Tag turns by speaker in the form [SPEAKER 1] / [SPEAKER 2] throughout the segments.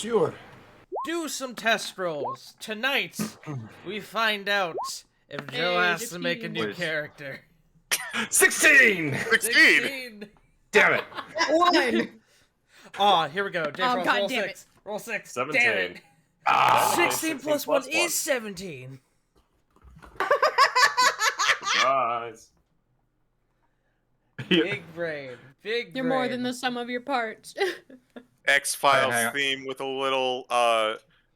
[SPEAKER 1] Sure.
[SPEAKER 2] Do some test rolls. Tonight, we find out if Joe has to make a new
[SPEAKER 1] Wait.
[SPEAKER 2] character.
[SPEAKER 1] 16!
[SPEAKER 3] 16!
[SPEAKER 1] Damn it.
[SPEAKER 4] One.
[SPEAKER 2] Oh, here we go. Jay
[SPEAKER 4] Oh,
[SPEAKER 2] Frost,
[SPEAKER 4] God
[SPEAKER 2] roll
[SPEAKER 4] damn
[SPEAKER 2] 6. Roll 6.
[SPEAKER 3] 17.
[SPEAKER 2] Damn it.
[SPEAKER 1] Ah.
[SPEAKER 2] 16 plus 1 is 17.
[SPEAKER 3] Surprise.
[SPEAKER 2] Big brain. Big
[SPEAKER 4] You're
[SPEAKER 2] brain.
[SPEAKER 4] more than the sum of your parts.
[SPEAKER 5] X-Files
[SPEAKER 1] Hang on.
[SPEAKER 5] theme with a little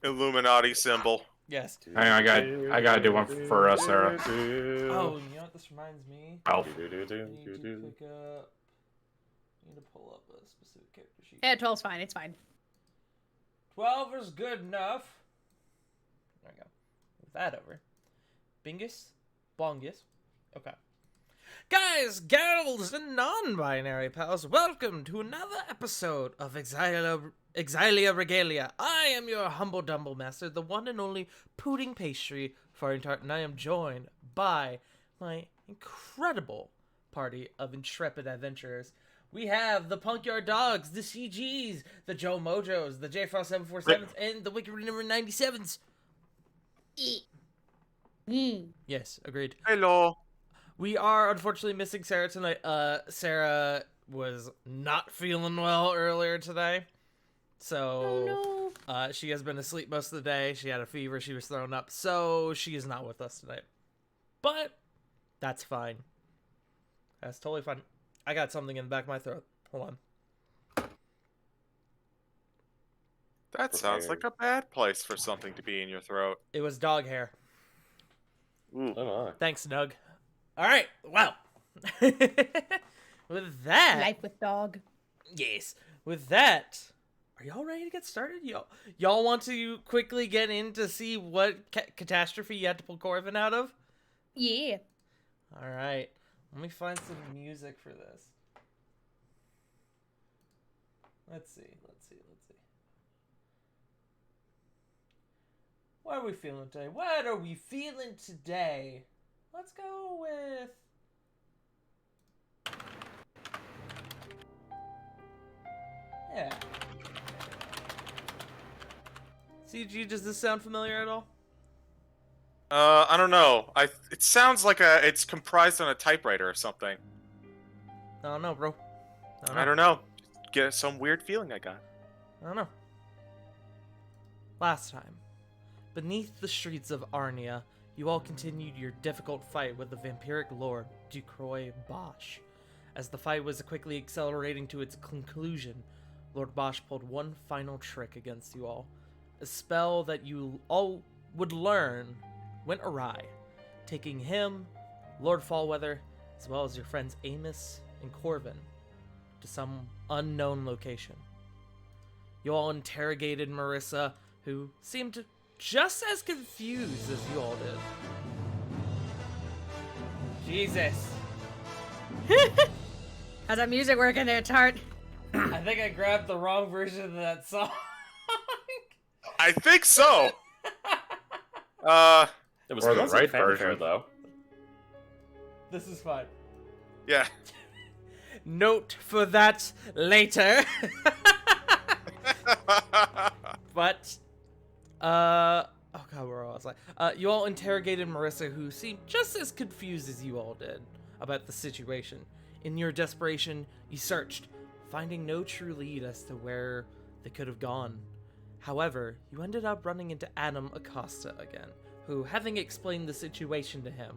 [SPEAKER 5] Illuminati symbol.
[SPEAKER 2] Yes.
[SPEAKER 1] Hang on, I gotta do one for us, Sarah.
[SPEAKER 2] Oh, you know what this reminds me?
[SPEAKER 1] Ralph.
[SPEAKER 2] I need to pick up... I need to pull up a specific character sheet.
[SPEAKER 4] Yeah, 12's fine. It's fine.
[SPEAKER 2] 12 is good enough. There we go. Move that over. Bingus. Bongus. Okay. Guys, gals, and non-binary pals, welcome to another episode of Exilia Regalia. I am your humble dumble master, the one and only pudding pastry farting tart, and I am joined by my incredible party of intrepid adventurers. We have the Punkyard Dogs, the CGs, the Joe Mojos, the J Frost 747s, and the Wicked number 97s. Yes, agreed.
[SPEAKER 5] Hello.
[SPEAKER 2] We are unfortunately missing Sarah tonight. Sarah was not feeling well earlier today. So,
[SPEAKER 4] Oh
[SPEAKER 2] she has been asleep most of the day. She had a fever. She was thrown up. So, she is not with us tonight. But, that's fine. That's totally fine. I got something in the back of my throat. Hold on.
[SPEAKER 5] That sounds like a bad place for something to be in your throat.
[SPEAKER 2] It was dog hair.
[SPEAKER 5] Ooh.
[SPEAKER 3] Oh my.
[SPEAKER 2] Thanks, Nug. Alright, well. With that...
[SPEAKER 4] Life with dog.
[SPEAKER 2] Yes. With that, are y'all ready to get started? Y'all want to quickly get in to see what catastrophe you had to pull Corvin out of?
[SPEAKER 4] Yeah.
[SPEAKER 2] All right. Let me find some music for this. Let's see. What are we feeling today? Let's go with... Yeah. CG, does this sound familiar at all?
[SPEAKER 5] I don't know. It sounds like it's comprised on a typewriter or something.
[SPEAKER 2] I don't know, bro.
[SPEAKER 5] I don't know. Get some weird feeling I got.
[SPEAKER 2] I don't know. Last time, beneath the streets of Arnia, you all continued your difficult fight with the vampiric lord, Ducroy Bosch. As the fight was quickly accelerating to its conclusion, Lord Bosch pulled one final trick against you all. A spell that you all would learn went awry, taking him, Lord Fallweather, as well as your friends Amos and Corvin, to some unknown location. You all interrogated Marissa, who seemed just as confused as you all did. Jesus.
[SPEAKER 4] How's that music working there, Tart?
[SPEAKER 2] I think I grabbed the wrong version of that song.
[SPEAKER 5] I think so.
[SPEAKER 3] It was
[SPEAKER 1] Or the
[SPEAKER 3] mostly
[SPEAKER 1] right
[SPEAKER 3] fanfare,
[SPEAKER 1] version.
[SPEAKER 3] though.
[SPEAKER 2] This is fine.
[SPEAKER 5] Yeah.
[SPEAKER 2] Note for that later. But, oh god, where was I? You all interrogated Marissa, who seemed just as confused as you all did about the situation. In your desperation, you searched, finding no true lead as to where they could have gone. However, you ended up running into Adam Acosta again, who, having explained the situation to him,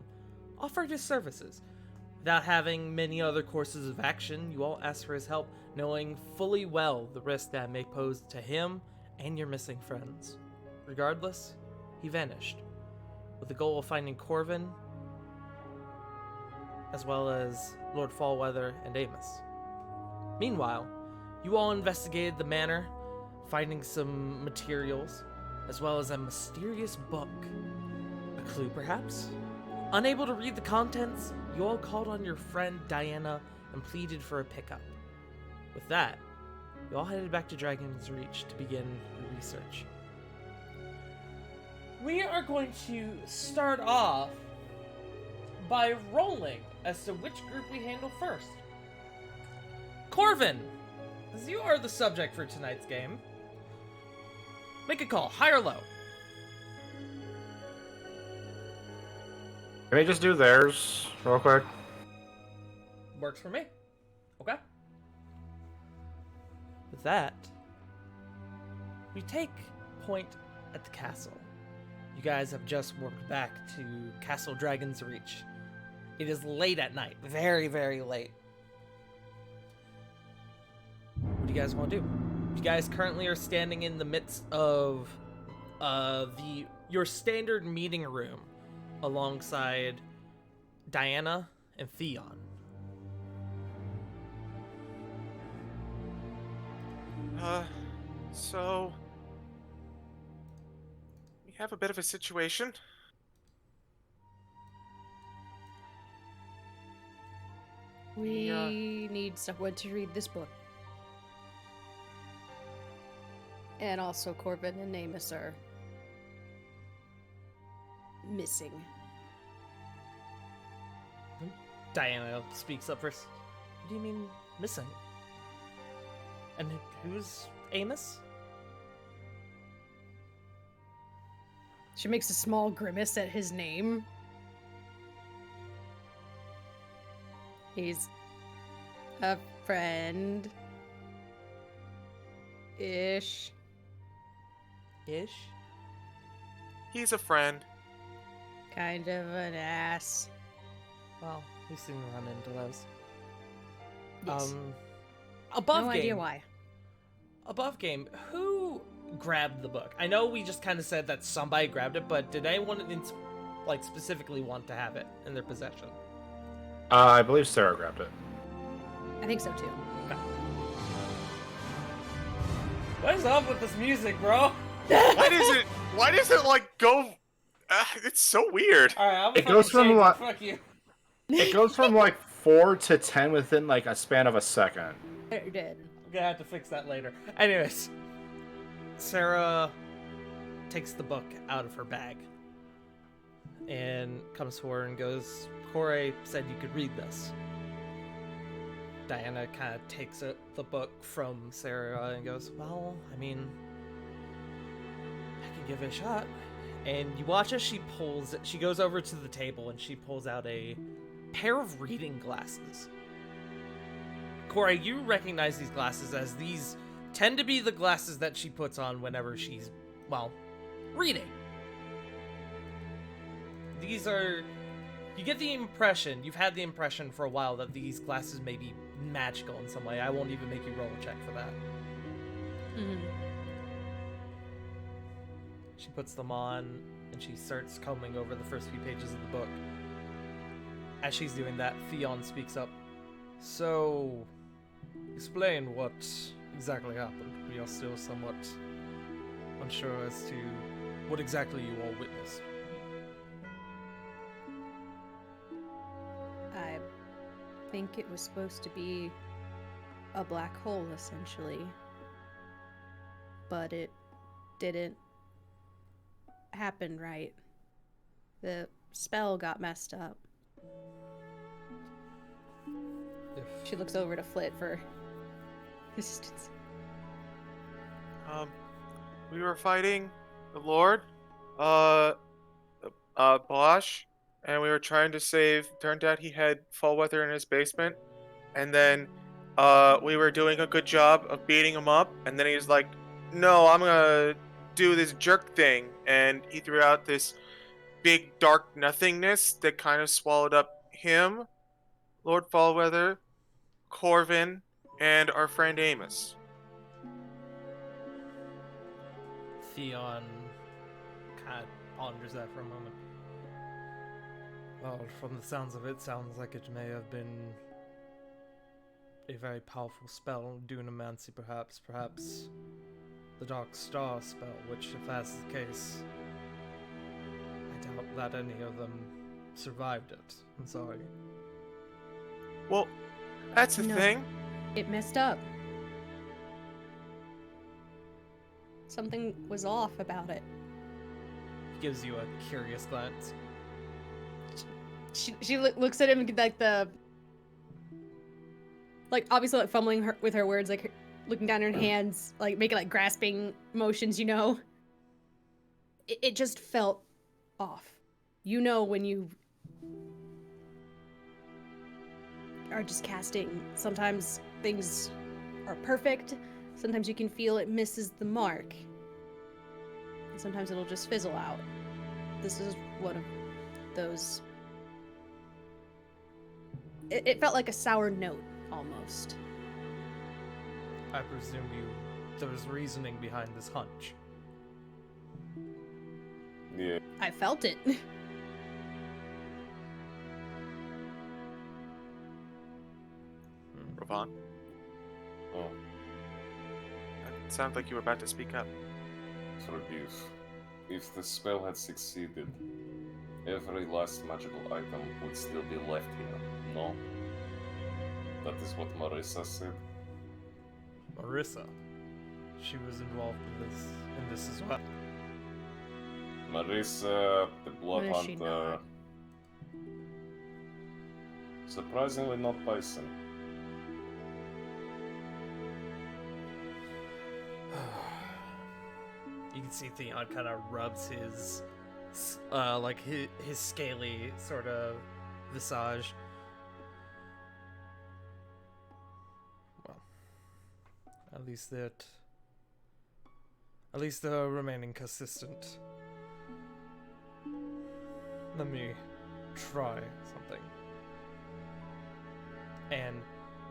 [SPEAKER 2] offered his services. Without having many other courses of action, you all asked for his help, knowing fully well the risk that may pose to him and your missing friends. Regardless, he vanished, with the goal of finding Corvin, as well as Lord Fallweather and Amos. Meanwhile, you all investigated the manor, finding some materials, as well as a mysterious book. A clue, perhaps? Unable to read the contents, you all called on your friend Diana and pleaded for a pickup. With that, you all headed back to Dragon's Reach to begin your research. We are going to start off by rolling as to which group we handle first. Corvin, as you are the subject for tonight's game, Make a call, high or low.
[SPEAKER 1] Can we just do theirs real quick?
[SPEAKER 2] Works for me. Okay. With that, we take point at the castle. You guys have just worked back to Castle Dragon's Reach. It is late at night, very, very late. What do you guys want to do? You guys currently are standing in the midst of your standard meeting room alongside Diana and Theon.
[SPEAKER 5] So we have a bit of a situation.
[SPEAKER 4] We need someone to read this book. And also Corbin and Amos are missing.
[SPEAKER 2] Diana speaks up first. What do you mean missing? And who's Amos?
[SPEAKER 4] She makes a small grimace at his name. He's a friend. Ish.
[SPEAKER 2] Ish?
[SPEAKER 5] He's a friend.
[SPEAKER 4] Kind of an ass.
[SPEAKER 2] Well, we've seen run into those.
[SPEAKER 4] Yes.
[SPEAKER 2] Above
[SPEAKER 4] No
[SPEAKER 2] game.
[SPEAKER 4] idea why.
[SPEAKER 2] Above game, who grabbed the book? I know we just kind of said that somebody grabbed it, but did anyone specifically want to have it in their possession?
[SPEAKER 1] I believe Sarah grabbed it.
[SPEAKER 4] I think so too.
[SPEAKER 2] What is up with this music, bro?
[SPEAKER 5] Why does it like go? It's so weird.
[SPEAKER 2] Alright, I'm
[SPEAKER 1] It goes from what?
[SPEAKER 2] Fuck you.
[SPEAKER 1] It goes from like 4 to 10 within like a span of a second.
[SPEAKER 4] It did.
[SPEAKER 2] I'm gonna have to fix that later. Anyways, Sarah takes the book out of her bag and comes forward and goes, Corey said you could read this. Diana kind of takes the book from Sarah and goes, well, I mean, I could give it a shot. And you watch as she goes over to the table and she pulls out a pair of reading glasses. Corey, you recognize these glasses as these tend to be the glasses that she puts on whenever she's, well, reading. These are... You get the impression, you've had the impression for a while that these glasses may be magical in some way. I won't even make you roll a check for that.
[SPEAKER 4] Mm-hmm.
[SPEAKER 2] She puts them on and she starts combing over the first few pages of the book. As she's doing that, Theon speaks up. So, explain what exactly happened. We are still somewhat unsure as to what exactly you all witnessed.
[SPEAKER 4] I think it was supposed to be a black hole, essentially. But it didn't happen right. The spell got messed up. She looks over to Flit for assistance.
[SPEAKER 5] We were fighting the Lord, Balash, and we were trying to save. Turned out he had Fallweather in his basement, and then we were doing a good job of beating him up, and then he was like, "No, I'm gonna do this jerk thing," and he threw out this big dark nothingness that kind of swallowed up him, Lord Fallweather, Corvin, and our friend Amos.
[SPEAKER 2] Theon kind of ponders that for a moment. Well, from the sounds of it, sounds like it may have been a very powerful spell, Dunamancy perhaps, the Dark Star spell, which if that's the case, I doubt that any of them survived it. I'm sorry.
[SPEAKER 5] Well, that's the
[SPEAKER 4] No.
[SPEAKER 5] thing.
[SPEAKER 4] It messed up. Something was off about it.
[SPEAKER 2] He gives you a curious glance.
[SPEAKER 4] She looks at him like obviously like fumbling with her words, like looking down at her hands, like making like grasping motions, you know. it just felt off. You know when you are just casting, sometimes things are perfect, sometimes you can feel it misses the mark, and sometimes it'll just fizzle out. This is one of those. It felt like a sour note, almost.
[SPEAKER 2] I presume there was reasoning behind this hunch.
[SPEAKER 3] Yeah.
[SPEAKER 4] I felt it.
[SPEAKER 5] Ravon,
[SPEAKER 3] Oh,
[SPEAKER 5] it sounded like you were about to speak up.
[SPEAKER 3] so if the spell had succeeded, every last magical item would still be left here. No? That is what Marissa said.
[SPEAKER 2] Marissa. She was involved in this as well.
[SPEAKER 3] Marissa, the Blood
[SPEAKER 4] Or is she
[SPEAKER 3] Hunter.
[SPEAKER 4] not?
[SPEAKER 3] Surprisingly not Bison.
[SPEAKER 2] You can see Theon kind of rubs his his scaly sort of visage. Well, at least the remaining consistent. Let me try something. And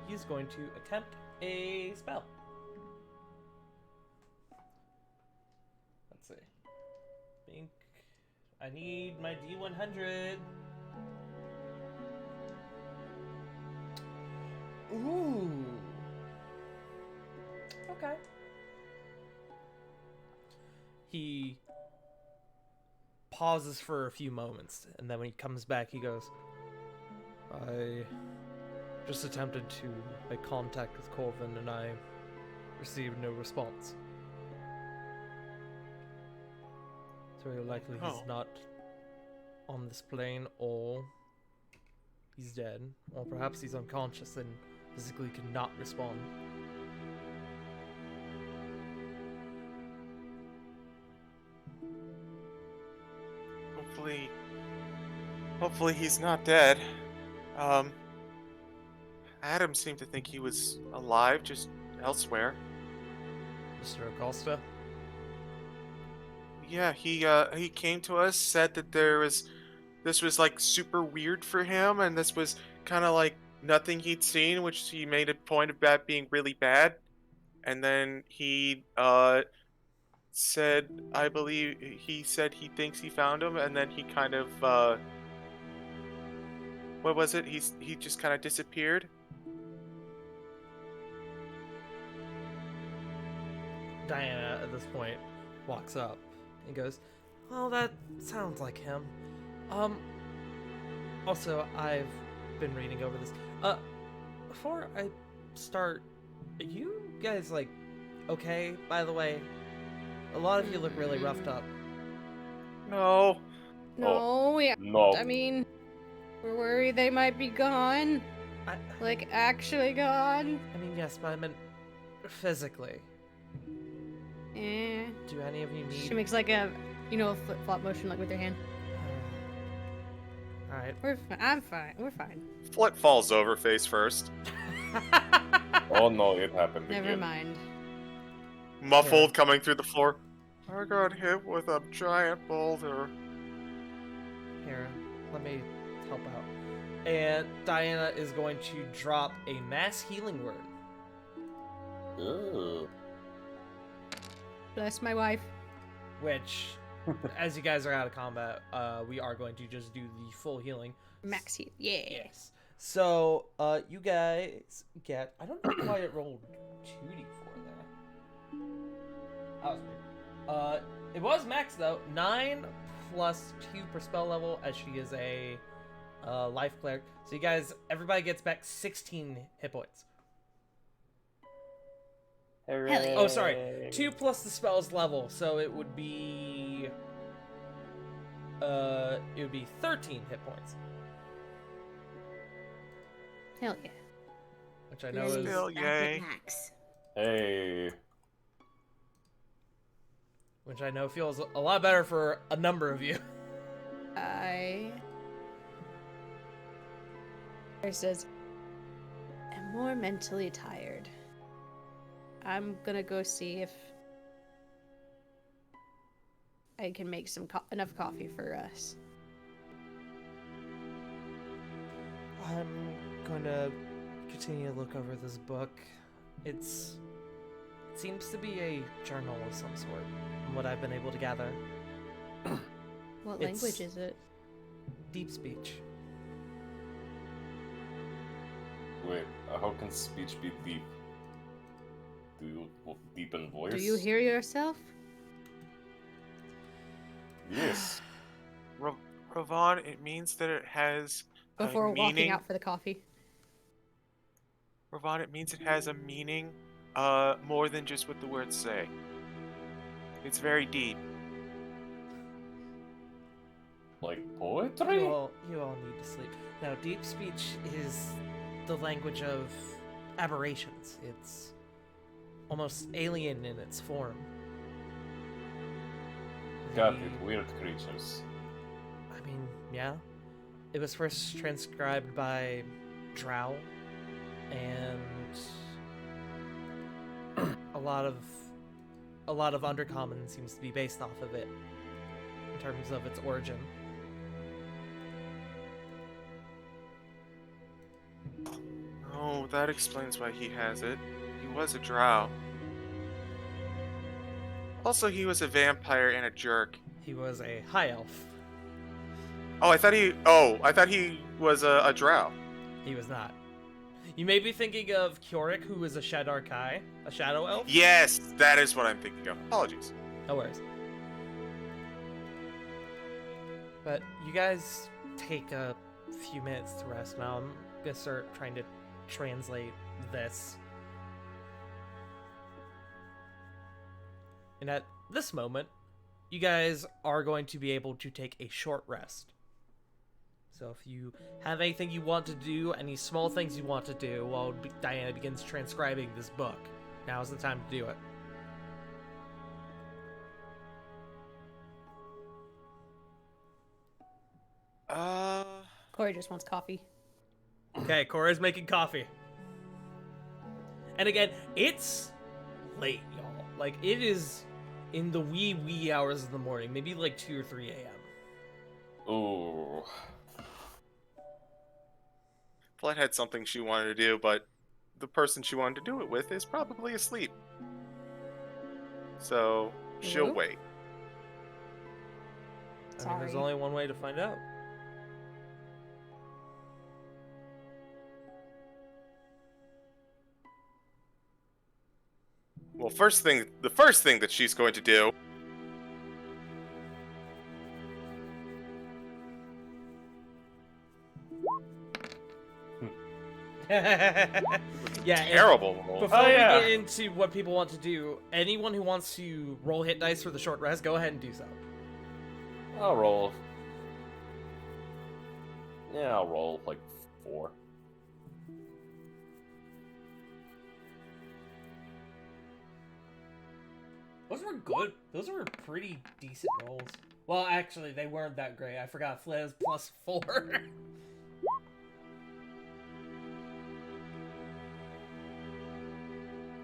[SPEAKER 2] he's going to attempt a spell. Let's see. Think I need my D100. Ooh. Okay. He pauses for a few moments, and then when he comes back, he goes, I just attempted to make contact with Corvin, and I received no response. So very likely he's not on this plane, or he's dead, or perhaps he's unconscious and physically cannot respond.
[SPEAKER 5] Hopefully he's not dead. Adam seemed to think he was alive, just elsewhere.
[SPEAKER 2] Mr. Acosta?
[SPEAKER 5] Yeah, he came to us, said that this was like super weird for him, and this was kind of like nothing he'd seen, which he made a point about being really bad. And then he said, I believe he said he thinks he found him, and then he kind of what was it? He just kind of disappeared.
[SPEAKER 2] Diana, at this point, walks up and goes, well, that sounds like him. Also, I've been reading over this. Before I start, are you guys, like, okay, by the way? A lot of you look really roughed up.
[SPEAKER 5] No.
[SPEAKER 4] No, yeah.
[SPEAKER 3] No.
[SPEAKER 4] I mean, we're worried they might be gone. Like, actually gone.
[SPEAKER 2] I mean, yes, but I meant physically.
[SPEAKER 4] Eh.
[SPEAKER 2] Do any of you need...
[SPEAKER 4] She makes like a, a flip-flop motion, like with her hand.
[SPEAKER 2] Alright.
[SPEAKER 4] I'm fine. We're fine.
[SPEAKER 5] Flit falls over face first.
[SPEAKER 3] Oh no, it happened
[SPEAKER 4] Never
[SPEAKER 3] again.
[SPEAKER 4] mind.
[SPEAKER 5] Muffled coming through the floor. I got hit with a giant boulder.
[SPEAKER 2] Here, let me help out. And Diana is going to drop a mass healing word.
[SPEAKER 3] Ooh.
[SPEAKER 4] Bless my wife.
[SPEAKER 2] Which, as you guys are out of combat, we are going to just do the full healing.
[SPEAKER 4] Max heal. Yeah.
[SPEAKER 2] Yes. So, you guys get... I don't know why it rolled 2d4 there. That was weird. It was max, though. 9 plus 2 per spell level, as she is a life cleric. So you guys, everybody gets back 16 hit points.
[SPEAKER 4] Hooray.
[SPEAKER 2] Oh, sorry. 2 plus the spell's level, so it would be... it would be 13 hit points.
[SPEAKER 4] Hell yeah.
[SPEAKER 2] Which I know is...
[SPEAKER 5] Still yay.
[SPEAKER 4] Max.
[SPEAKER 3] Hey.
[SPEAKER 2] which I know feels a lot better for a number of you.
[SPEAKER 4] Claire says, I'm more mentally tired. I'm gonna go see if I can make enough coffee for us.
[SPEAKER 2] I'm going to continue to look over this book. It seems to be a journal of some sort, from what I've been able to gather.
[SPEAKER 4] What
[SPEAKER 2] It's-
[SPEAKER 4] language is it?
[SPEAKER 2] Deep speech.
[SPEAKER 3] Wait, how can speech be deep? Do you deepen voice?
[SPEAKER 4] Do you hear yourself?
[SPEAKER 3] Yes.
[SPEAKER 5] Ravon, it means that it has
[SPEAKER 4] Before
[SPEAKER 5] a
[SPEAKER 4] walking
[SPEAKER 5] meaning.
[SPEAKER 4] out for the coffee.
[SPEAKER 5] Ravon, it means it has a meaning, more than just what the words say. It's very deep.
[SPEAKER 3] Like poetry?
[SPEAKER 2] You all need to sleep. Now, deep speech is the language of aberrations. It's almost alien in its form.
[SPEAKER 3] Got
[SPEAKER 2] The-
[SPEAKER 3] it, weird creatures.
[SPEAKER 2] I mean, yeah. It was first transcribed by Drow, and a lot of Undercommon seems to be based off of it in terms of its origin.
[SPEAKER 5] Oh, that explains why he has it. He was a drow. Also, he was a vampire and a jerk.
[SPEAKER 2] He was a high elf.
[SPEAKER 5] Oh, I thought he was a drow.
[SPEAKER 2] He was not. You may be thinking of Kyorik, who is a Shadar Kai, a shadow elf.
[SPEAKER 5] Yes, that is what I'm thinking of. Apologies.
[SPEAKER 2] No worries. But you guys take a few minutes to rest. Now I'm gonna start trying to translate this. And at this moment, you guys are going to be able to take a short rest. So if you have anything you want to do, any small things you want to do while Diana begins transcribing this book, now's the time to do it.
[SPEAKER 4] Corey just wants coffee.
[SPEAKER 2] Okay, Cora's making coffee. And again, it's late, y'all. Like, it is in the wee hours of the morning, maybe like 2 or 3 a.m.
[SPEAKER 3] Ooh.
[SPEAKER 5] Flet had something she wanted to do, but the person she wanted to do it with is probably asleep. So she'll
[SPEAKER 4] Hello?
[SPEAKER 5] wait.
[SPEAKER 2] I mean, there's
[SPEAKER 4] Sorry.
[SPEAKER 2] only one way to find out.
[SPEAKER 5] Well, the first thing that she's going to do.
[SPEAKER 2] Yeah, and
[SPEAKER 5] Terrible roll.
[SPEAKER 2] before
[SPEAKER 3] Oh, yeah.
[SPEAKER 2] we get into what people want to do, anyone who wants to roll hit dice for the short rest, go ahead and do so.
[SPEAKER 3] I'll roll. Yeah, I'll roll like 4.
[SPEAKER 2] Those were good. Those were pretty decent rolls. Well, actually, they weren't that great. I forgot Fliz +4.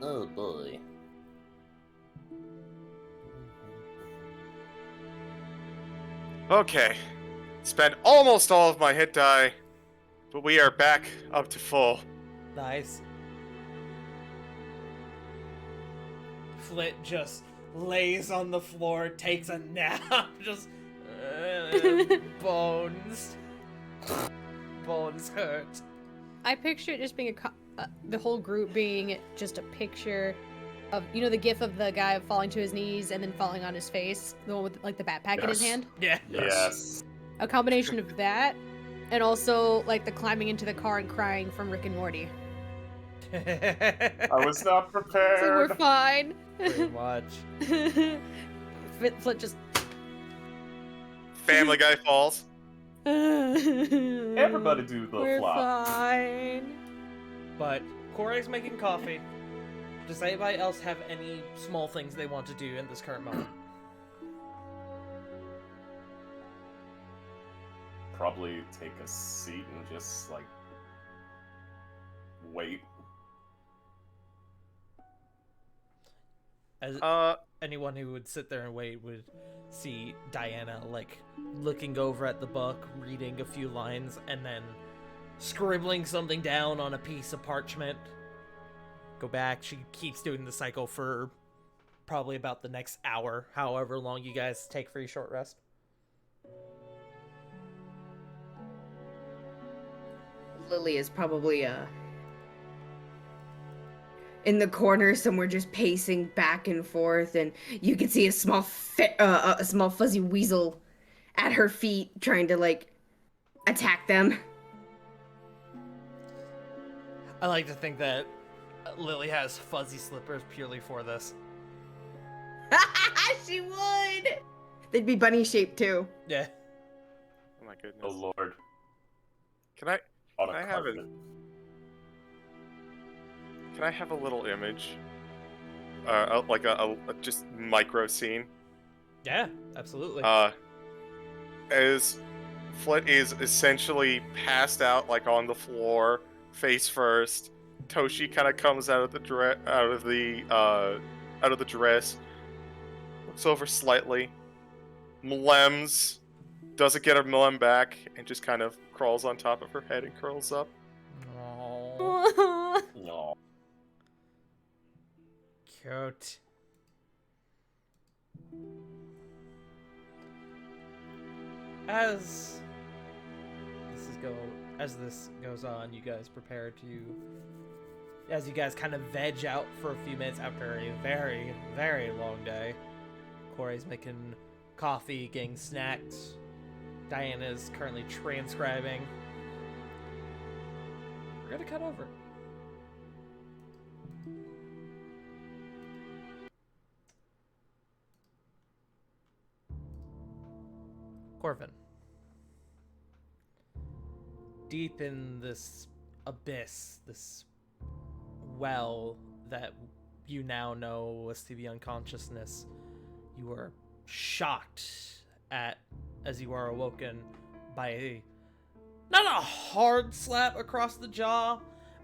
[SPEAKER 3] Oh boy.
[SPEAKER 5] Okay. Spent almost all of my hit die, but we are back up to full.
[SPEAKER 2] Nice. Flit just lays on the floor, takes a nap, just bones. Bones hurt.
[SPEAKER 4] I picture it just being the whole group being just a picture of, you know, the gif of the guy falling to his knees and then falling on his face, the one with like the backpack in his
[SPEAKER 3] Yes.
[SPEAKER 4] hand.
[SPEAKER 2] Yeah.
[SPEAKER 3] Yes.
[SPEAKER 4] A combination of that and also like the climbing into the car and crying from Rick and Morty.
[SPEAKER 3] I was not
[SPEAKER 4] So
[SPEAKER 3] prepared.
[SPEAKER 4] we're fine.
[SPEAKER 2] Pretty much.
[SPEAKER 4] Flit just.
[SPEAKER 5] Family Guy falls.
[SPEAKER 3] Everybody do the
[SPEAKER 4] We're
[SPEAKER 3] flop.
[SPEAKER 4] fine.
[SPEAKER 2] But Corey's making coffee. Does anybody else have any small things they want to do in this current moment?
[SPEAKER 3] probably take a seat and just like wait.
[SPEAKER 2] As anyone who would sit there and wait would see Diana like looking over at the book, reading a few lines, and then scribbling something down on a piece of parchment. Go back. She keeps doing the cycle for probably about the next hour, however long you guys take for your short rest.
[SPEAKER 6] Lily is probably in the corner somewhere, just pacing back and forth, and you can see a small fuzzy weasel at her feet trying to like attack them.
[SPEAKER 2] I like to think that Lily has fuzzy slippers purely for this.
[SPEAKER 6] She would. They'd be bunny shaped too.
[SPEAKER 2] Yeah.
[SPEAKER 5] Oh my goodness.
[SPEAKER 3] Oh lord.
[SPEAKER 5] Can I
[SPEAKER 3] On
[SPEAKER 5] I
[SPEAKER 3] a
[SPEAKER 5] have it.
[SPEAKER 3] carpet.
[SPEAKER 5] can I have a little image? Like a just micro scene.
[SPEAKER 2] Yeah, absolutely.
[SPEAKER 5] As Flit is essentially passed out, like on the floor, face first. Toshi kind of comes out of the dress, looks over slightly, mlems, doesn't get her mlem back, and just kind of crawls on top of her head and curls up.
[SPEAKER 2] Aww,
[SPEAKER 3] No.
[SPEAKER 2] cute. As this goes on, you guys prepare to, as you guys kind of veg out for a few minutes after a very, very long day. Corey's making coffee, getting snacks. Diana's currently transcribing. We're gonna cut over. Corvin. Deep in this abyss, this well that you now know was to be unconsciousness, you were shocked at, as you are awoken by not a hard slap across the jaw,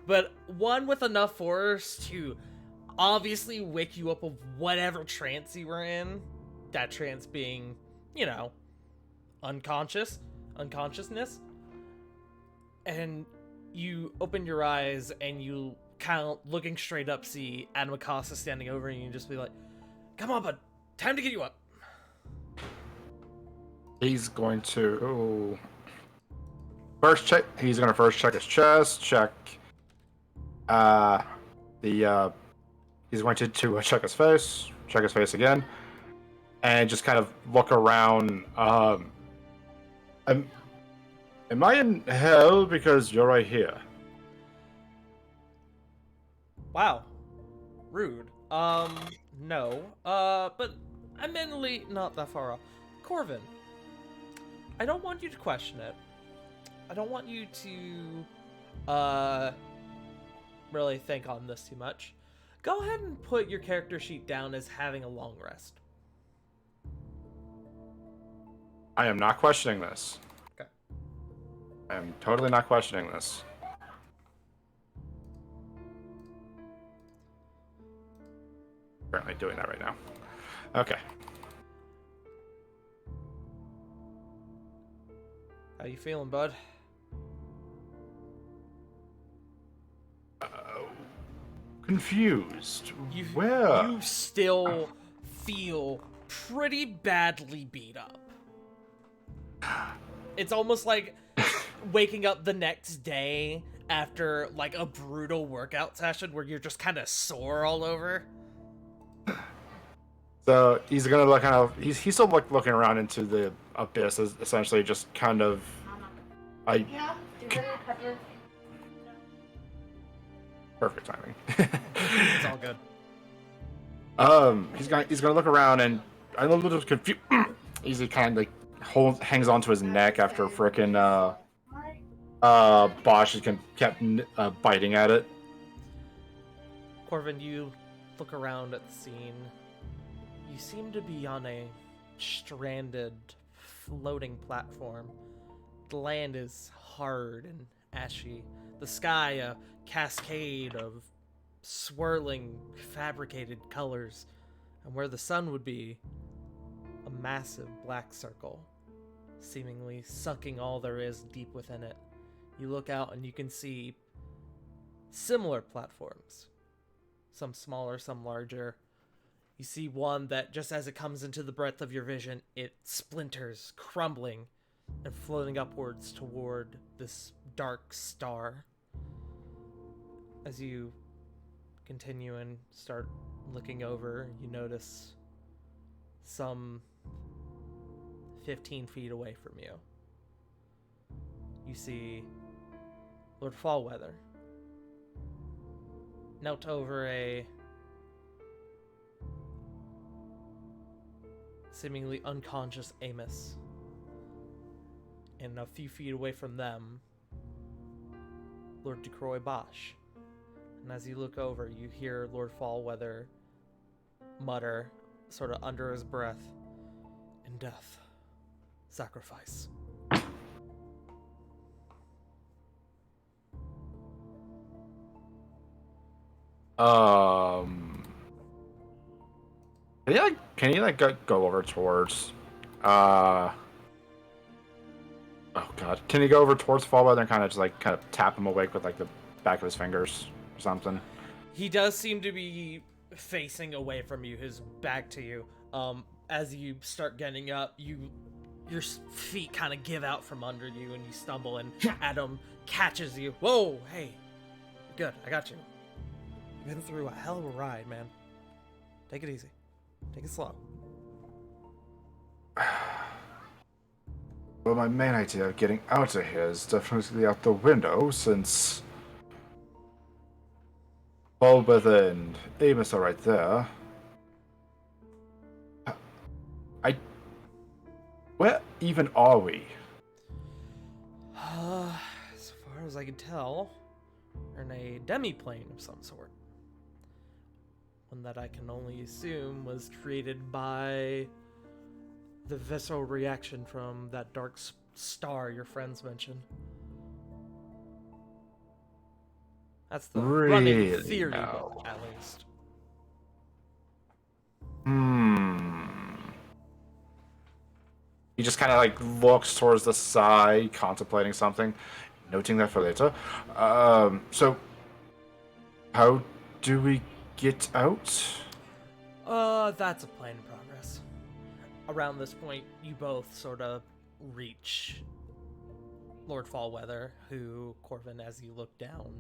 [SPEAKER 2] but one with enough force to obviously wake you up of whatever trance you were in. That trance being, you know, unconsciousness. And you open your eyes and you kind of looking straight up see Adam Acosta standing over you and just be like, "Come on, bud, time to get you up."
[SPEAKER 1] He's going to first check. He's going to first check his chest. Check. He's going to check his face. Check his face again, and just kind of look around. Am I in hell because you're right here?
[SPEAKER 2] Wow, rude. No. But I'm mentally not that far off. Corvin, I don't want you to question it. I don't want you to, really think on this too much. Go ahead and put your character sheet down as having a long rest.
[SPEAKER 1] I am not questioning this.
[SPEAKER 2] Okay.
[SPEAKER 1] I am totally not questioning this. Currently doing that right now. Okay.
[SPEAKER 2] How you feeling, bud?
[SPEAKER 1] Confused.
[SPEAKER 2] You
[SPEAKER 1] Where?
[SPEAKER 2] You still feel pretty badly beat up. It's almost like waking up the next day after like a brutal workout session where you're just kind of sore all over.
[SPEAKER 1] So he's gonna look kind of. He's still looking around into the abyss, essentially just kind of. Perfect timing.
[SPEAKER 2] It's all good.
[SPEAKER 1] He's gonna look around and I'm a little confused. He kind of like hangs onto his neck after frickin' Bosch has kept biting at it.
[SPEAKER 2] Corvin, you look around at the scene. You seem to be on a stranded, floating platform. The land is hard and ashy. The sky a cascade of swirling, fabricated colors. And where the sun would be, a massive black circle, seemingly sucking all there is deep within it. You look out and you can see similar platforms. Some smaller, some larger. You see one that, just as it comes into the breadth of your vision, it splinters, crumbling, and floating upwards toward this dark star. As you continue and start looking over, you notice some 15 feet away from you. You see Lord Fallweather knelt over a seemingly unconscious Amos. And a few feet away from them, Lord DeCroy Bosch. And as you look over, you hear Lord Fallweather mutter, sort of under his breath, "In death, sacrifice."
[SPEAKER 1] Can you go over towards oh god. Can you go over towards Fallweather and kind of tap him awake with the back of his fingers or something?
[SPEAKER 2] He does seem to be facing away from you, his back to you. As you start getting up, your feet kind of give out from under you and you stumble, and Adam catches you. Whoa, hey, you're good, I got you. You've been through a hell of a ride, man. Take it easy. Take it slow.
[SPEAKER 1] Well, my main idea of getting out of here is definitely out the window, since Fallweather and Amos are right there. Where even are we?
[SPEAKER 2] As far as I can tell, we're in a demi-plane of some sort. One that I can only assume was created by the visceral reaction from that dark star your friends mentioned. That's the running theory,
[SPEAKER 1] now?
[SPEAKER 2] at least.
[SPEAKER 1] He just kind of looks towards the side, contemplating something, noting that for later. So how do we get out?
[SPEAKER 2] That's a plan in progress. Around this point, you both sort of reach Lord Fallweather, who, Corvin, as you look down,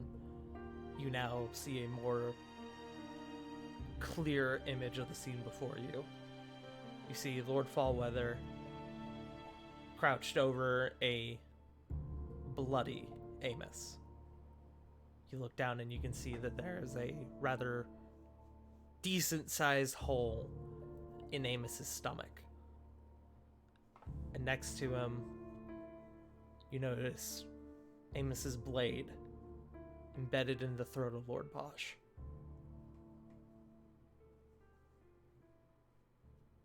[SPEAKER 2] you now see a more clear image of the scene before you. You see Lord Fallweather crouched over a bloody Amos. You look down and you can see that there is a rather decent-sized hole in Amos's stomach. And next to him, you notice Amos's blade embedded in the throat of Lord Bosch.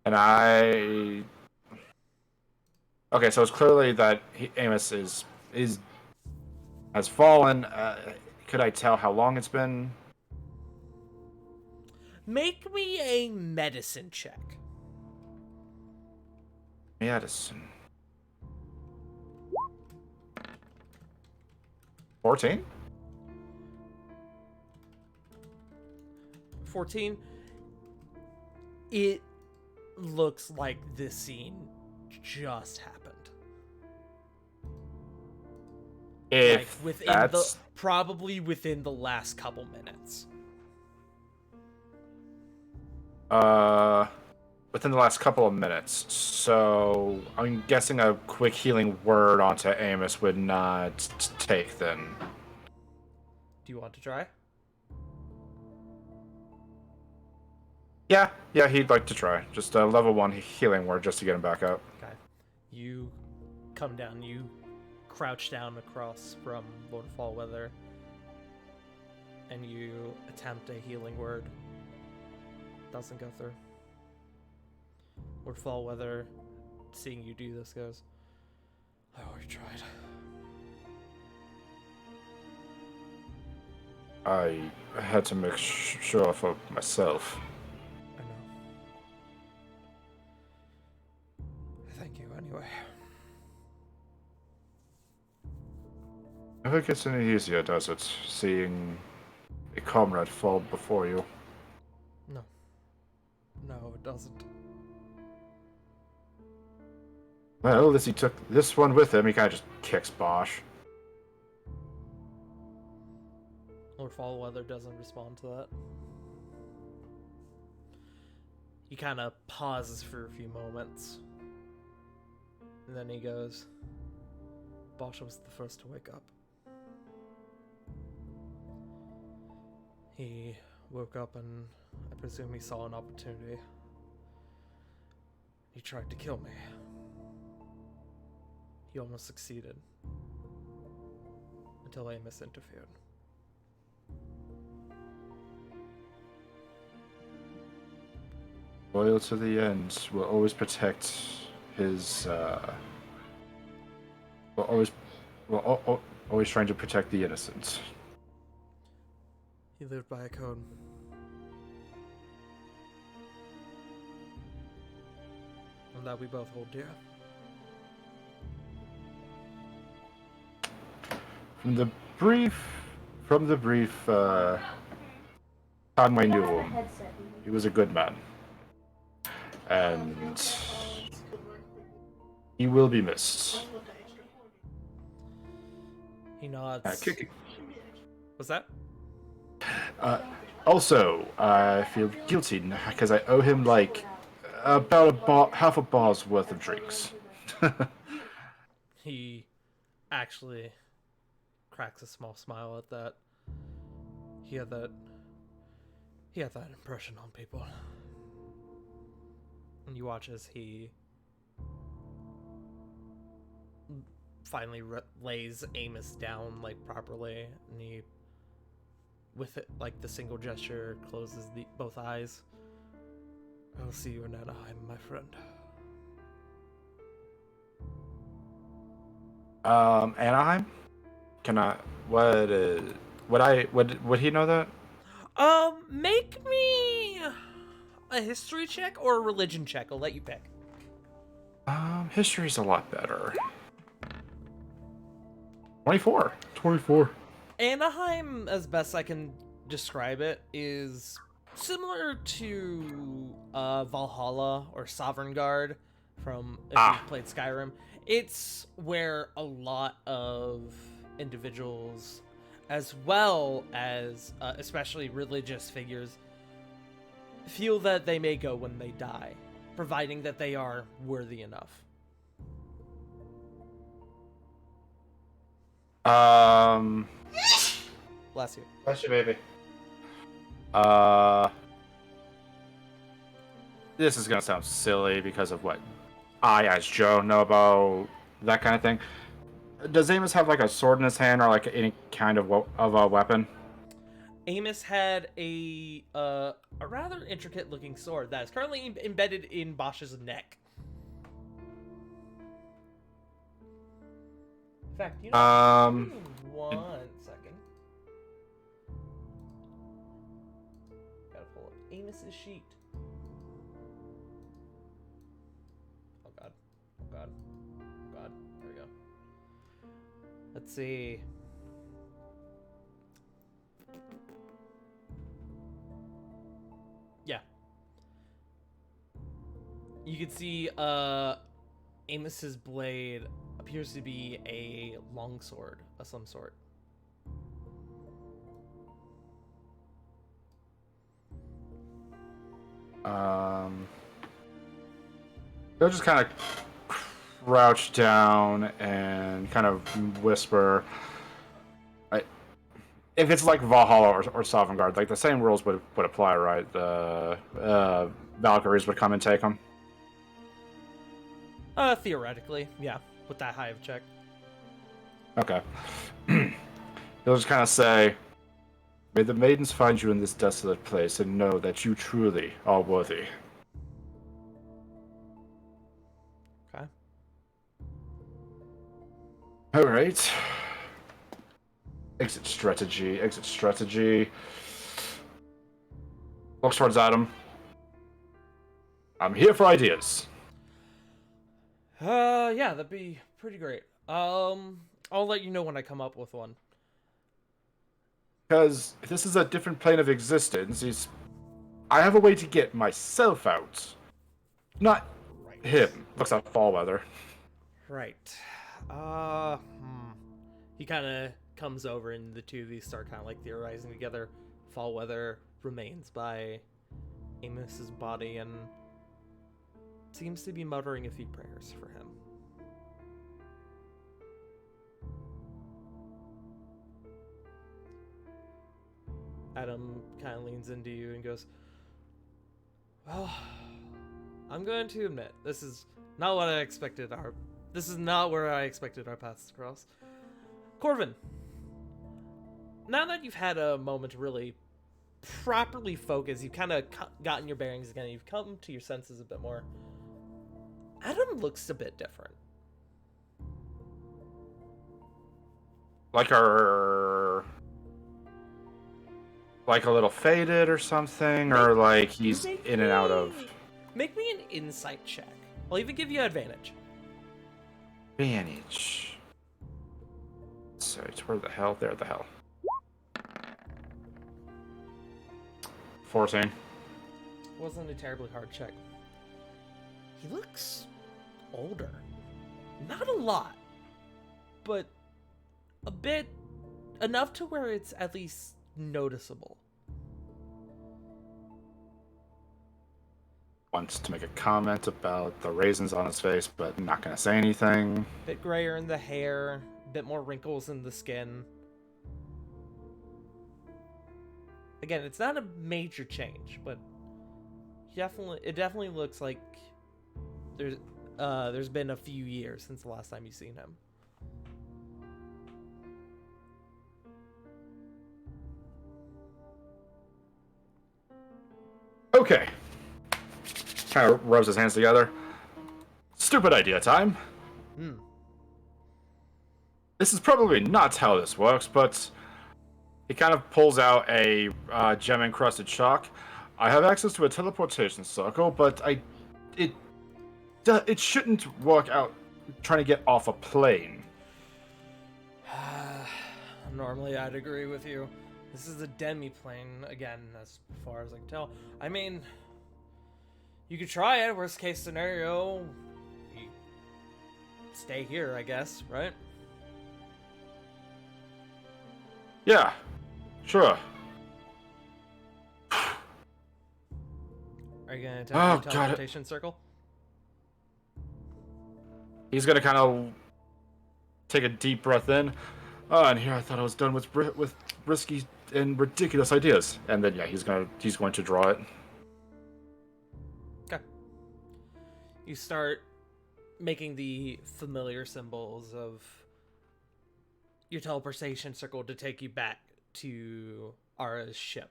[SPEAKER 1] And okay, so it's clearly that Amos has fallen. Could I tell how long it's been?
[SPEAKER 2] Make me a medicine check.
[SPEAKER 1] Medicine. 14?
[SPEAKER 2] 14. It looks like this scene just happened.
[SPEAKER 1] If
[SPEAKER 2] within
[SPEAKER 1] that's...
[SPEAKER 2] probably within the last couple minutes.
[SPEAKER 1] Within the last couple of minutes. So I'm guessing a quick healing word onto Amos would not take then.
[SPEAKER 2] Do you want to try?
[SPEAKER 1] Yeah, he'd like to try. Just a level 1 healing word just to get him back up.
[SPEAKER 2] Okay. You come down, you crouch down across from Lord Fallweather, and you attempt a healing word. Doesn't go through. Lord Fallweather, seeing you do this, goes, I already tried.
[SPEAKER 1] I had to make sure for myself.
[SPEAKER 2] I know. Thank you anyway.
[SPEAKER 1] Never gets any easier, does it? Seeing a comrade fall before you.
[SPEAKER 2] No. No, it doesn't.
[SPEAKER 1] Well, as he took this one with him, he kind of just kicks Bosch.
[SPEAKER 2] Lord Fallweather doesn't respond to that. He kind of pauses for a few moments. And then he goes, Bosch was the first to wake up. He woke up and I presume he saw an opportunity. He tried to kill me. He almost succeeded. Until Amos interfered.
[SPEAKER 1] Loyal to the end, will always protect his, always trying to protect the innocent.
[SPEAKER 2] He lived by a code. And that we both hold dear.
[SPEAKER 1] From the brief time I knew him, he was a good man. And he will be missed.
[SPEAKER 2] He nods.
[SPEAKER 1] Kicking.
[SPEAKER 2] What's that?
[SPEAKER 1] Also, I feel guilty because I owe him like about half a bar's worth of drinks.
[SPEAKER 2] He actually cracks a small smile at that. He had that impression on people. And you watch as he finally lays Amos down like properly, and he, with it like the single gesture, closes both eyes. I'll see you in Anaheim, my friend.
[SPEAKER 1] Anaheim? Can I? Would he know that?
[SPEAKER 2] Make me a history check or a religion check. I'll let you pick.
[SPEAKER 1] History's a lot better. 24. 24.
[SPEAKER 2] Anaheim, as best I can describe it, is similar to Valhalla or Sovereign Guard from if you've played Skyrim. It's where a lot of individuals, as well as especially religious figures, feel that they may go when they die, providing that they are worthy enough. Bless you.
[SPEAKER 1] Bless you, baby. This is gonna sound silly because of what I, as Joe, know about that kind of thing. Does Amos have like a sword in his hand or like any kind of a weapon?
[SPEAKER 2] Amos had a rather intricate looking sword that is currently embedded in Bosch's neck. In fact, you know, give me 1 second. Gotta pull up Amos's sheet. Oh god. Oh god. Oh god. There we go. Let's see. Yeah. You can see Amos's blade appears to be a longsword of some sort.
[SPEAKER 1] They'll just kind of crouch down and kind of whisper. If it's like Valhalla or Sovereign Guard, like the same rules would apply, right? The Valkyries would come and take them.
[SPEAKER 2] Theoretically, yeah, with that high of check.
[SPEAKER 1] Okay. He'll just kind of say, "May the maidens find you in this desolate place and know that you truly are worthy."
[SPEAKER 2] Okay.
[SPEAKER 1] All right. Exit strategy. Exit strategy. Looks towards Adam. I'm here for ideas.
[SPEAKER 2] Yeah, that'd be pretty great. I'll let you know when I come up with one.
[SPEAKER 1] Because if this is a different plane of existence, I have a way to get myself out. Not him. Looks like Fallweather.
[SPEAKER 2] Right. He kind of comes over and the two of these start kind of like theorizing together. Fallweather remains by Amos's body and seems to be muttering a few prayers for him. Adam kind of leans into you and goes, well, I'm going to admit, this is not what I expected this is not where I expected our paths to cross. Corvin, now that you've had a moment to really properly focus, you've kind of gotten your bearings again, you've come to your senses a bit more. Adam looks a bit different.
[SPEAKER 1] Like a little faded or something, or like he's in and out of.
[SPEAKER 2] Make me an insight check. I'll even give you advantage.
[SPEAKER 1] Advantage. So it's where the hell? There the hell. 14.
[SPEAKER 2] Wasn't a terribly hard check. He looks older. Not a lot, but a bit enough to where it's at least noticeable.
[SPEAKER 1] Wants to make a comment about the raisins on his face, but not gonna say anything.
[SPEAKER 2] Bit grayer in the hair, bit more wrinkles in the skin. Again, it's not a major change, but it definitely looks like there's been a few years since the last time you've seen him.
[SPEAKER 1] Okay. Kind of rubs his hands together. Stupid idea time. This is probably not how this works, but he kind of pulls out a gem-encrusted chalk. I have access to a teleportation circle, but it shouldn't work out trying to get off a plane.
[SPEAKER 2] Normally, I'd agree with you. This is a demi-plane, again, as far as I can tell. I mean, you could try it. Worst case scenario, you stay here, I guess, right?
[SPEAKER 1] Yeah, sure.
[SPEAKER 2] Are you gonna attack
[SPEAKER 1] Oh,
[SPEAKER 2] the
[SPEAKER 1] God.
[SPEAKER 2] teleportation circle?
[SPEAKER 1] He's gonna kind of take a deep breath in. Oh, and here I thought I was done with risky and ridiculous ideas. And then yeah, he's going to draw it.
[SPEAKER 2] Okay. You start making the familiar symbols of your teleportation circle to take you back to Ara's ship.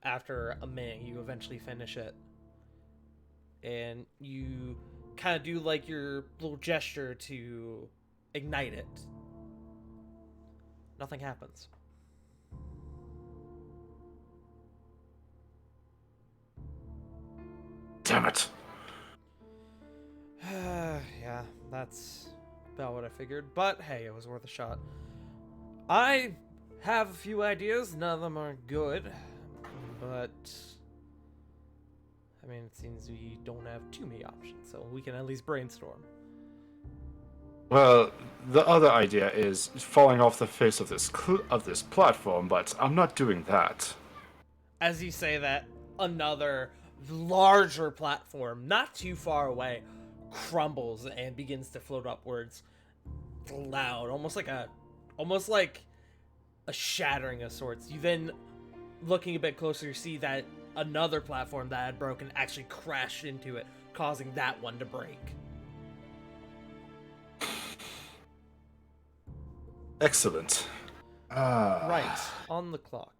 [SPEAKER 2] After a minute, you eventually finish it. And you kind of do like your little gesture to ignite it. Nothing happens.
[SPEAKER 1] Damn it.
[SPEAKER 2] Yeah, that's about what I figured. But hey, it was worth a shot. I have a few ideas. None of them are good. But I mean, it seems we don't have too many options, so we can at least brainstorm.
[SPEAKER 1] Well, the other idea is falling off the face of this platform, but I'm not doing that.
[SPEAKER 2] As you say that, another larger platform, not too far away, crumbles and begins to float upwards, loud, almost like a shattering of sorts. You then, looking a bit closer, see that another platform that had broken actually crashed into it, causing that one to break.
[SPEAKER 1] Excellent.
[SPEAKER 2] Right, on the clock.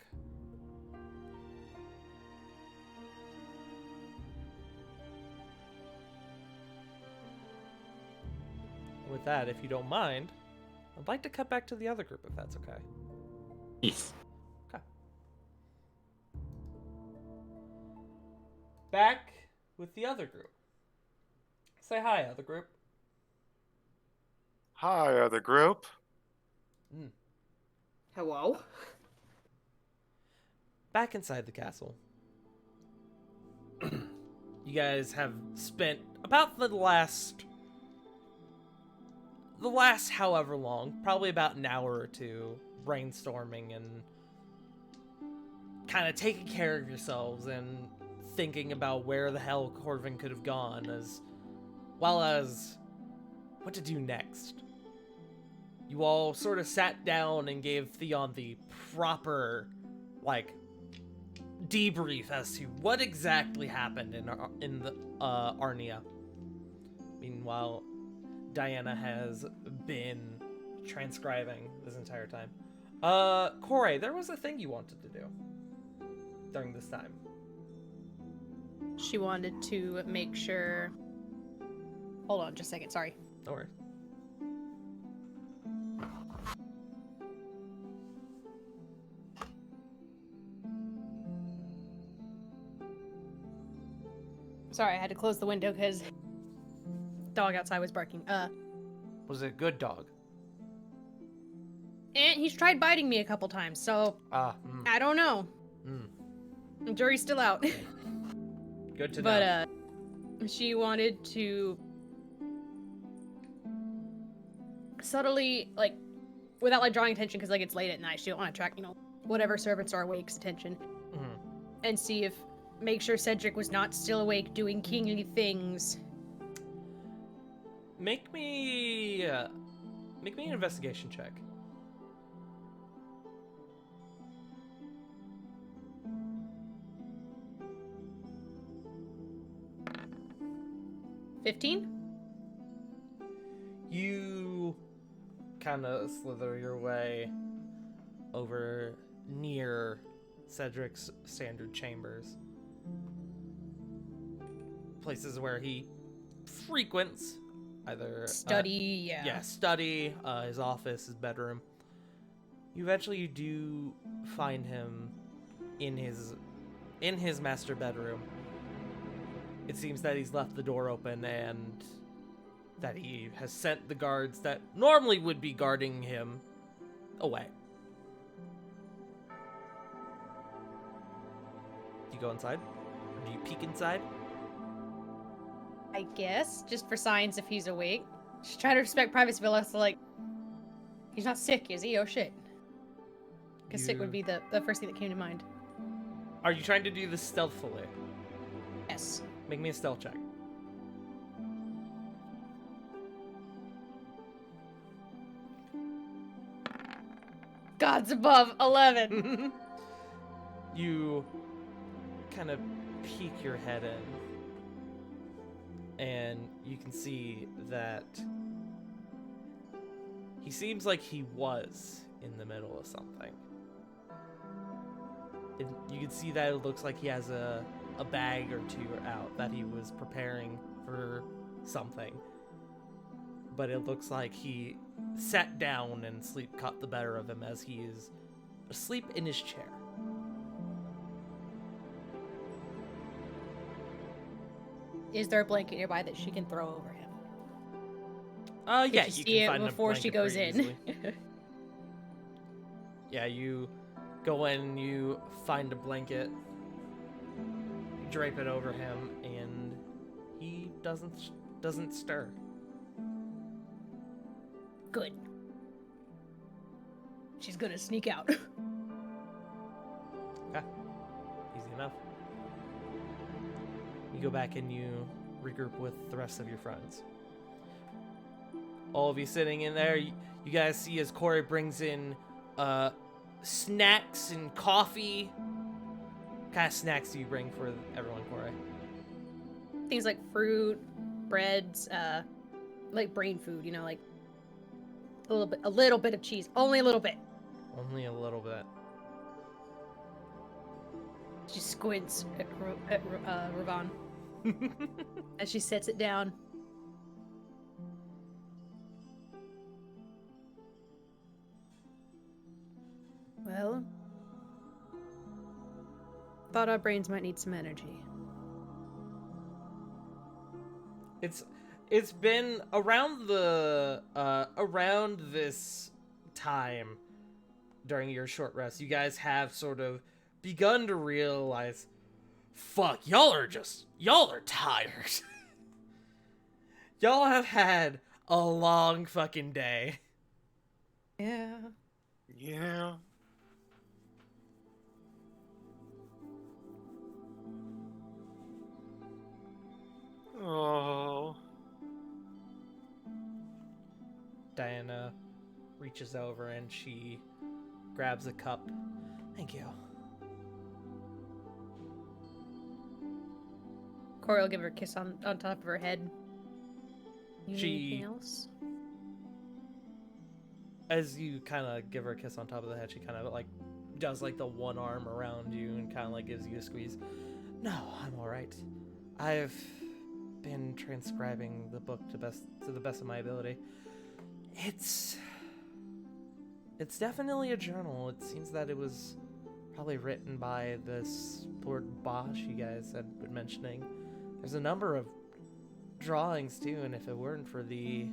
[SPEAKER 2] with that, if you don't mind, I'd like to cut back to the other group if that's okay.
[SPEAKER 1] Yes.
[SPEAKER 2] Okay. Back with the other group. Say hi, other group.
[SPEAKER 5] Hi, other group.
[SPEAKER 6] Hello?
[SPEAKER 2] Back inside the castle. You guys have spent about the last however long, probably about an hour or two, brainstorming and kind of taking care of yourselves and thinking about where the hell Corvin could have gone, as well as what to do next. You all sort of sat down and gave Theon the proper, debrief as to what exactly happened in the Arnia. Meanwhile, Diana has been transcribing this entire time. Corey, there was a thing you wanted to do during this time.
[SPEAKER 4] She wanted to make sure. Hold on, just a second. Sorry.
[SPEAKER 2] No worries.
[SPEAKER 4] Sorry, I had to close the window because dog outside was barking.
[SPEAKER 2] Was it a good dog?
[SPEAKER 4] And he's tried biting me a couple times, so I don't know. The jury's still out.
[SPEAKER 2] Good to know.
[SPEAKER 4] But she wanted to subtly, without drawing attention, because it's late at night. She don't want to attract, whatever servants are awake's attention, and make sure Cedric was not still awake doing kingly things.
[SPEAKER 2] Make me an investigation check.
[SPEAKER 4] $15?
[SPEAKER 2] You kind of slither your way over near Cedric's standard chambers. Places where he frequents, either
[SPEAKER 4] Study,
[SPEAKER 2] study, his office, his bedroom. You do find him in his master bedroom. It seems that he's left the door open and that he has sent the guards that normally would be guarding him away. Do you go inside? Or do you peek inside?
[SPEAKER 4] I guess, just for signs if he's awake. Just try to respect privacy, but less he's not sick, is he? Oh shit. Because sick would be the first thing that came to mind.
[SPEAKER 2] Are you trying to do this stealthily?
[SPEAKER 4] Yes.
[SPEAKER 2] Make me a stealth check.
[SPEAKER 4] God's above, 11.
[SPEAKER 2] You kind of peek your head in, and you can see that he seems like he was in the middle of something. You can see that it looks like he has a bag or two out that he was preparing for something. But it looks like he sat down and sleep caught the better of him as he is asleep in his chair.
[SPEAKER 4] Is there a blanket nearby that she can throw over him?
[SPEAKER 2] Yeah,
[SPEAKER 4] Did
[SPEAKER 2] you
[SPEAKER 4] see
[SPEAKER 2] can
[SPEAKER 4] it
[SPEAKER 2] find
[SPEAKER 4] before she goes in.
[SPEAKER 2] Yeah, you go in, you find a blanket, you drape it over him, and he doesn't stir.
[SPEAKER 4] Good. She's gonna sneak out.
[SPEAKER 2] Okay, easy enough. You go back and you regroup with the rest of your friends. All of you sitting in there, you guys see as Corey brings in snacks and coffee. What kind of snacks do you bring for everyone, Corey?
[SPEAKER 4] Things like fruit, breads, like brain food, like a little bit of cheese. Only a little bit.
[SPEAKER 2] Only a little bit.
[SPEAKER 4] She squints at Ravon as she sets it down. Well, thought our brains might need some energy.
[SPEAKER 2] It's been around the around this time during your short rest, you guys have sort of begun to realize, fuck, y'all are tired. Y'all have had a long fucking day.
[SPEAKER 4] Yeah.
[SPEAKER 5] Yeah. Oh.
[SPEAKER 2] Diana reaches over and she grabs a cup. Thank you.
[SPEAKER 4] Corey will give her a kiss on top of her head. You need
[SPEAKER 2] She-
[SPEAKER 4] anything else?
[SPEAKER 2] As you kind of give her a kiss on top of the head, she kind of like does like the one arm around you and kind of like gives you a squeeze. No, I'm all right. I've been transcribing the book to the best of my ability. It's definitely a journal. It seems that it was probably written by this Lord Bosch you guys had been mentioning. There's a number of drawings too, and if it weren't for the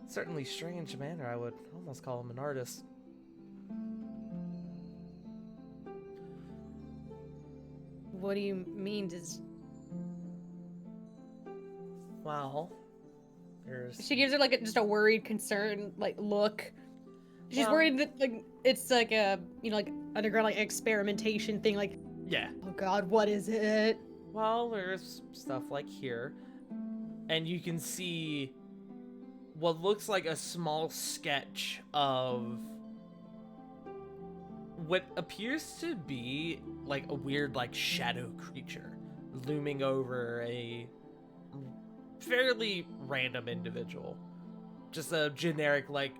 [SPEAKER 2] certainly strange manner, I would almost call him an artist.
[SPEAKER 4] What do you mean?
[SPEAKER 2] Well, there's
[SPEAKER 4] She gives her like just a worried, concerned like look. She's
[SPEAKER 2] Well-
[SPEAKER 4] worried that like it's like a like underground like experimentation thing. Like,
[SPEAKER 2] yeah.
[SPEAKER 4] oh god, what is it?
[SPEAKER 2] Well, there's stuff like here, and you can see what looks like a small sketch of what appears to be like a weird like shadow creature looming over a fairly random individual. Just a generic like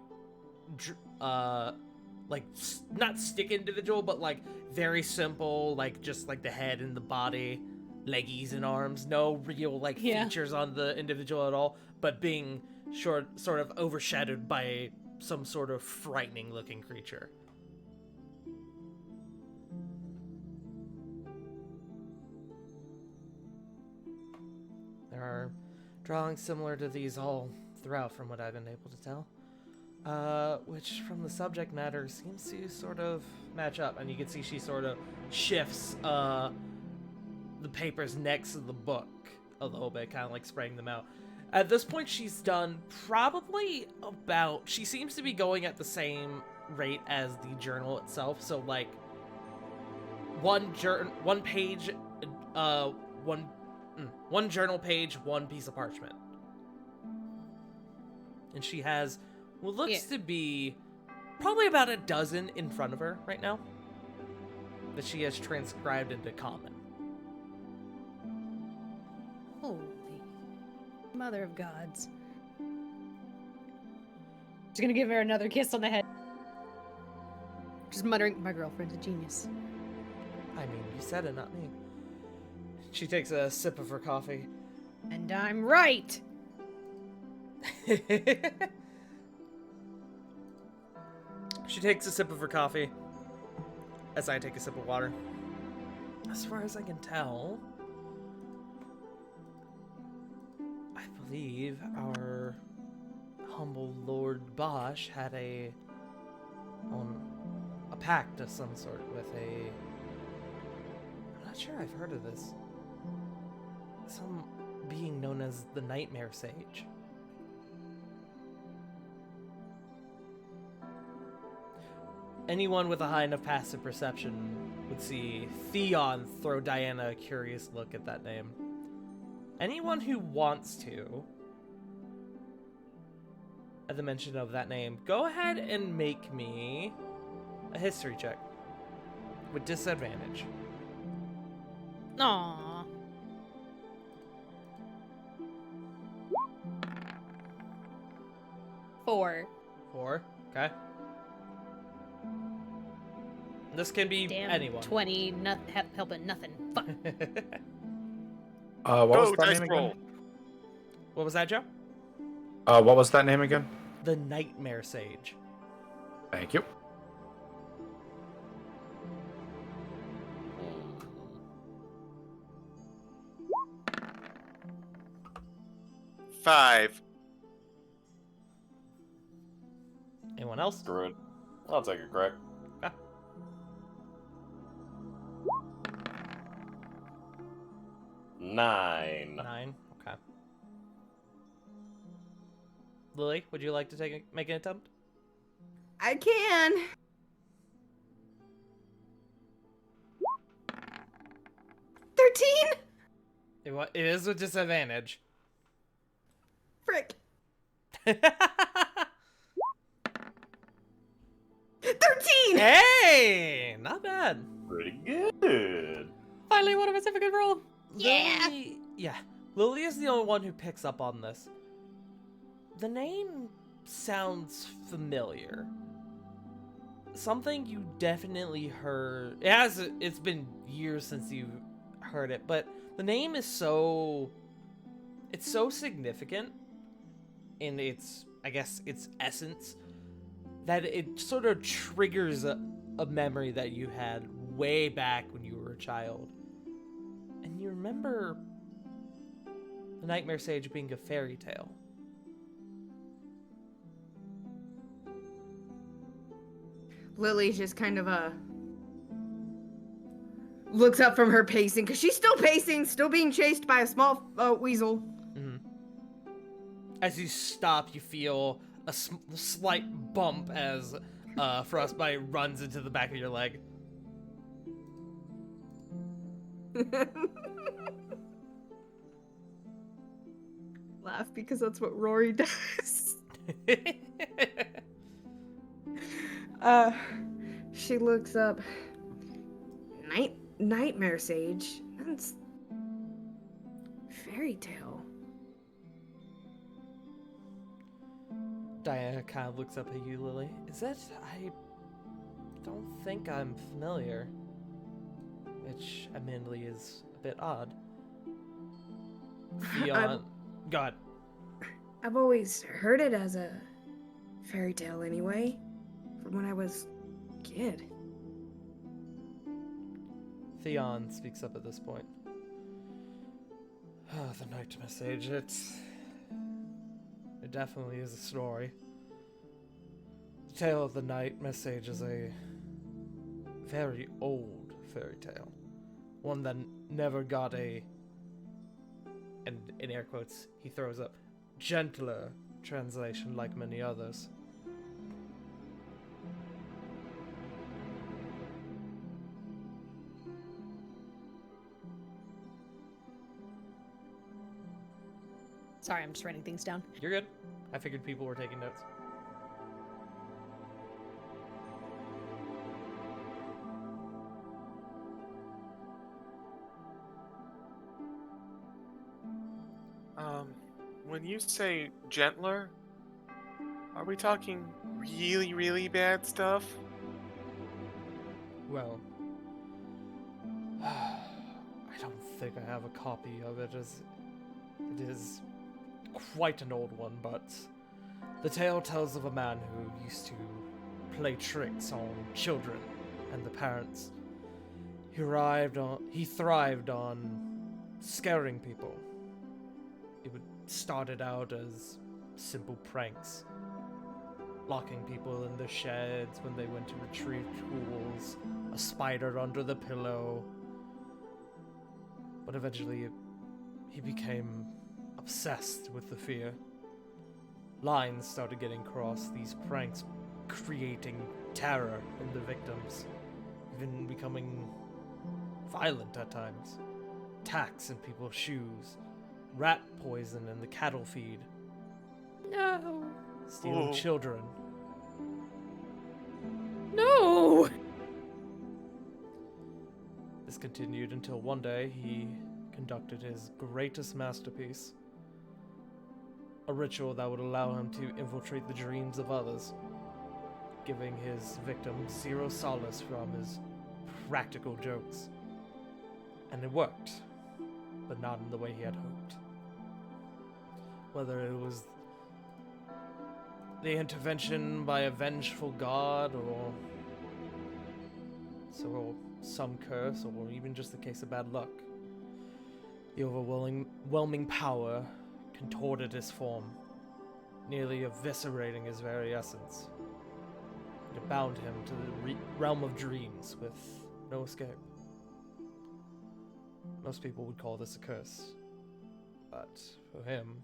[SPEAKER 2] not stick individual, but like very simple, like just like the head and the body, leggies and arms, no real like
[SPEAKER 4] Yeah.
[SPEAKER 2] features on the individual at all, but being sort of overshadowed by some sort of frightening looking creature. There are drawings similar to these all throughout from what I've been able to tell. Which from the subject matter seems to sort of match up, and you can see she sort of shifts the papers next to the book a little bit, kind of like spraying them out. At this point, she's done probably about, she seems to be going at the same rate as the journal itself, so like one page, one journal page, one piece of parchment. And she has what looks to be probably about a dozen in front of her right now that she has transcribed into common.
[SPEAKER 4] Holy mother of gods. Just gonna give her another kiss on the head. Just muttering, my girlfriend's a genius.
[SPEAKER 2] I mean, you said it, not me. She takes a sip of her coffee.
[SPEAKER 4] And I'm right!
[SPEAKER 2] She takes a sip of her coffee as I take a sip of water. As far as I can tell, I believe our humble Lord Bosch had a pact of some sort with a... I'm not sure I've heard of this. Some being known as the Nightmare Sage. Anyone with a high enough passive perception would see Theon throw Diana a curious look at that name. Anyone who wants to, at the mention of that name, go ahead and make me a history check with disadvantage.
[SPEAKER 4] Aww. Four.
[SPEAKER 2] 4, okay. This can be
[SPEAKER 4] Damn.
[SPEAKER 2] anyone.
[SPEAKER 4] 20. Helping nothing. Fuck.
[SPEAKER 1] What was
[SPEAKER 5] Go,
[SPEAKER 1] that
[SPEAKER 5] dice
[SPEAKER 1] name
[SPEAKER 5] roll.
[SPEAKER 1] again?
[SPEAKER 2] What was that, Joe?
[SPEAKER 1] What was that name again?
[SPEAKER 2] The Nightmare Sage.
[SPEAKER 1] Thank you.
[SPEAKER 5] 5.
[SPEAKER 2] Anyone else?
[SPEAKER 3] Screw it. I'll take a crack.
[SPEAKER 2] Ah.
[SPEAKER 3] 9.
[SPEAKER 2] 9. Okay. Lily, would you like to make an attempt?
[SPEAKER 6] I can. 13?
[SPEAKER 2] It is with disadvantage.
[SPEAKER 6] Frick. 13!
[SPEAKER 2] Hey! Not bad.
[SPEAKER 3] Pretty good.
[SPEAKER 2] Finally, one of us have a good roll.
[SPEAKER 6] Yeah.
[SPEAKER 2] Lily is the only one who picks up on this. The name sounds familiar. Something you definitely heard. It's been years since you've heard it, but the name is so significant in its essence that it sort of triggers a memory that you had way back when you were a child. And you remember the Nightmare Sage being a fairy tale.
[SPEAKER 6] Lily's just kind of looks up from her pacing, because she's still pacing, still being chased by a small weasel.
[SPEAKER 2] Mm-hmm. As you stop, you feel a slight bump as Frostbite runs into the back of your leg.
[SPEAKER 6] Laugh, because that's what Rory does. She looks up. Nightmare Sage? That's fairy tale.
[SPEAKER 2] Diana kind of looks up at you, Lily. I don't think I'm familiar. Which, admittedly, is a bit odd. God.
[SPEAKER 6] I've always heard it as a fairy tale anyway. From when I was a kid.
[SPEAKER 2] Theon speaks up at this point. Oh, the Nightmare Sage, it definitely is a story. The tale of the Nightmare Sage is a very old fairy tale. One that never got a, and in air quotes, he throws up, gentler translation like many others.
[SPEAKER 4] Sorry, I'm just writing things down.
[SPEAKER 2] You're good. I figured people were taking notes.
[SPEAKER 5] When you say gentler, are we talking really, really bad stuff?
[SPEAKER 2] Well, I don't think I have a copy of it, as it is quite an old one, but the tale tells of a man who used to play tricks on children and the parents. He thrived on scaring people. Started out as simple pranks, locking people in the sheds when they went to retrieve tools, a spider under the pillow. But eventually he became obsessed with the fear. Lines started getting crossed, these pranks creating terror in the victims, even becoming violent at times. Attacks in people's shoes, rat poison in the cattle feed.
[SPEAKER 4] No.
[SPEAKER 2] Stealing
[SPEAKER 5] Oh.
[SPEAKER 2] children.
[SPEAKER 4] No.
[SPEAKER 2] This continued until one day he conducted his greatest masterpiece. A ritual that would allow him to infiltrate the dreams of others, giving his victims zero solace from his practical jokes. And it worked, but not in the way he had hoped. Whether it was the intervention by a vengeful god, or some curse, or even just a case of bad luck, the overwhelming power contorted his form, nearly eviscerating his very essence. It bound him to the realm of dreams with no escape. Most people would call this a curse, but for him,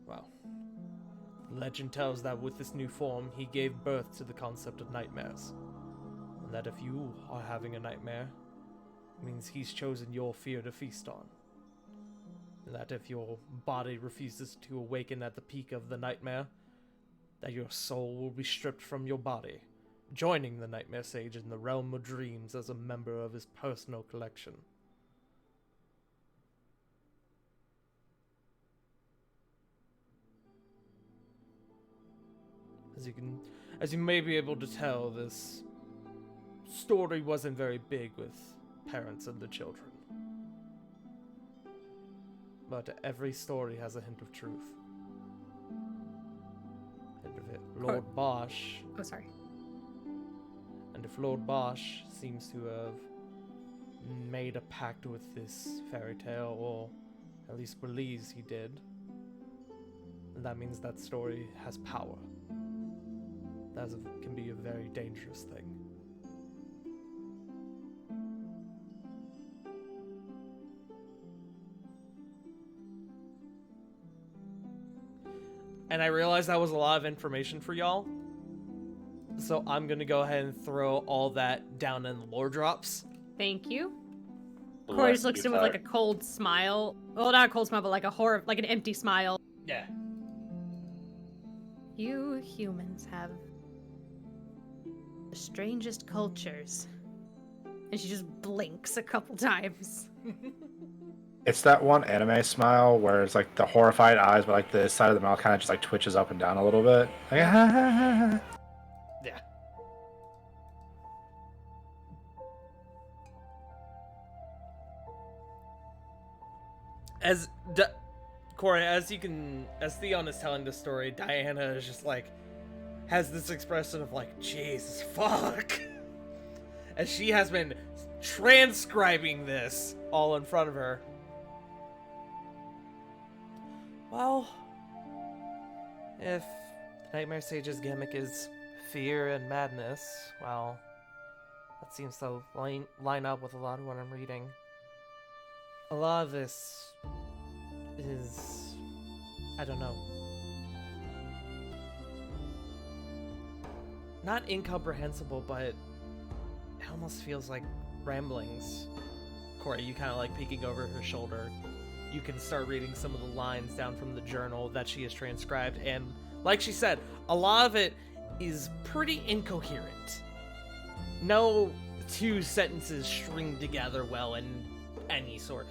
[SPEAKER 2] well, legend tells that with this new form, he gave birth to the concept of nightmares. And that if you are having a nightmare, it means he's chosen your fear to feast on. And that if your body refuses to awaken at the peak of the nightmare, that your soul will be stripped from your body, joining the Nightmare Sage in the realm of dreams as a member of his personal collection. As you may be able to tell, this story wasn't very big with parents and the children. But every story has a hint of truth. And if Lord Bosch...
[SPEAKER 4] Oh, sorry.
[SPEAKER 2] And if Lord Bosch seems to have made a pact with this fairy tale, or at least believes he did, then that means that story has power. That can be a very dangerous thing. And I realize that was a lot of information for y'all. So I'm gonna go ahead and throw all that down in the lore drops.
[SPEAKER 4] Thank you. Corey just looks at him with like a cold smile. Well, not a cold smile, but like like an empty smile.
[SPEAKER 2] Yeah.
[SPEAKER 4] You humans have the strangest cultures. And she just blinks a couple times.
[SPEAKER 1] It's that one anime smile where it's like the horrified eyes, but like the side of the mouth kind of just like twitches up and down a little bit. Like,
[SPEAKER 2] Yeah. Corey, as Theon is telling this story, Diana is just like, has this expression of like, Jesus fuck. As she has been transcribing this all in front of her. Well, if Nightmare Sage's gimmick is fear and madness, well, that seems to line up with a lot of what I'm reading. A lot of this is, I don't know, not incomprehensible, but it almost feels like ramblings. Corey, you kind of like peeking over her shoulder. You can start reading some of the lines down from the journal that she has transcribed, and like she said, a lot of it is pretty incoherent. No two sentences string together well in any sort.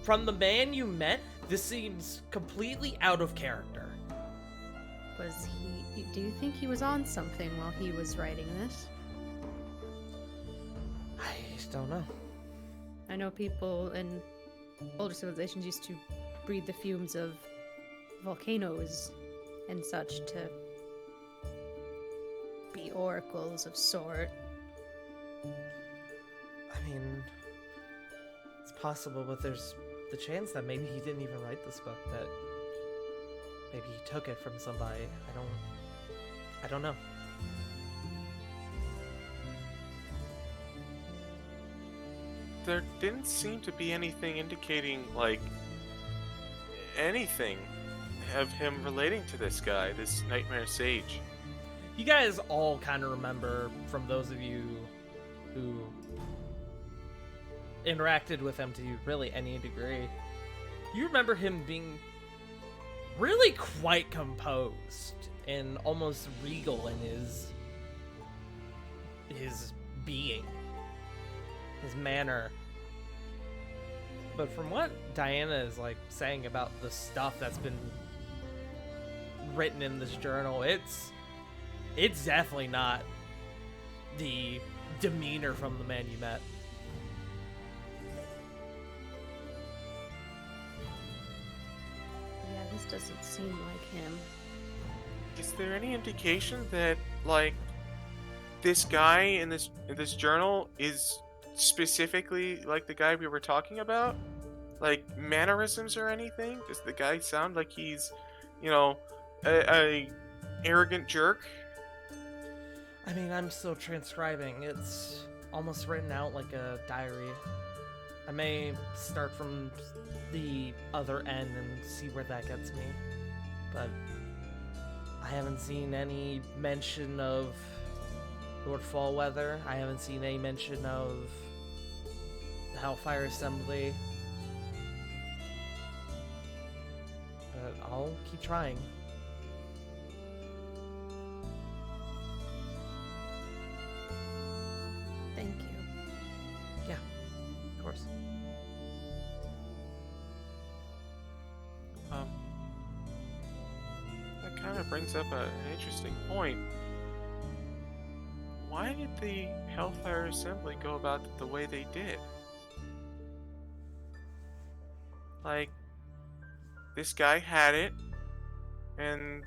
[SPEAKER 2] From the man you met, this seems completely out of character.
[SPEAKER 4] Was he... Do you think he was on something while he was writing this?
[SPEAKER 2] I don't know.
[SPEAKER 4] I know people in older civilizations used to breathe the fumes of volcanoes and such to be oracles of sort.
[SPEAKER 2] I mean, it's possible, but there's the chance that maybe he didn't even write this book, that maybe he took it from somebody. I don't know.
[SPEAKER 5] There didn't seem to be anything indicating, like, anything of him relating to this guy, this Nightmare Sage.
[SPEAKER 2] You guys all kind of remember, from those of you who interacted with him to really any degree, you remember him being really quite composed and almost regal in his being, his manner. But from what Diana is like saying about the stuff that's been written in this journal, it's definitely not the demeanor from the man you met.
[SPEAKER 4] Yeah, this doesn't seem like him.
[SPEAKER 5] Is there any indication that, like, this guy in this journal is specifically like the guy we were talking about? like mannerisms or anything? Does the guy sound like he's, you know, a arrogant jerk?
[SPEAKER 2] I mean, I'm still transcribing. It's almost written out like a diary. I may start from the other end and see where that gets me. But I haven't seen any mention of Lord Fallweather. I haven't seen any mention of the Hellfire Assembly. But I'll keep trying.
[SPEAKER 4] Thank you.
[SPEAKER 2] Yeah, of course.
[SPEAKER 5] That kind of brings up an interesting point. Why did the Hellfire Assembly go about it the way they did? Like, this guy had it, and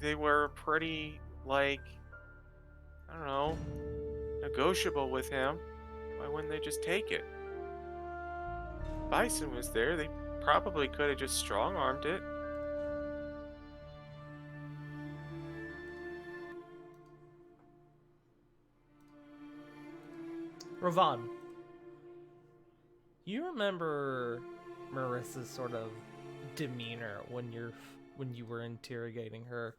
[SPEAKER 5] they were pretty, like, I don't know, negotiable with him. Why wouldn't they just take it? Bison was there, they probably could have just strong-armed it.
[SPEAKER 2] Ravon, you remember Marissa's sort of demeanor when you were interrogating her?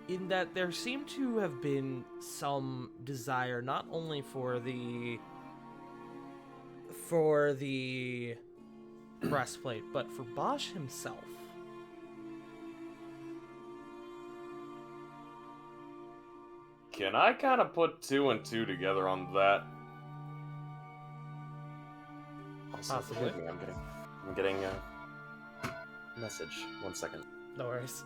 [SPEAKER 2] In that there seemed to have been some desire not only for the breastplate, but for Bosch himself.
[SPEAKER 3] Can I kind of put 2 and 2 together on that? Also,
[SPEAKER 2] Possibly.
[SPEAKER 3] forgive me, I'm getting a message. 1 second.
[SPEAKER 2] No worries.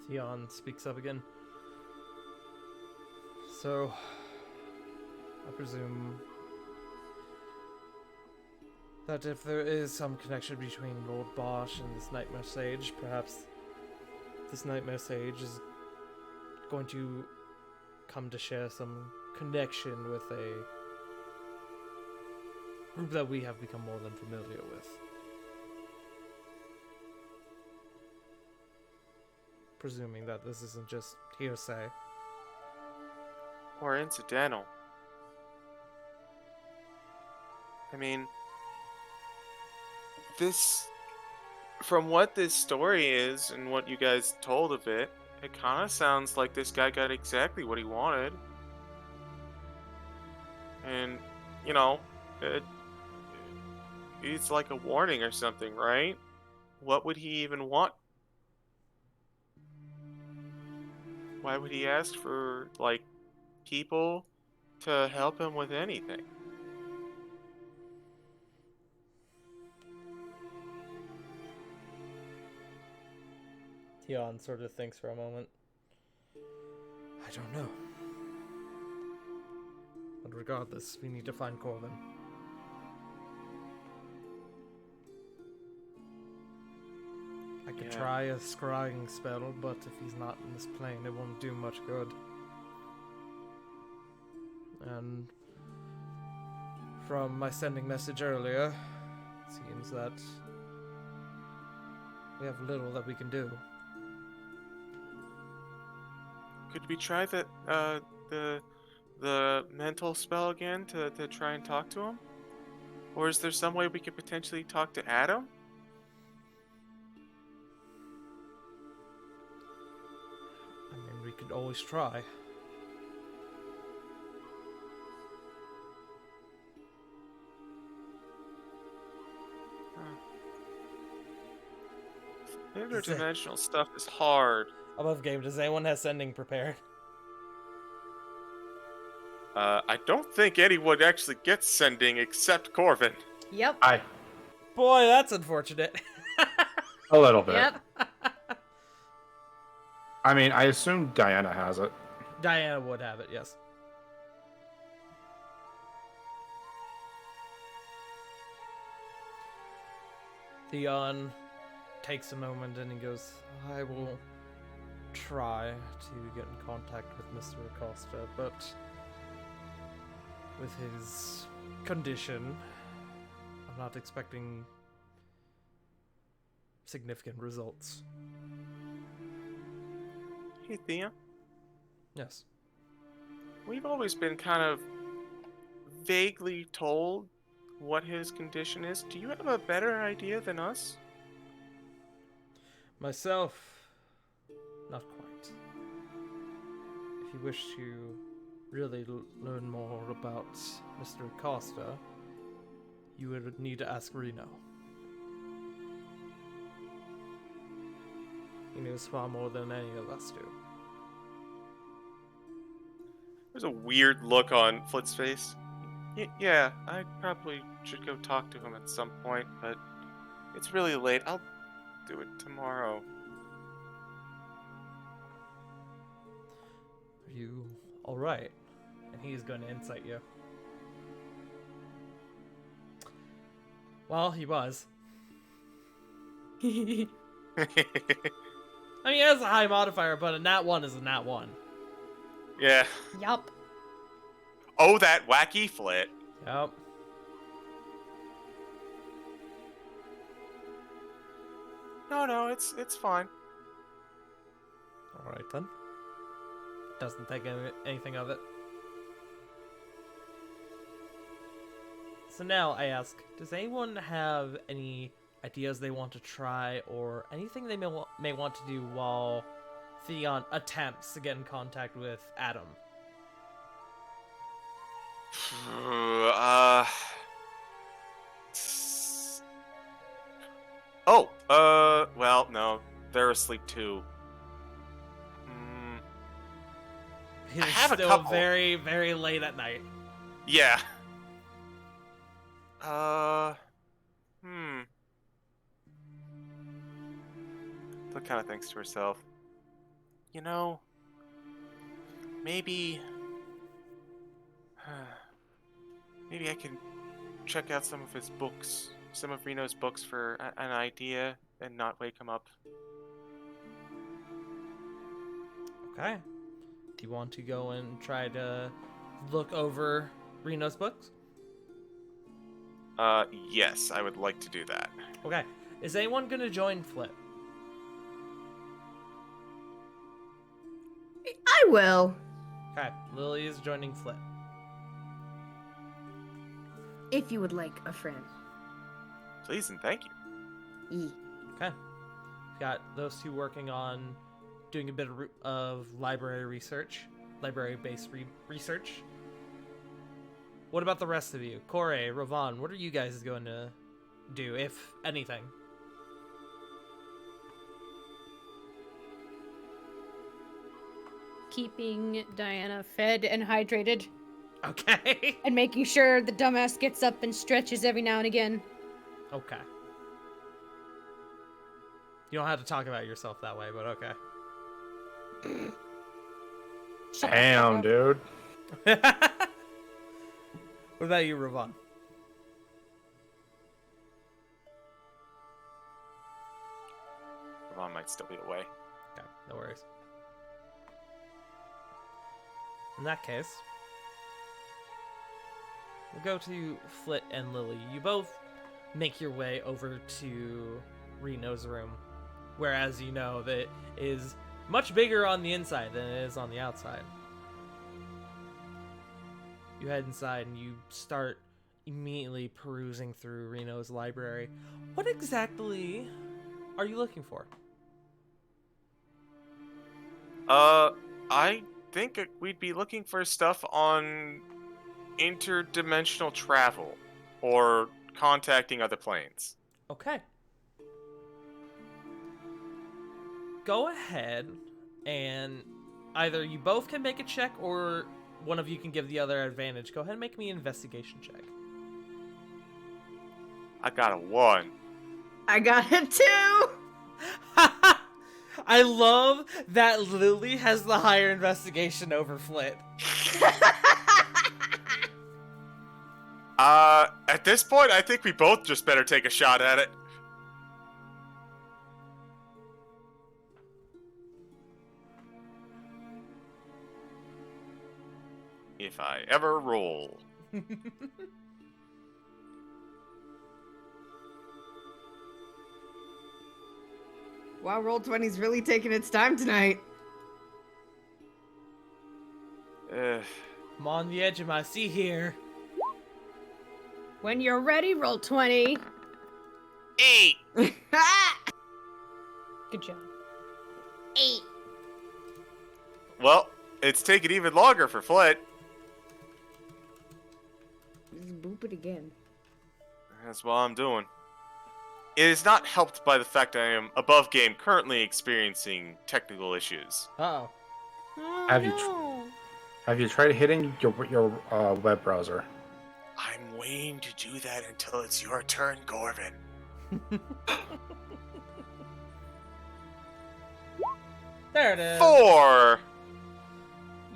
[SPEAKER 2] Theon speaks up again. So, I presume that if there is some connection between Lord Bosch and this Nightmare Sage, perhaps this Nightmare Sage is going to come to share some connection with a group that we have become more than familiar with. Presuming that this isn't just hearsay.
[SPEAKER 5] Or incidental. I mean, this, from what this story is and what you guys told of it, it kind of sounds like this guy got exactly what he wanted. And, you know, it's like a warning or something, right? What would he even want? Why would he ask for, like, people to help him with anything?
[SPEAKER 2] Theon sort of thinks for a moment. I don't know. But regardless, we need to find Corvin. I could
[SPEAKER 5] Yeah.
[SPEAKER 2] try a scrying spell, but if he's not in this plane, it won't do much good. And from my sending message earlier, it seems that we have little that we can do.
[SPEAKER 5] Could we try the mental spell again to try and talk to him? Or is there some way we could potentially talk to Adam?
[SPEAKER 2] I mean, we could always try.
[SPEAKER 5] Interdimensional stuff is hard.
[SPEAKER 2] Above game, does anyone have sending prepared?
[SPEAKER 5] I don't think anyone actually gets sending except Corvin.
[SPEAKER 4] Yep.
[SPEAKER 2] Boy, that's unfortunate.
[SPEAKER 1] A little bit.
[SPEAKER 4] Yep.
[SPEAKER 1] I mean, I assume Diana has it.
[SPEAKER 2] Diana would have it, yes. Theon takes a moment and he goes, I will try to get in contact with Mr. Acosta, but with his condition, I'm not expecting significant results.
[SPEAKER 5] Hey, Thea.
[SPEAKER 2] Yes.
[SPEAKER 5] We've always been kind of vaguely told what his condition is. Do you have a better idea than us?
[SPEAKER 2] Myself, not quite. If you wish to really learn more about Mr. Acosta, you would need to ask Reno. He knows far more than any of us do.
[SPEAKER 5] There's a weird look on Flit's face. Yeah, I probably should go talk to him at some point, but it's really late. I'll do it tomorrow.
[SPEAKER 2] Are you alright? And he's going to insight you. Well, he was. I mean, he has a high modifier, but a nat 1 is a nat 1.
[SPEAKER 5] Yeah.
[SPEAKER 4] Yup.
[SPEAKER 5] Oh, that wacky Flit.
[SPEAKER 2] Yep.
[SPEAKER 5] No, it's fine.
[SPEAKER 2] Alright then. Doesn't think anything of it. So now I ask, does anyone have any ideas they want to try or anything they may want to do while Theon attempts to get in contact with Adam?
[SPEAKER 5] Well, no. They're asleep too.
[SPEAKER 2] It's
[SPEAKER 5] have a
[SPEAKER 2] still
[SPEAKER 5] couple.
[SPEAKER 2] very, very late at night.
[SPEAKER 5] Yeah. Flit kind of thinks to herself, you know, maybe I can check out some of his books, some of Reno's books for an idea and not wake him up.
[SPEAKER 2] Okay. Do you want to go and try to look over Reno's books?
[SPEAKER 5] Yes, I would like to do that.
[SPEAKER 2] Okay. Is anyone gonna join Flit?
[SPEAKER 6] I will.
[SPEAKER 2] Okay. Lily is joining Flit.
[SPEAKER 6] If you would like a friend.
[SPEAKER 5] Please and thank you.
[SPEAKER 2] Okay. Got those two working on doing a bit of library research, library-based research. What about the rest of you? Corey, Ravan, what are you guys going to do, if anything?
[SPEAKER 4] Keeping Diana fed and hydrated,
[SPEAKER 2] Okay.
[SPEAKER 4] and making sure the dumbass gets up and stretches every now and again.
[SPEAKER 2] Okay. You don't have to talk about yourself that way, but okay.
[SPEAKER 4] Shut the fuck
[SPEAKER 1] Damn,
[SPEAKER 4] up.
[SPEAKER 1] dude.
[SPEAKER 2] What about you, Ravan?
[SPEAKER 5] Ron might still be away.
[SPEAKER 2] Okay, no worries. In that case, we'll go to Flit and Lily. You both make your way over to Reno's room, whereas you know that it is much bigger on the inside than it is on the outside. You head inside and you start immediately perusing through Reno's library. What exactly are you looking for?
[SPEAKER 5] I think we'd be looking for stuff on interdimensional travel or contacting other planes.
[SPEAKER 2] Okay. Go ahead and either you both can make a check or one of you can give the other advantage. Go ahead and make me an investigation check.
[SPEAKER 5] I got a 1.
[SPEAKER 6] I got it too.
[SPEAKER 2] I love that Lily has the higher investigation over Flit.
[SPEAKER 5] At this point, I think we both just better take a shot at it. if I ever roll.
[SPEAKER 6] Wow, Roll20's really taking its time tonight.
[SPEAKER 2] I'm on the edge of my seat here.
[SPEAKER 4] When you're ready, roll 20.
[SPEAKER 5] 8.
[SPEAKER 4] Good job.
[SPEAKER 6] 8.
[SPEAKER 5] Well, it's taking even longer for Flit.
[SPEAKER 6] Just boop it again.
[SPEAKER 5] That's what I'm doing. It is not helped by the fact I am above game currently experiencing technical issues.
[SPEAKER 2] Uh-oh.
[SPEAKER 4] Oh,
[SPEAKER 1] Have you
[SPEAKER 4] no.
[SPEAKER 1] Have you tried hitting your web browser?
[SPEAKER 5] I'm waiting to do that until it's your turn, Gorvin.
[SPEAKER 2] There it is.
[SPEAKER 5] 4!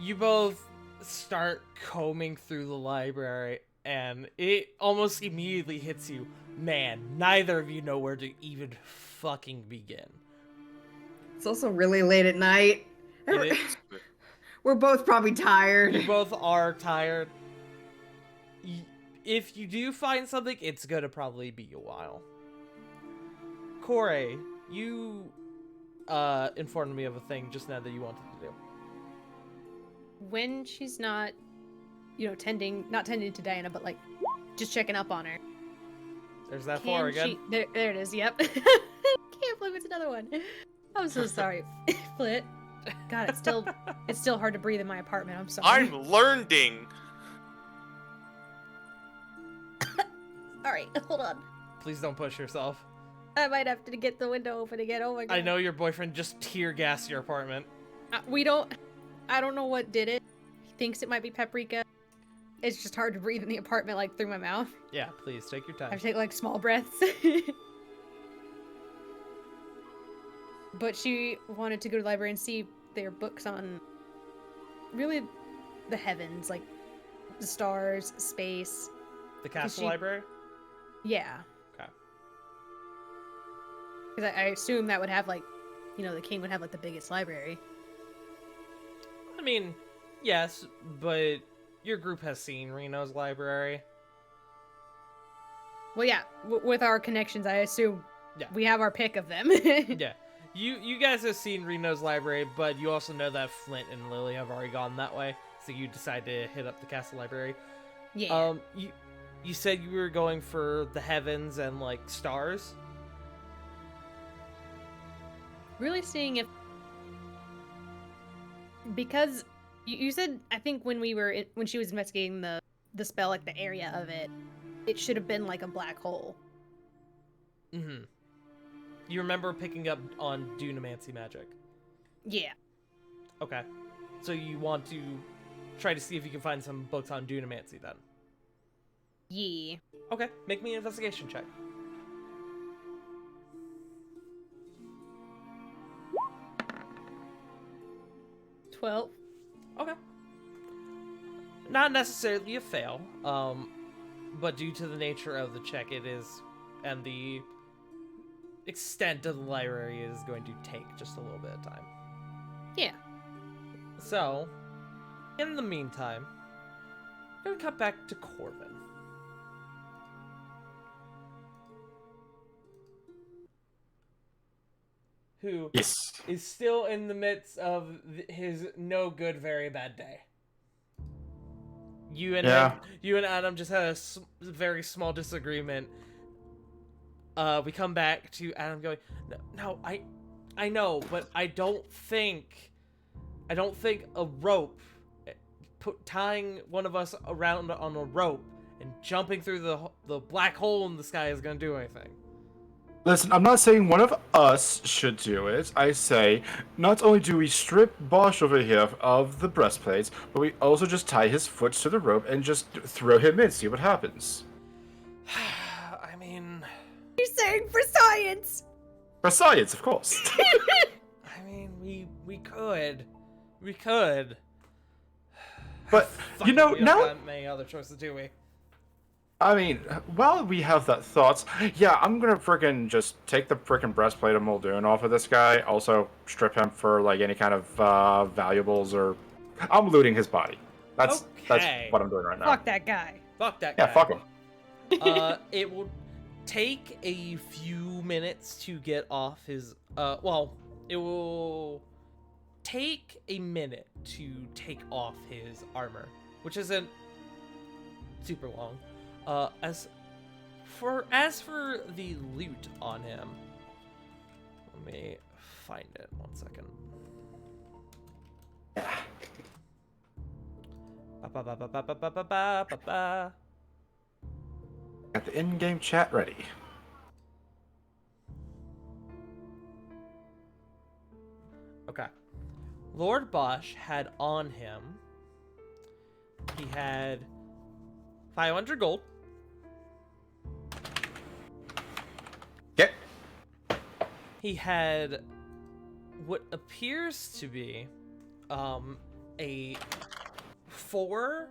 [SPEAKER 2] You both start combing through the library, and it almost immediately hits you. Man, neither of you know where to even fucking begin.
[SPEAKER 6] It's also really late at night.
[SPEAKER 2] It is.
[SPEAKER 6] We're both probably tired.
[SPEAKER 2] You both are tired. If you do find something, it's gonna probably be a while. Corey, you informed me of a thing just now that you wanted to do.
[SPEAKER 4] When she's not, not tending to Diana, but like just checking up on her.
[SPEAKER 2] There's that four again.
[SPEAKER 4] There it is. Yep. Can't believe it's another one. I'm so sorry, Flit. God, it's still hard to breathe in my apartment. I'm sorry.
[SPEAKER 5] I'm learning.
[SPEAKER 4] All right, hold on.
[SPEAKER 2] Please don't push yourself.
[SPEAKER 4] I might have to get the window open again. Oh my god.
[SPEAKER 2] I know your boyfriend just tear gassed your apartment.
[SPEAKER 4] I don't know what did it. He thinks it might be paprika. It's just hard to breathe in the apartment, like through my mouth.
[SPEAKER 2] Yeah, please take your
[SPEAKER 4] I
[SPEAKER 2] time.
[SPEAKER 4] have to take like small breaths. But she wanted to go to the library and see their books on really the heavens, like the stars, space.
[SPEAKER 2] The castle
[SPEAKER 4] she-
[SPEAKER 2] library?
[SPEAKER 4] Yeah.
[SPEAKER 2] Okay.
[SPEAKER 4] Because I assume that would have like, the king would have like the biggest library.
[SPEAKER 2] I mean, yes, but your group has seen Reno's library.
[SPEAKER 4] Well, yeah, with our connections, I assume
[SPEAKER 2] Yeah.
[SPEAKER 4] we have our pick of them.
[SPEAKER 2] Yeah. You guys have seen Reno's library, but you also know that Flint and Lily have already gone that way, so you decide to hit up the castle library.
[SPEAKER 4] Yeah.
[SPEAKER 2] You said you were going for the heavens and like stars.
[SPEAKER 4] Really seeing if, because you said, I think when she was investigating the spell, like the area of it should have been like a black hole.
[SPEAKER 2] Mm-hmm. You remember picking up on Dunamancy magic.
[SPEAKER 4] Yeah.
[SPEAKER 2] Okay. So you want to try to see if you can find some books on Dunamancy then.
[SPEAKER 4] Yeah.
[SPEAKER 2] Okay, make me an investigation check.
[SPEAKER 4] $12.
[SPEAKER 2] Okay. Not necessarily a fail, but due to the nature of the check, it is, and the extent of the library is going to take just a little bit of time.
[SPEAKER 4] Yeah.
[SPEAKER 2] So, in the meantime, we're gonna cut back to Corvin. Who
[SPEAKER 1] Yes.
[SPEAKER 2] is still in the midst of his no good, very bad day. You and Adam just had a very small disagreement. We come back to Adam going, no, I know, but I don't think a rope, tying one of us around on a rope and jumping through the black hole in the sky is gonna do anything.
[SPEAKER 1] Listen, I'm not saying one of us should do it. I say, not only do we strip Bosch over here of the breastplates, but we also just tie his foot to the rope and just throw him in, see what happens.
[SPEAKER 2] I mean,
[SPEAKER 4] You're saying for science!
[SPEAKER 1] For science, of course.
[SPEAKER 2] we could.
[SPEAKER 1] But,
[SPEAKER 2] Fuck
[SPEAKER 1] you know,
[SPEAKER 2] we don't
[SPEAKER 1] now...
[SPEAKER 2] got many other choices, do we?
[SPEAKER 1] I mean, while we have that thought, yeah, I'm gonna frickin' just take the frickin' breastplate of Muldoon off of this guy. Also, strip him for, like, any kind of, valuables or... I'm looting his body. That's
[SPEAKER 2] Okay.
[SPEAKER 1] what I'm doing right now.
[SPEAKER 4] Fuck that guy.
[SPEAKER 2] Fuck that
[SPEAKER 1] Yeah,
[SPEAKER 2] guy.
[SPEAKER 1] fuck him.
[SPEAKER 2] It will take a few minutes to get off his. Well, it will take a minute to take off his armor, which isn't super long. As for the loot on him, let me find it 1 second. Ba-ba-ba-ba-ba-ba-ba-ba-ba.
[SPEAKER 1] Got the in-game chat ready.
[SPEAKER 2] Okay. Lord Bosch had on him. He had 500 gold.
[SPEAKER 1] Okay.
[SPEAKER 2] He had what appears to be a 4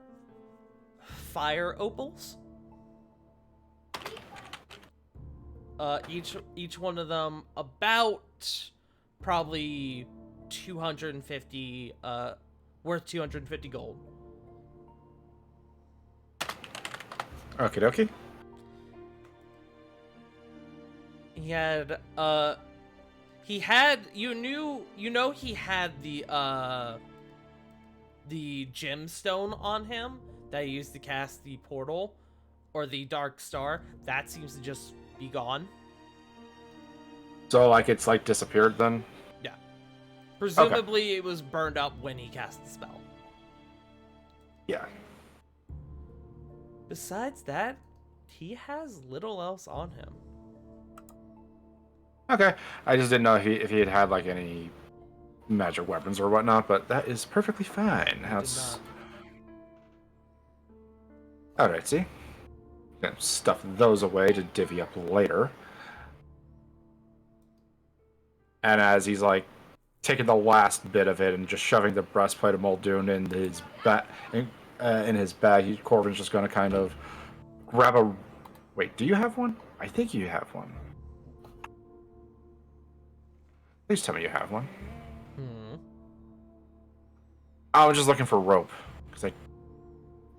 [SPEAKER 2] fire opals. Each one of them about probably 250 worth 250 gold.
[SPEAKER 1] Okie dokie.
[SPEAKER 2] He had he had the gemstone on him that he used to cast the portal or the dark star. That seems to just be gone.
[SPEAKER 1] So like it's like disappeared then?
[SPEAKER 2] Yeah. Presumably it was burned up when he cast the spell.
[SPEAKER 1] Yeah.
[SPEAKER 2] Besides that, he has little else on him.
[SPEAKER 1] Okay. I just didn't know if he had like any magic weapons or whatnot, but that is perfectly fine. That's alright, see? Gonna stuff those away to divvy up later. And as he's like taking the last bit of it and just shoving the breastplate of Muldoon in his in his bag, Corvin's just gonna kind of grab a. Wait, do you have one? I think you have one. Please tell me you have one. I was just looking for rope.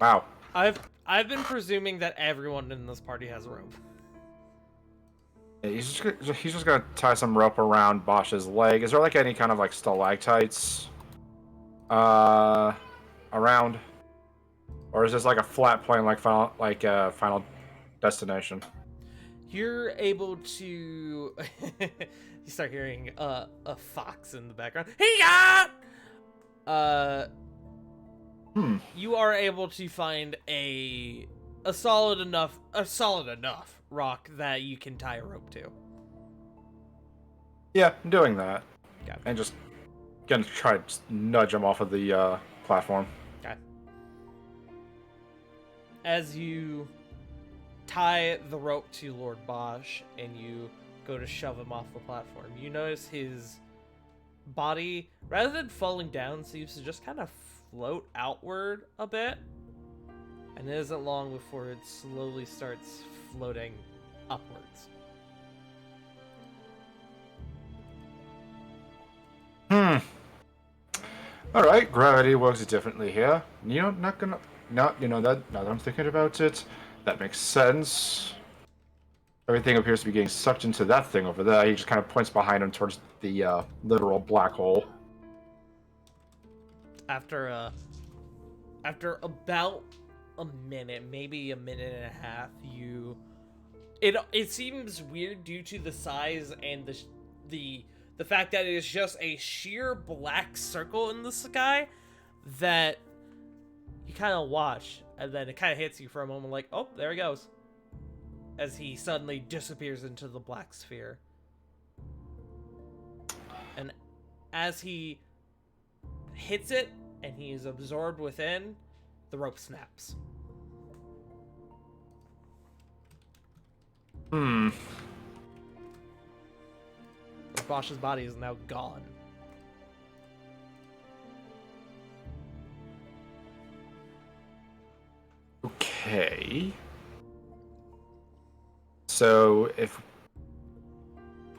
[SPEAKER 1] Wow.
[SPEAKER 2] I've been presuming that everyone in this party has a rope.
[SPEAKER 1] Yeah, he's just gonna tie some rope around Bosch's leg. Is there like any kind of like stalactites around, or is this like a flat plane like Final Destination?
[SPEAKER 2] You're able to you start hearing a fox in the background. You are able to find a solid enough rock that you can tie a rope to.
[SPEAKER 1] Yeah, I'm doing that.
[SPEAKER 2] Okay.
[SPEAKER 1] And just gonna try to nudge him off of the platform.
[SPEAKER 2] Okay. As you tie the rope to Lord Bosch and you go to shove him off the platform, you notice his body, rather than falling down, seems to just kind of float outward a bit. And it isn't long before it slowly starts floating upwards.
[SPEAKER 1] Alright, gravity works differently here. You know, now that I'm thinking about it, that makes sense. Everything appears to be getting sucked into that thing over there. He just kind of points behind him towards the literal black hole.
[SPEAKER 2] After about a minute, maybe a minute and a half, it seems weird due to the size and the fact that it is just a sheer black circle in the sky that you kind of watch, and then it kind of hits you for a moment like, oh, there he goes, as he suddenly disappears into the black sphere. And as he hits it and he is absorbed within, the rope snaps. Bosch's body is now gone.
[SPEAKER 1] Okay. So if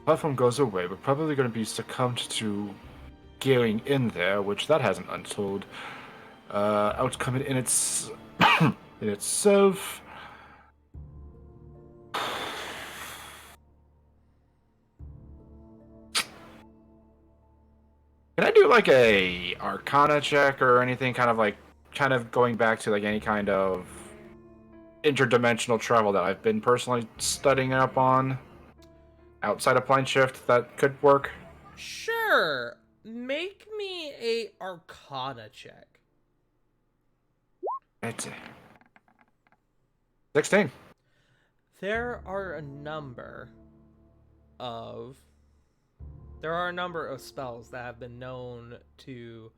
[SPEAKER 1] platform goes away, we're probably going to be succumbed to going in there, which that hasn't untold. outcome in its in itself. Can I do like a Arcana check or anything, kind of going back to like any kind of interdimensional travel that I've been personally studying up on outside of Plane Shift that could work?
[SPEAKER 2] Sure. Make me a Arcana check.
[SPEAKER 1] It's 16.
[SPEAKER 2] There are a number of spells that have been known to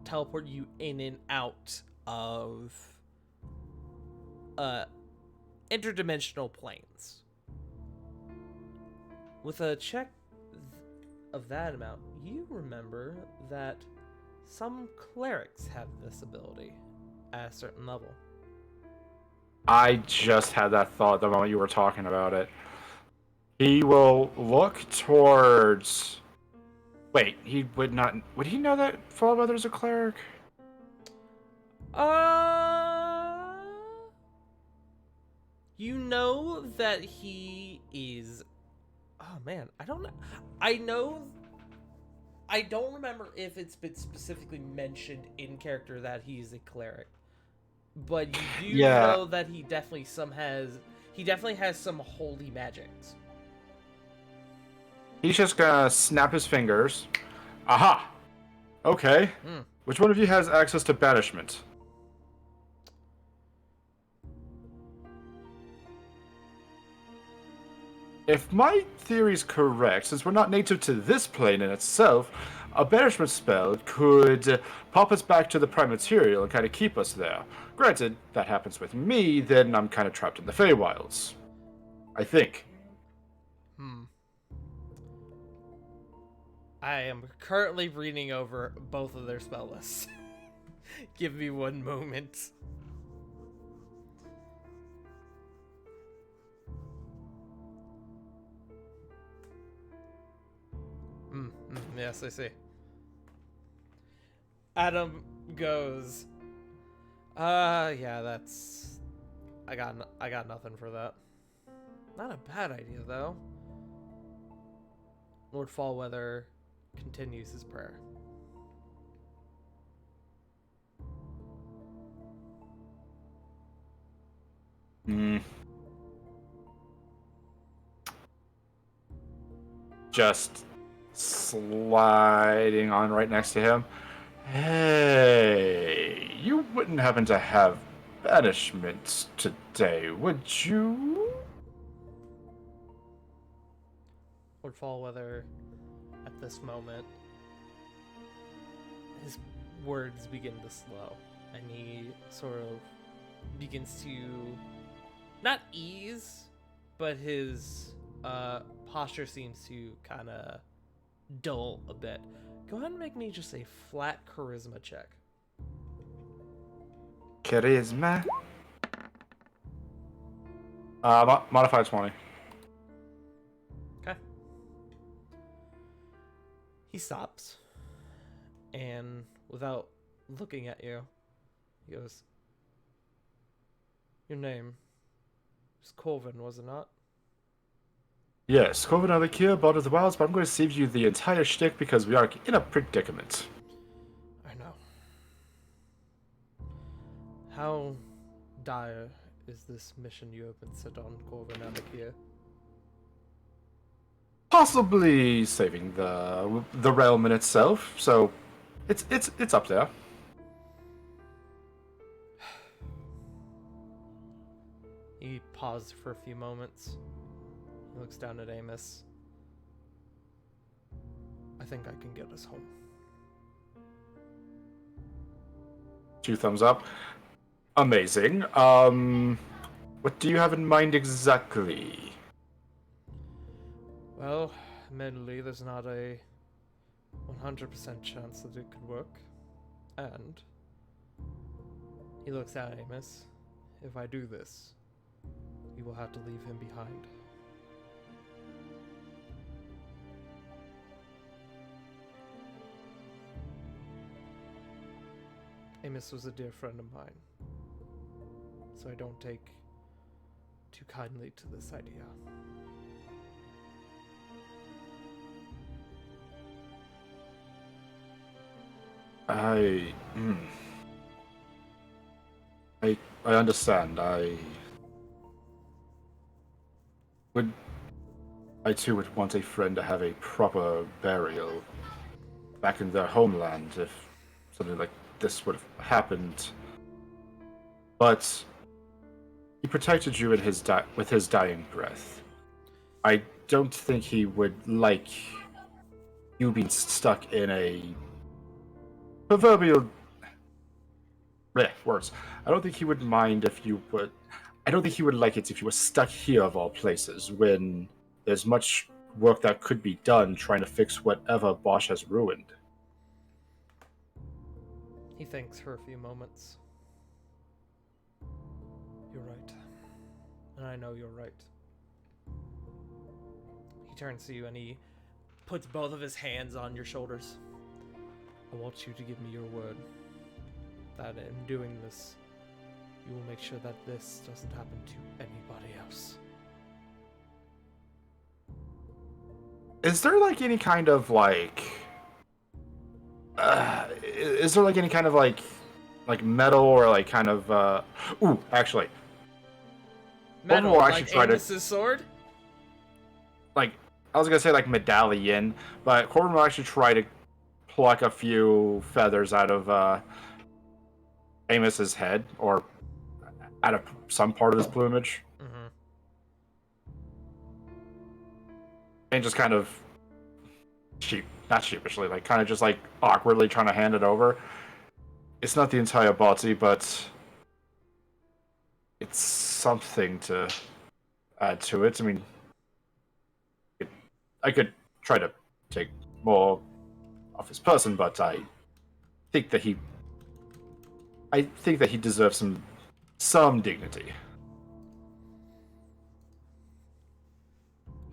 [SPEAKER 2] teleport you in and out of interdimensional planes. With a check of that amount, you remember that some clerics have this ability at a certain level.
[SPEAKER 1] I just had that thought the moment you were talking about it. He will look towards. Wait, he would not. Would he know that Fallweather's a cleric?
[SPEAKER 2] You know that he is. Oh man, I don't know. I know. I don't remember if it's been specifically mentioned in character that he's a cleric, but you do know that he definitely has some holy magics.
[SPEAKER 1] He's just gonna snap his fingers. Aha! Okay. Which one of you has access to banishment? If my theory's correct, since we're not native to this plane in itself, a banishment spell could pop us back to the prime material and kind of keep us there. Granted, that happens with me, then I'm kind of trapped in the Feywilds. I think.
[SPEAKER 2] I am currently reading over both of their spell lists. Give me one moment. Yes, I see. Adam goes, yeah, that's... I got nothing for that. Not a bad idea, though. Lord Fallweather continues his prayer.
[SPEAKER 1] Just sliding on right next to him. Hey, you wouldn't happen to have banishment today, would you?
[SPEAKER 2] Lord Fallweather, at this moment, his words begin to slow, and he sort of begins to not ease, but his posture seems to kind of dull a bit. Go ahead and make me just a flat charisma check.
[SPEAKER 1] Charisma? Modify 20.
[SPEAKER 2] Okay. He stops, and without looking at you, he goes, "Your name is Corvin, was it not?"
[SPEAKER 1] Yes, Corvin Alikir, Bard of the Wilds, but I'm going to save you the entire shtick because we are in a predicament.
[SPEAKER 2] I know. How dire is this mission you have been set on, Corvin Alikir?
[SPEAKER 1] Possibly saving the realm in itself, so it's up there.
[SPEAKER 2] He paused for a few moments. He looks down at Amos. I think I can get us home.
[SPEAKER 1] 2 thumbs up. Amazing. What do you have in mind exactly?
[SPEAKER 2] Well, admittedly, there's not a 100% chance that it could work. And he looks at Amos. If I do this, you will have to leave him behind. Amos was a dear friend of mine, so I don't take too kindly to this idea.
[SPEAKER 1] I understand. I too would want a friend to have a proper burial back in their homeland if something like this would have happened. But he protected you in with his dying breath. I don't think he would like you being stuck in a proverbial words. I don't think he would mind if you put. I don't think he would like it if you were stuck here of all places when there's much work that could be done trying to fix whatever Bosch has ruined.
[SPEAKER 2] He thinks for a few moments. You're right. And I know you're right. He turns to you and he puts both of his hands on your shoulders. I want you to give me your word that in doing this, you will make sure that this doesn't happen to anybody else.
[SPEAKER 1] Is there like any kind of like is there like any kind of like metal or like kind of ooh, actually
[SPEAKER 2] Metal,
[SPEAKER 1] will
[SPEAKER 2] like
[SPEAKER 1] actually try to-
[SPEAKER 2] Amos's sword?
[SPEAKER 1] like I was gonna say like medallion, but Corbin will actually try to pluck a few feathers out of Amos's head or out of some part of his plumage.
[SPEAKER 2] Mm-hmm.
[SPEAKER 1] And just kind of not sheepishly, like kind of just like awkwardly trying to hand it over. It's not the entire body, but it's something to add to it. I mean, I could try to take more of his person, but I think that he deserves some dignity.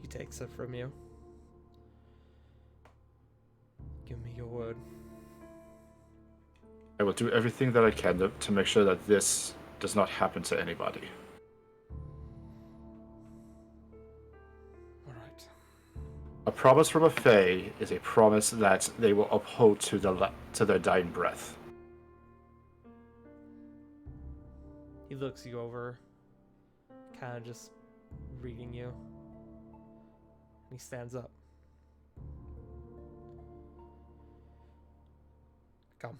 [SPEAKER 2] He takes it from you. Give me your word.
[SPEAKER 1] I will do everything that I can to make sure that this does not happen to anybody.
[SPEAKER 2] Alright.
[SPEAKER 1] A promise from a Fae is a promise that they will uphold to their dying breath.
[SPEAKER 2] He looks you over, kind of just reading you. And he stands up. Come.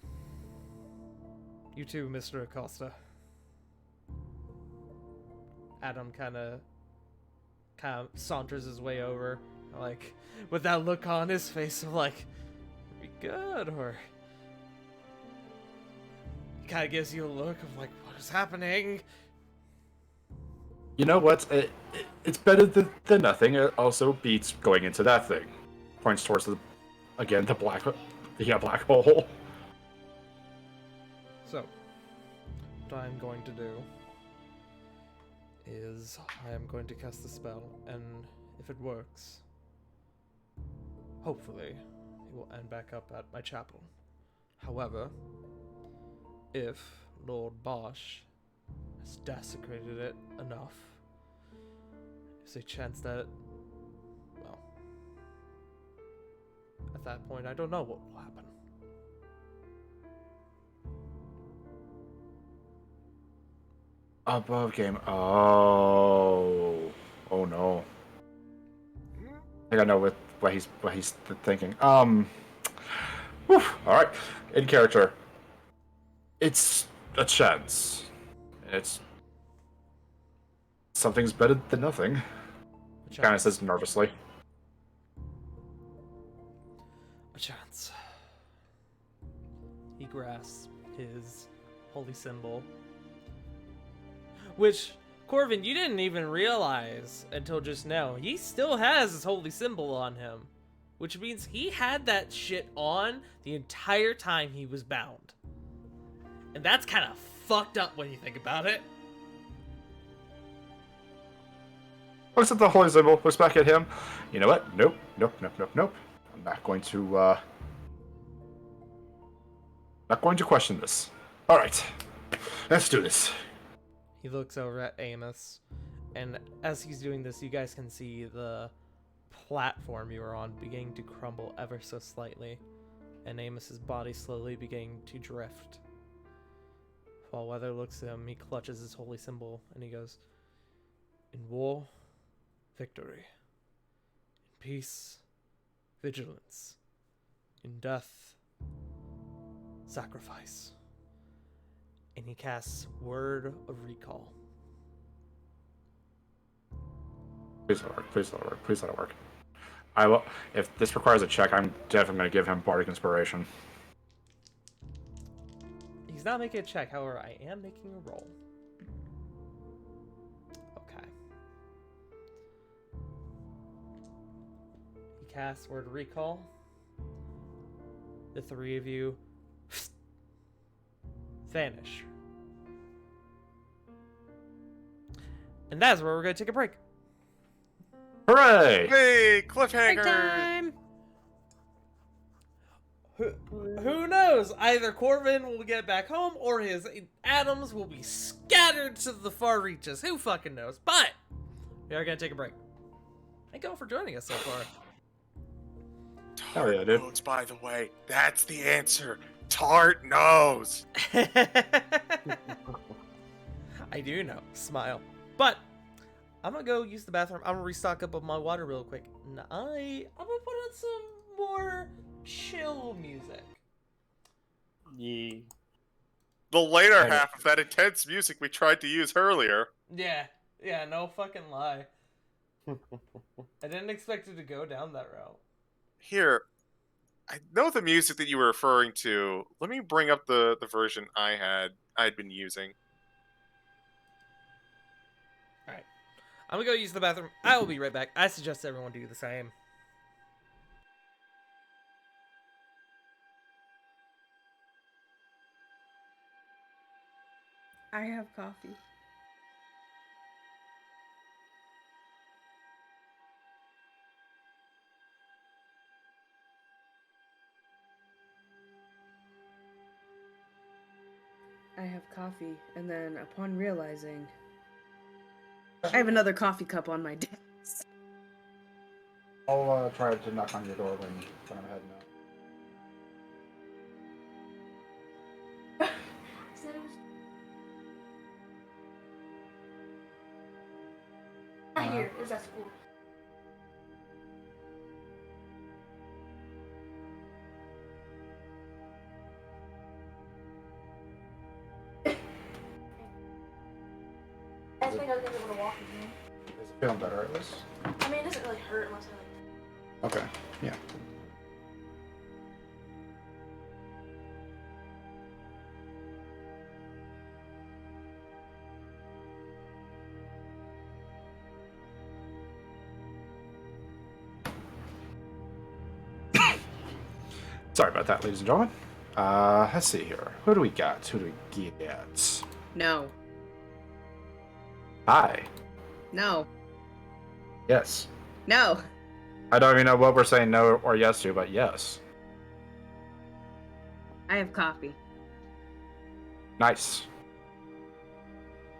[SPEAKER 2] You too, Mr. Acosta. Adam kind of saunters his way over, like, with that look on his face of like, "Are we good?" Or he kind of gives you a look of like, "What is happening?"
[SPEAKER 1] You know what? It's better than nothing. It also beats going into that thing. Points towards the black hole.
[SPEAKER 2] So, what I'm going to do is I am going to cast the spell, and if it works, hopefully, it will end back up at my chapel. However, if Lord Bosch has desecrated it enough, there's a chance that, well, at that point, I don't know what will happen.
[SPEAKER 1] Above game. Oh no. I think I know what he's thinking. All right. In character. It's a chance. It's something's better than nothing. Kind of says nervously.
[SPEAKER 2] A chance. He grasps his holy symbol. Which, Corvin, you didn't even realize until just now. He still has his holy symbol on him. Which means he had that shit on the entire time he was bound. And that's kind of fucked up when you think about it.
[SPEAKER 1] Looks at the holy symbol, looks back at him. You know what? Nope. I'm not going to question this. All right, let's do this.
[SPEAKER 2] He looks over at Amos, and as he's doing this, you guys can see the platform you were on beginning to crumble ever so slightly, and Amos's body slowly beginning to drift. While Weather looks at him, he clutches his holy symbol, and he goes, "In war, victory. In peace, vigilance. In death, sacrifice." And he casts Word of Recall.
[SPEAKER 1] Please let it work. Please let it work. Please let it work. I will. If this requires a check, I'm definitely going to give him Bardic Inspiration.
[SPEAKER 2] He's not making a check, however, I am making a roll. Okay. He casts Word of Recall. The three of you vanish. And that's where we're going to take a break.
[SPEAKER 1] Hooray!
[SPEAKER 5] Hey,
[SPEAKER 4] Break
[SPEAKER 5] cliffhanger!
[SPEAKER 4] time.
[SPEAKER 2] Who knows? Either Corvin will get back home or his atoms will be scattered to the far reaches. Who fucking knows? But we are going to take a break. Thank you all for joining us so far.
[SPEAKER 1] Hell yeah, dude.
[SPEAKER 5] Notes, by the way, that's the answer. Tart knows.
[SPEAKER 2] I do know. Smile. But I'm gonna go use the bathroom. I'm gonna restock up on my water real quick. And I'm gonna put on some more chill music.
[SPEAKER 3] Yeah.
[SPEAKER 5] The later
[SPEAKER 1] Alright.
[SPEAKER 5] half of that intense music we tried to use earlier.
[SPEAKER 2] Yeah, no fucking lie. I didn't expect it to go down that route.
[SPEAKER 5] Here, I know the music that you were referring to. Let me bring up the version I'd been using.
[SPEAKER 2] I'm gonna go use the bathroom. I will be right back. I suggest everyone do the same.
[SPEAKER 6] I have coffee. I have coffee, and then upon realizing I have another coffee cup on my desk.
[SPEAKER 1] I'll try to knock on your door when I'm heading out.
[SPEAKER 7] Not here. It was at school. I just think I was gonna be able to walk again.
[SPEAKER 1] Is it feeling better at least?
[SPEAKER 7] I mean, it doesn't really hurt unless I like.
[SPEAKER 1] Okay, yeah. Sorry about that, ladies and gentlemen. Let's see here. Who do we got? Who do we get?
[SPEAKER 6] No.
[SPEAKER 1] Hi.
[SPEAKER 6] No.
[SPEAKER 1] Yes.
[SPEAKER 6] No.
[SPEAKER 1] I don't even know what we're saying no or yes to, but yes.
[SPEAKER 6] I have coffee.
[SPEAKER 1] Nice.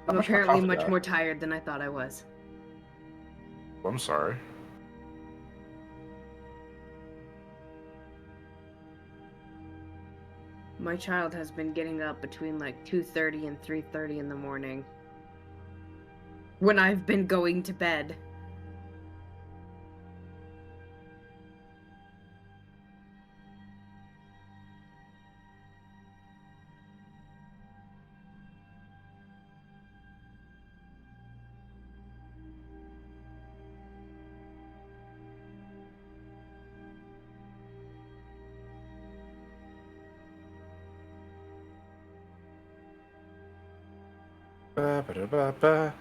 [SPEAKER 6] I'm
[SPEAKER 1] much more
[SPEAKER 6] apparently
[SPEAKER 1] coffee
[SPEAKER 6] much
[SPEAKER 1] do I
[SPEAKER 6] more tired than I thought I was.
[SPEAKER 1] I'm sorry.
[SPEAKER 6] My child has been getting up between like 2:30 and 3:30 in the morning. When I've been going to bed.
[SPEAKER 1] Ba, ba, da, ba, ba.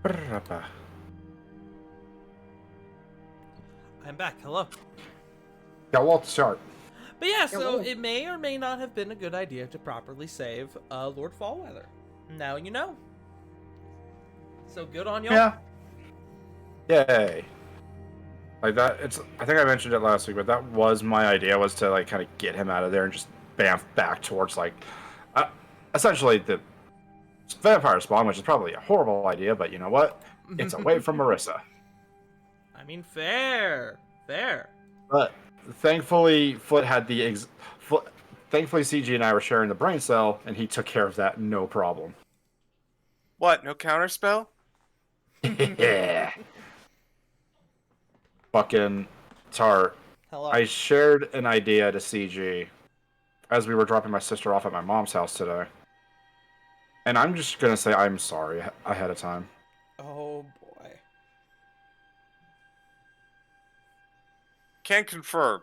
[SPEAKER 1] Ba, ba.
[SPEAKER 2] I'm back. Hello.
[SPEAKER 1] Yeah, Walt, start.
[SPEAKER 2] But yeah, so
[SPEAKER 6] Oh.
[SPEAKER 2] it may or may not have been a good idea to properly save Lord Fallweather. Now you know. So good on y'all.
[SPEAKER 1] Yeah. Yay. Like that, I think I mentioned it last week, but that was my idea, was to like kind of get him out of there and just bamf back towards like, essentially the vampire spawn, which is probably a horrible idea, but you know what? It's away from Marissa.
[SPEAKER 2] I mean, fair.
[SPEAKER 1] But thankfully, thankfully CG and I were sharing the brain cell, and he took care of that no problem.
[SPEAKER 5] What? No counterspell?
[SPEAKER 1] Yeah. Fucking Tart.
[SPEAKER 2] Hello.
[SPEAKER 1] I shared an idea to CG as we were dropping my sister off at my mom's house today. And I'm just gonna say I'm sorry ahead of time.
[SPEAKER 2] Oh boy.
[SPEAKER 5] Can confirm.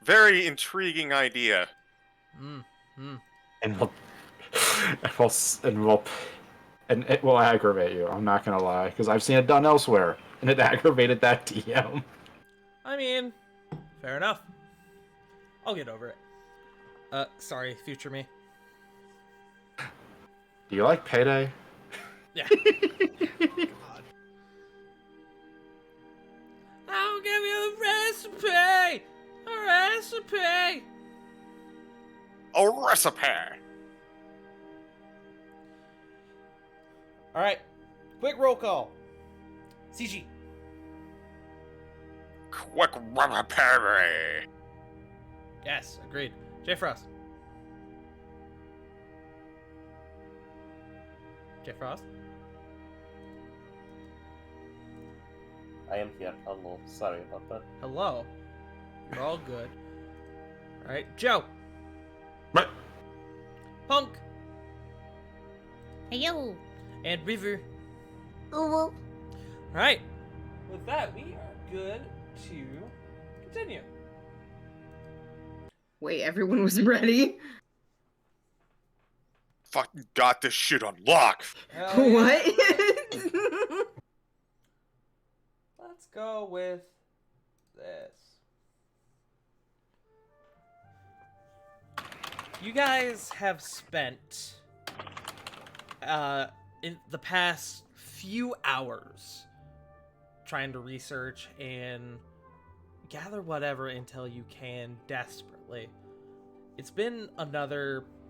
[SPEAKER 5] Very intriguing idea.
[SPEAKER 1] And it will aggravate you. I'm not gonna lie, because I've seen it done elsewhere, and it aggravated that DM.
[SPEAKER 2] I mean, fair enough. I'll get over it. Sorry, future me.
[SPEAKER 1] Do you like Payday?
[SPEAKER 2] Yeah. God. I'll give you the recipe! A recipe!
[SPEAKER 5] A recipe!
[SPEAKER 2] Alright, quick roll call. CG.
[SPEAKER 5] Quick recipe!
[SPEAKER 2] Yes, agreed. J Frost. J Frost?
[SPEAKER 3] I am here. Hello. Sorry about that.
[SPEAKER 2] Hello. You're all good. Alright, Joe.
[SPEAKER 1] Right.
[SPEAKER 2] Punk.
[SPEAKER 4] Hey yo.
[SPEAKER 2] And River.
[SPEAKER 4] Ooh.
[SPEAKER 2] Alright. With that, we are good to continue.
[SPEAKER 6] Wait, everyone was ready?
[SPEAKER 5] Fucking got this shit on lock!
[SPEAKER 2] Hell yeah.
[SPEAKER 6] What?
[SPEAKER 2] Let's go with this. You guys have spent in the past few hours trying to research and gather whatever intel you can desperately. It's been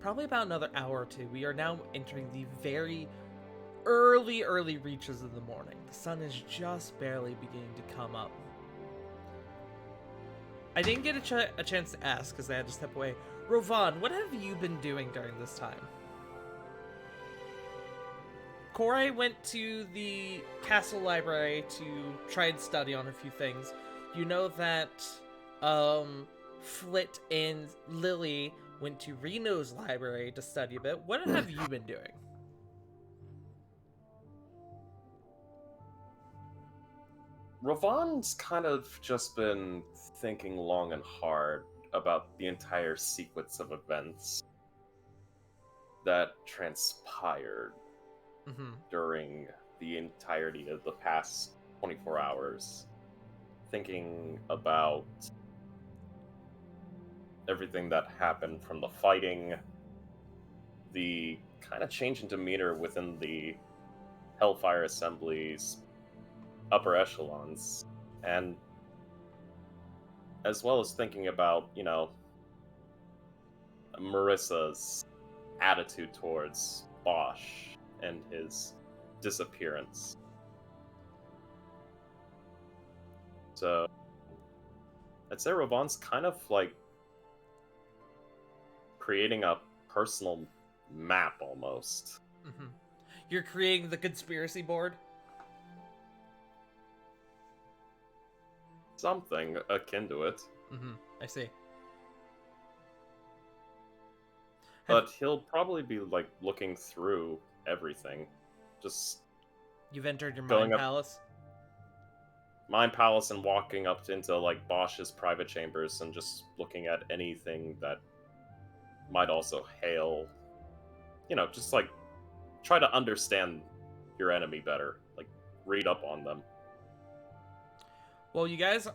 [SPEAKER 2] probably about another hour or two. We are now entering the very early reaches of the morning. The sun is just barely beginning to come up. I didn't get a chance to ask because I had to step away. Rovan, what have you been doing during this time? Korai went to the castle library to try and study on a few things. You know that Flit and Lily went to Reno's library to study a bit. What have you been doing?
[SPEAKER 3] Ravon's kind of just been thinking long and hard about the entire sequence of events that transpired during the entirety of the past 24 hours. Thinking about everything that happened from the fighting, the kind of change in demeanor within the Hellfire Assembly's upper echelons, and as well as thinking about, Marissa's attitude towards Bosch and his disappearance. So, I'd say Ravon's kind of like creating a personal map almost.
[SPEAKER 2] You're creating the conspiracy board?
[SPEAKER 3] Something akin to it.
[SPEAKER 2] I see.
[SPEAKER 3] But he'll probably be like looking through everything. Just
[SPEAKER 2] You've entered your
[SPEAKER 3] going
[SPEAKER 2] mind
[SPEAKER 3] up-
[SPEAKER 2] palace?
[SPEAKER 3] Mind Palace and walking up into like Bosch's private chambers and just looking at anything that might also hail. Just like try to understand your enemy better. Like read up on them.
[SPEAKER 2] Well, you guys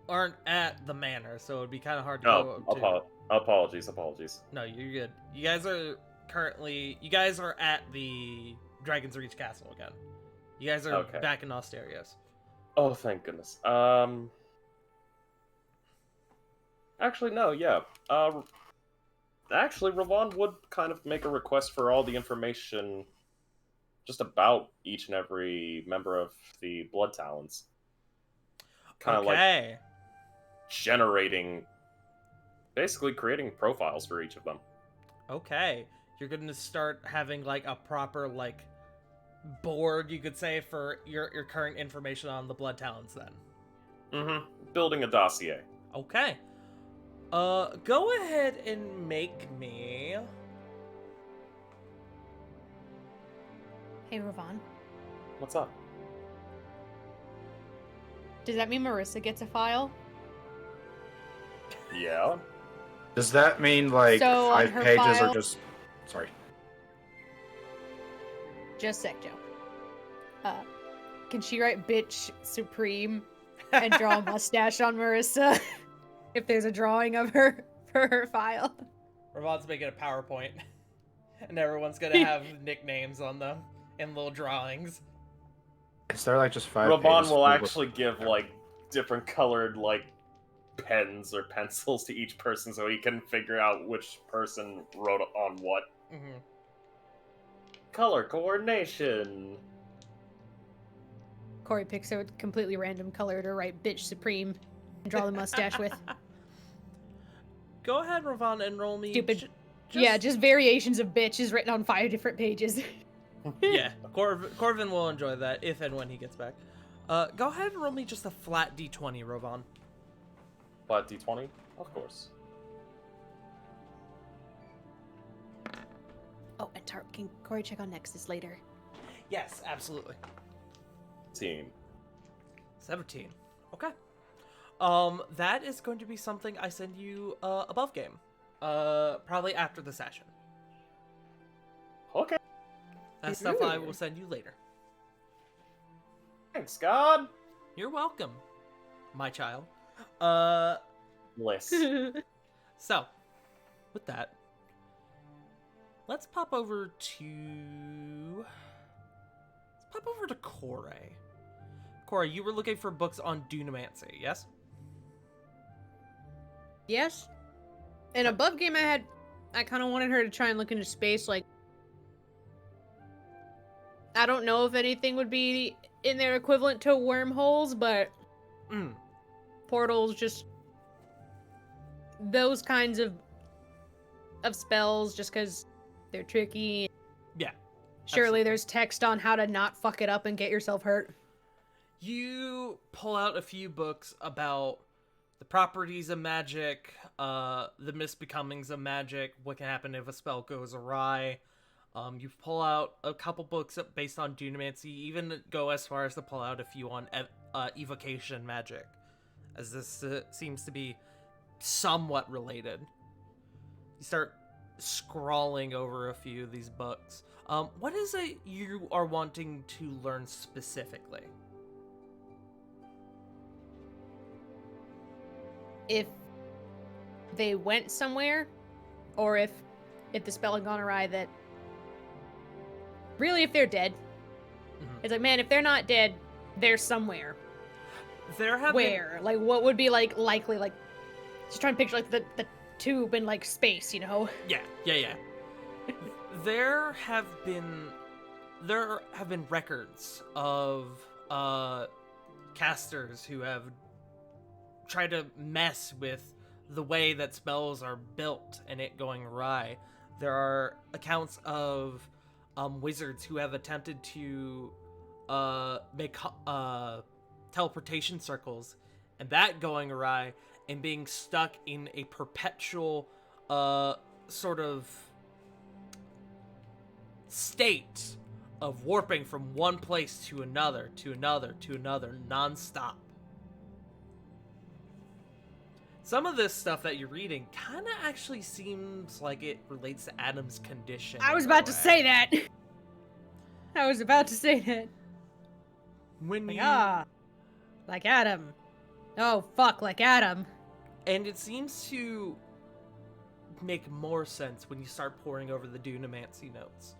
[SPEAKER 2] aren't at the manor, so it'd be kind of hard to
[SPEAKER 3] Oh,
[SPEAKER 2] go to.
[SPEAKER 3] apologies.
[SPEAKER 2] No, you're good. You guys are at the Dragon's Reach Castle again. You guys are
[SPEAKER 3] Okay.
[SPEAKER 2] back in Asterios.
[SPEAKER 3] Oh, thank goodness. Actually, no, yeah. Actually, Ravon would kind of make a request for all the information just about each and every member of the Blood Talons. Kind of like
[SPEAKER 2] Okay.
[SPEAKER 3] basically creating profiles for each of them.
[SPEAKER 2] Okay. You're going to start having like a proper like board, you could say, for your current information on the Blood Talons then.
[SPEAKER 3] Mm-hmm. Building a dossier.
[SPEAKER 2] Okay. Go ahead and make me.
[SPEAKER 4] Hey, Ravon.
[SPEAKER 3] What's up?
[SPEAKER 4] Does that mean Marissa gets a file?
[SPEAKER 3] Yeah.
[SPEAKER 1] Does that mean like
[SPEAKER 4] So, on
[SPEAKER 1] 5
[SPEAKER 4] her
[SPEAKER 1] pages
[SPEAKER 4] file-
[SPEAKER 1] or just? Sorry.
[SPEAKER 4] Just sec, Joe. Can she write bitch supreme and draw a mustache on Marissa? If there's a drawing of her for her file.
[SPEAKER 2] Ravon's making a PowerPoint, and everyone's gonna have nicknames on them and little drawings.
[SPEAKER 1] Is there like just 5
[SPEAKER 3] Ravon
[SPEAKER 1] pages
[SPEAKER 3] will
[SPEAKER 1] filled
[SPEAKER 3] actually give like different colored like pens or pencils to each person so he can figure out which person wrote on what.
[SPEAKER 2] Mm-hmm.
[SPEAKER 3] Color coordination.
[SPEAKER 4] Corey picks a completely random color to write bitch supreme and draw the mustache with.
[SPEAKER 2] Go ahead, Ravon, and roll me.
[SPEAKER 4] Stupid. Yeah, just variations of bitch is written on 5 different pages.
[SPEAKER 2] Yeah, Corvin will enjoy that if and when he gets back. Go ahead and roll me just a flat d20, Ravon.
[SPEAKER 3] But D20? Of course.
[SPEAKER 4] Oh, and can Corey check on Nexus later?
[SPEAKER 2] Yes, absolutely.
[SPEAKER 3] Team.
[SPEAKER 2] 17. Okay. That is going to be something I send you above game. Probably after the session.
[SPEAKER 3] Okay.
[SPEAKER 2] That stuff I will send you later.
[SPEAKER 3] Thanks, God.
[SPEAKER 2] You're welcome, my child.
[SPEAKER 3] Bliss.
[SPEAKER 2] So, with that, let's pop over to Corey. Corey, you were looking for books on Dunamancy, yes?
[SPEAKER 4] Yes. And above game I kind of wanted her to try and look into space, like, I don't know if anything would be in there equivalent to wormholes, but portals, just those kinds of spells, just because they're tricky.
[SPEAKER 2] Yeah.
[SPEAKER 4] Surely there's text on how to not fuck it up and get yourself hurt.
[SPEAKER 2] You pull out a few books about the properties of magic, the misbecomings of magic, what can happen if a spell goes awry. You pull out a couple books based on Dunamancy, even go as far as to pull out a few on evocation magic, as this seems to be somewhat related. You start scrawling over a few of these books. What is it you are wanting to learn specifically?
[SPEAKER 4] If they went somewhere, or if the spell had gone awry, that really if they're dead. It's like, man, if they're not dead, they're somewhere.
[SPEAKER 2] There have
[SPEAKER 4] Where? Like, what would be like likely? Like, just trying to picture like the tube in like space, you know?
[SPEAKER 2] Yeah. There have been records of casters who have tried to mess with the way that spells are built and it going awry. There are accounts of wizards who have attempted to make teleportation circles and that going awry and being stuck in a perpetual sort of state of warping from one place to another, non-stop. Some of this stuff that you're reading kind of actually seems like it relates to Adam's condition.
[SPEAKER 4] I was
[SPEAKER 2] in a
[SPEAKER 4] about to
[SPEAKER 2] way.
[SPEAKER 4] say that. I was about to say that.
[SPEAKER 2] When
[SPEAKER 4] Like,
[SPEAKER 2] you
[SPEAKER 4] like Adam. Oh, fuck, like Adam.
[SPEAKER 2] And it seems to make more sense when you start poring over the Dunamancy notes.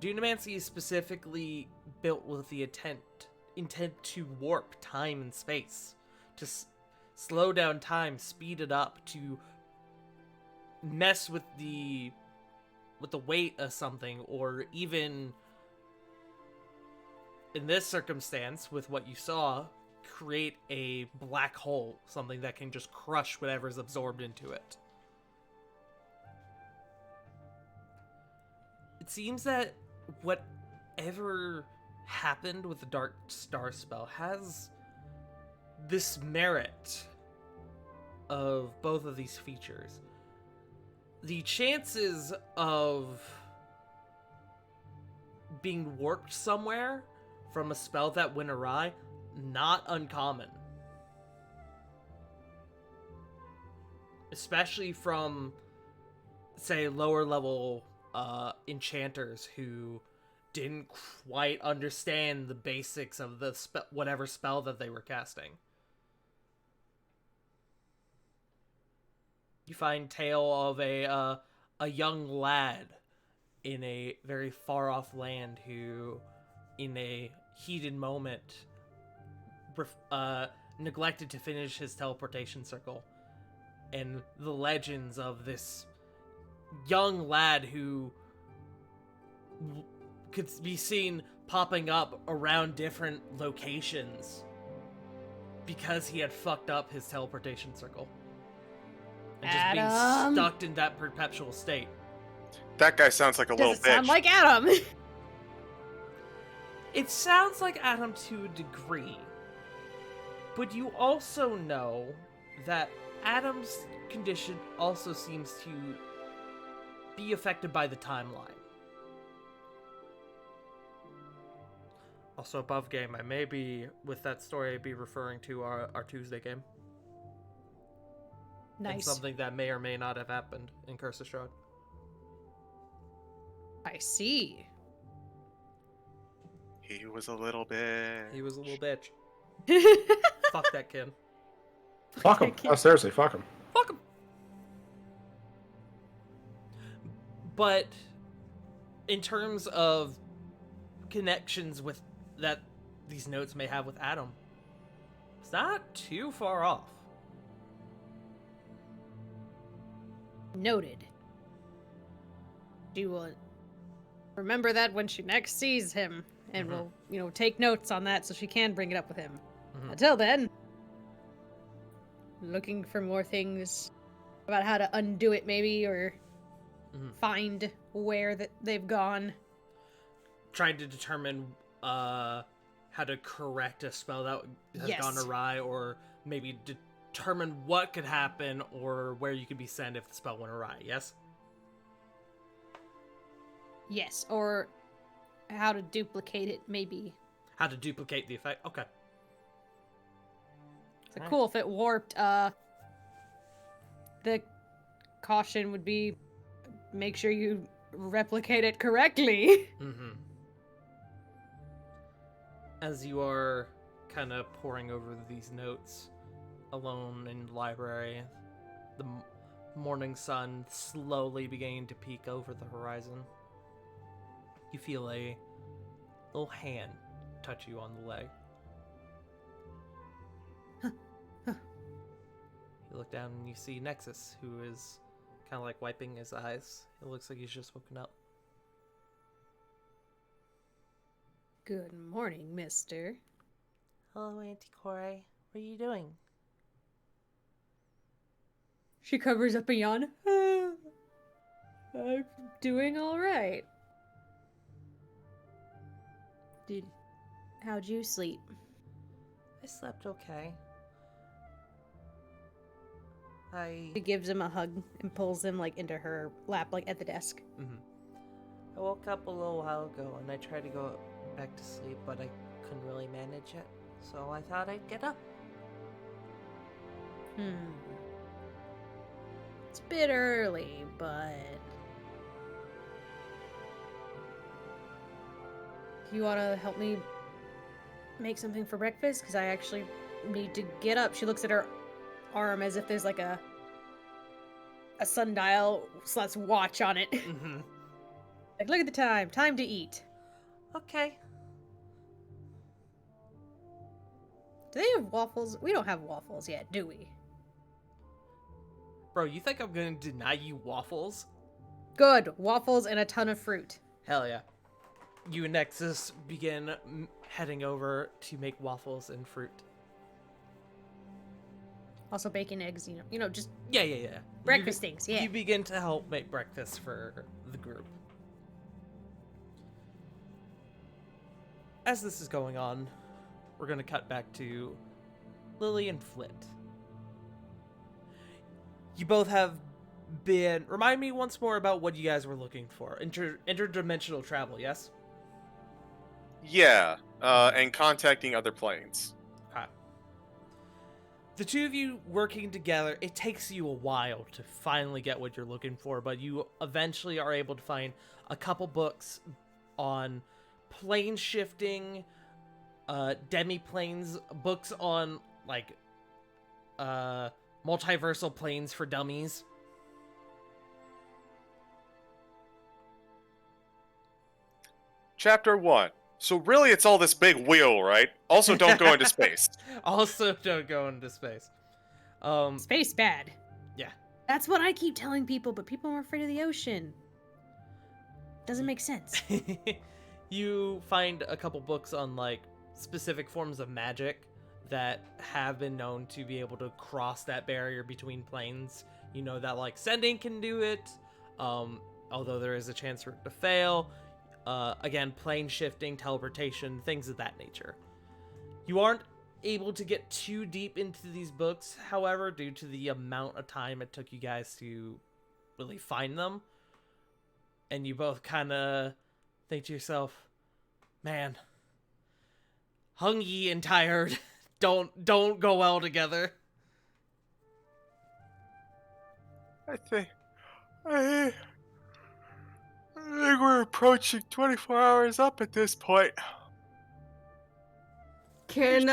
[SPEAKER 2] Dunamancy is specifically built with the intent to warp time and space, to slow down time, speed it up, to mess with the weight of something, or even in this circumstance, with what you saw, create a black hole, something that can just crush whatever's absorbed into it. It seems that whatever happened with the Dark Star spell has this merit of both of these features. The chances of being warped somewhere from a spell that went awry, not uncommon. Especially from, say, lower level enchanters who didn't quite understand the basics of the whatever spell that they were casting. You find tale of a young lad in a very far off land who, in a heated moment, neglected to finish his teleportation circle, and the legends of this young lad who could be seen popping up around different locations because he had fucked up his teleportation circle. And just being
[SPEAKER 4] Adam.
[SPEAKER 2] stuck in that perpetual state.
[SPEAKER 5] That guy sounds like a little
[SPEAKER 4] Does it
[SPEAKER 5] bitch.
[SPEAKER 4] sound like Adam?
[SPEAKER 2] It sounds like Adam to a degree. But you also know that Adam's condition also seems to be affected by the timeline. Also, above game, I may be, with that story, be referring to our Tuesday game. And
[SPEAKER 4] Nice.
[SPEAKER 2] something that may or may not have happened in Curse of Strahd.
[SPEAKER 4] I see.
[SPEAKER 5] He was a little bitch.
[SPEAKER 2] He was a little bitch. Fuck that kid.
[SPEAKER 1] Fuck him. Oh, seriously, fuck him.
[SPEAKER 2] Fuck him. But in terms of connections with that these notes may have with Adam, it's not too far off.
[SPEAKER 4] Noted. She will remember that when she next sees him, and will, take notes on that so she can bring it up with him.
[SPEAKER 2] Mhm.
[SPEAKER 4] Until then, looking for more things about how to undo it, maybe, or
[SPEAKER 2] Mhm.
[SPEAKER 4] find where that they've gone.
[SPEAKER 2] Trying to determine how to correct a spell that has
[SPEAKER 4] Yes.
[SPEAKER 2] gone awry, or maybe determine what could happen or where you could be sent if the spell went awry. Yes.
[SPEAKER 4] Yes, or how to duplicate it, maybe.
[SPEAKER 2] How to duplicate the effect. Okay.
[SPEAKER 4] It's
[SPEAKER 2] Alright.
[SPEAKER 4] cool if it warped. The caution would be make sure you replicate it correctly.
[SPEAKER 2] Mm-hmm. As you are kind of poring over these notes alone in the library, the morning sun slowly beginning to peek over the horizon, you feel a little hand touch you on the leg. You look down and you see Nexus, who is kind of like wiping his eyes. It looks like he's just woken up.
[SPEAKER 4] Good morning, mister.
[SPEAKER 2] Hello, Auntie Corey. What are you doing?
[SPEAKER 4] She covers up a yawn. I'm doing all right. How'd you sleep?
[SPEAKER 2] I slept okay.
[SPEAKER 4] She gives him a hug and pulls him into her lap, at the desk.
[SPEAKER 2] I woke up a little while ago and I tried to go back to sleep, but I couldn't really manage it. So I thought I'd get up.
[SPEAKER 4] It's a bit early, but you want to help me make something for breakfast? Because I actually need to get up. She looks at her arm as if there's like a sundial / watch on it.
[SPEAKER 2] Mm-hmm.
[SPEAKER 4] Like, look at the time. Time to eat.
[SPEAKER 2] Okay.
[SPEAKER 4] Do they have waffles? We don't have waffles yet, do we?
[SPEAKER 2] Bro, you think I'm gonna deny you waffles?
[SPEAKER 4] Good. Waffles and a ton of fruit.
[SPEAKER 2] Hell yeah. You and Nexus begin heading over to make waffles and fruit.
[SPEAKER 4] Also bacon, eggs, just
[SPEAKER 2] Yeah.
[SPEAKER 4] breakfast things, yeah.
[SPEAKER 2] You begin to help make breakfast for the group. As this is going on, we're gonna cut back to Lily and Flit. You both have been... Remind me once more about what you guys were looking for. Interdimensional travel, yes?
[SPEAKER 5] Yeah, and contacting other planes.
[SPEAKER 2] Okay. The two of you working together, it takes you a while to finally get what you're looking for, but you eventually are able to find a couple books on plane shifting, demi-planes, books on, like, multiversal planes for dummies.
[SPEAKER 5] Chapter 1. So really it's all this big wheel, right? Also don't go into space.
[SPEAKER 2] Also, don't go into space.
[SPEAKER 4] Space bad.
[SPEAKER 2] Yeah.
[SPEAKER 4] That's what I keep telling people, but people are afraid of the ocean. Doesn't make sense.
[SPEAKER 2] You find a couple books on, like, specific forms of magic that have been known to be able to cross that barrier between planes. You know that, like, sending can do it, although there is a chance for it to fail. Again, plane shifting, teleportation, things of that nature. You aren't able to get too deep into these books, however, due to the amount of time it took you guys to really find them. And you both kind of think to yourself, man, hungry and tired don't go well together.
[SPEAKER 5] I think we're approaching 24 hours up at this point.
[SPEAKER 6] Is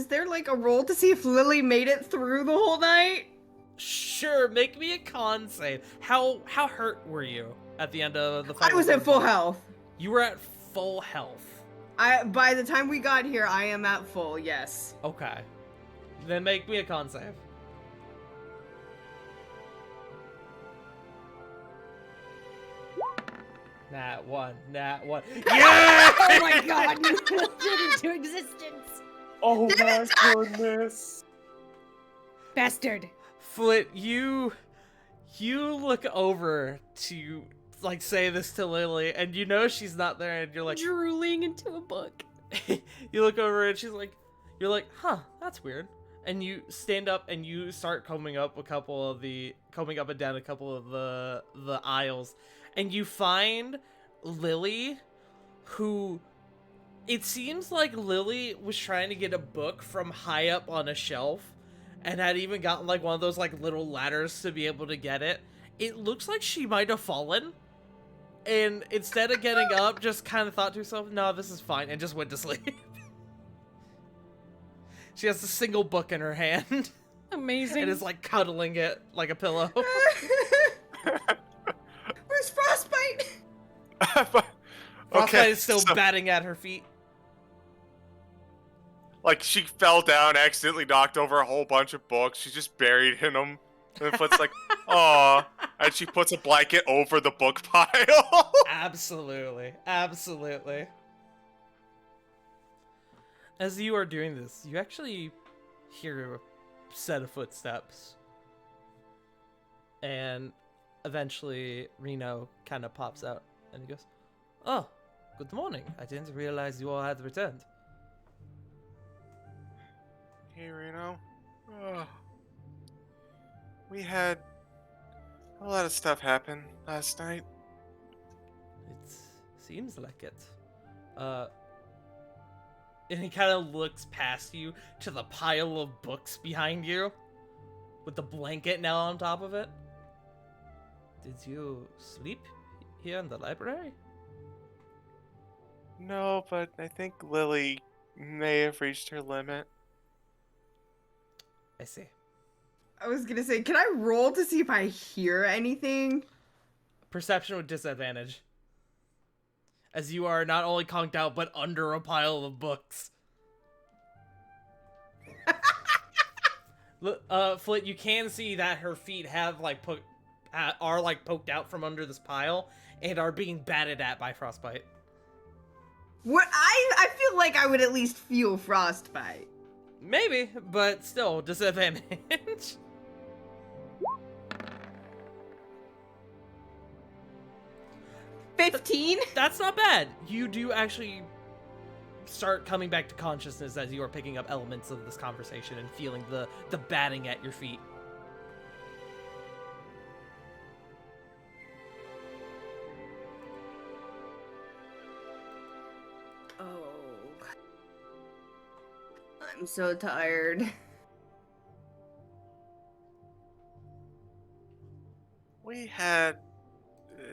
[SPEAKER 6] there like a roll to see if Lily made it through the whole night?
[SPEAKER 2] Sure, make me a con save. How hurt were you at the end of the fight?
[SPEAKER 6] I was at full health.
[SPEAKER 2] You were at full health.
[SPEAKER 6] By the time we got here, I am at full, yes.
[SPEAKER 2] Okay. Then make me a con save. Nat one. Yeah!
[SPEAKER 4] Oh my god, you willed it into existence!
[SPEAKER 3] Oh my goodness!
[SPEAKER 4] Bastard.
[SPEAKER 2] Flit, you look over to, like, say this to Lily, and you know she's not there, and you're like...
[SPEAKER 4] Drooling into a book.
[SPEAKER 2] You look over, and you're like, huh, that's weird. And you stand up, and you start combing up and down a couple of the aisles, and you find Lily, who... It seems like Lily was trying to get a book from high up on a shelf, and had even gotten, like, one of those, like, little ladders to be able to get it. It looks like she might have fallen, and instead of getting up, just kind of thought to herself, no, this is fine, and just went to sleep. She has a single book in her hand.
[SPEAKER 4] Amazing.
[SPEAKER 2] And is, like, cuddling it like a pillow.
[SPEAKER 6] Where's Frostbite?
[SPEAKER 2] Frostbite is still batting at her feet.
[SPEAKER 5] Like, she fell down, accidentally knocked over a whole bunch of books. She's just buried in them. And Foot's like, aw. And she puts a blanket over the book pile.
[SPEAKER 2] Absolutely. As you are doing this, you actually hear a set of footsteps. And eventually, Reno kind of pops out. And he goes, oh, good morning. I didn't realize you all had returned.
[SPEAKER 5] Hey, Reno. We had a lot of stuff happen last night.
[SPEAKER 2] It seems like it. And he kind of looks past you to the pile of books behind you, with the blanket now on top of it. Did you sleep here in the library?
[SPEAKER 5] No, but I think Lily may have reached her limit.
[SPEAKER 2] I see.
[SPEAKER 6] I was gonna say, can I roll to see if I hear anything?
[SPEAKER 2] Perception with disadvantage. As you are not only conked out, but under a pile of books. Flit, you can see that her feet have like are like poked out from under this pile and are being batted at by frostbite.
[SPEAKER 6] What I feel like I would at least feel frostbite.
[SPEAKER 2] Maybe, but still disadvantage.
[SPEAKER 6] 15?
[SPEAKER 2] That's not bad. You do actually start coming back to consciousness as you are picking up elements of this conversation and feeling the batting at your feet.
[SPEAKER 6] Oh. I'm so tired.
[SPEAKER 5] We had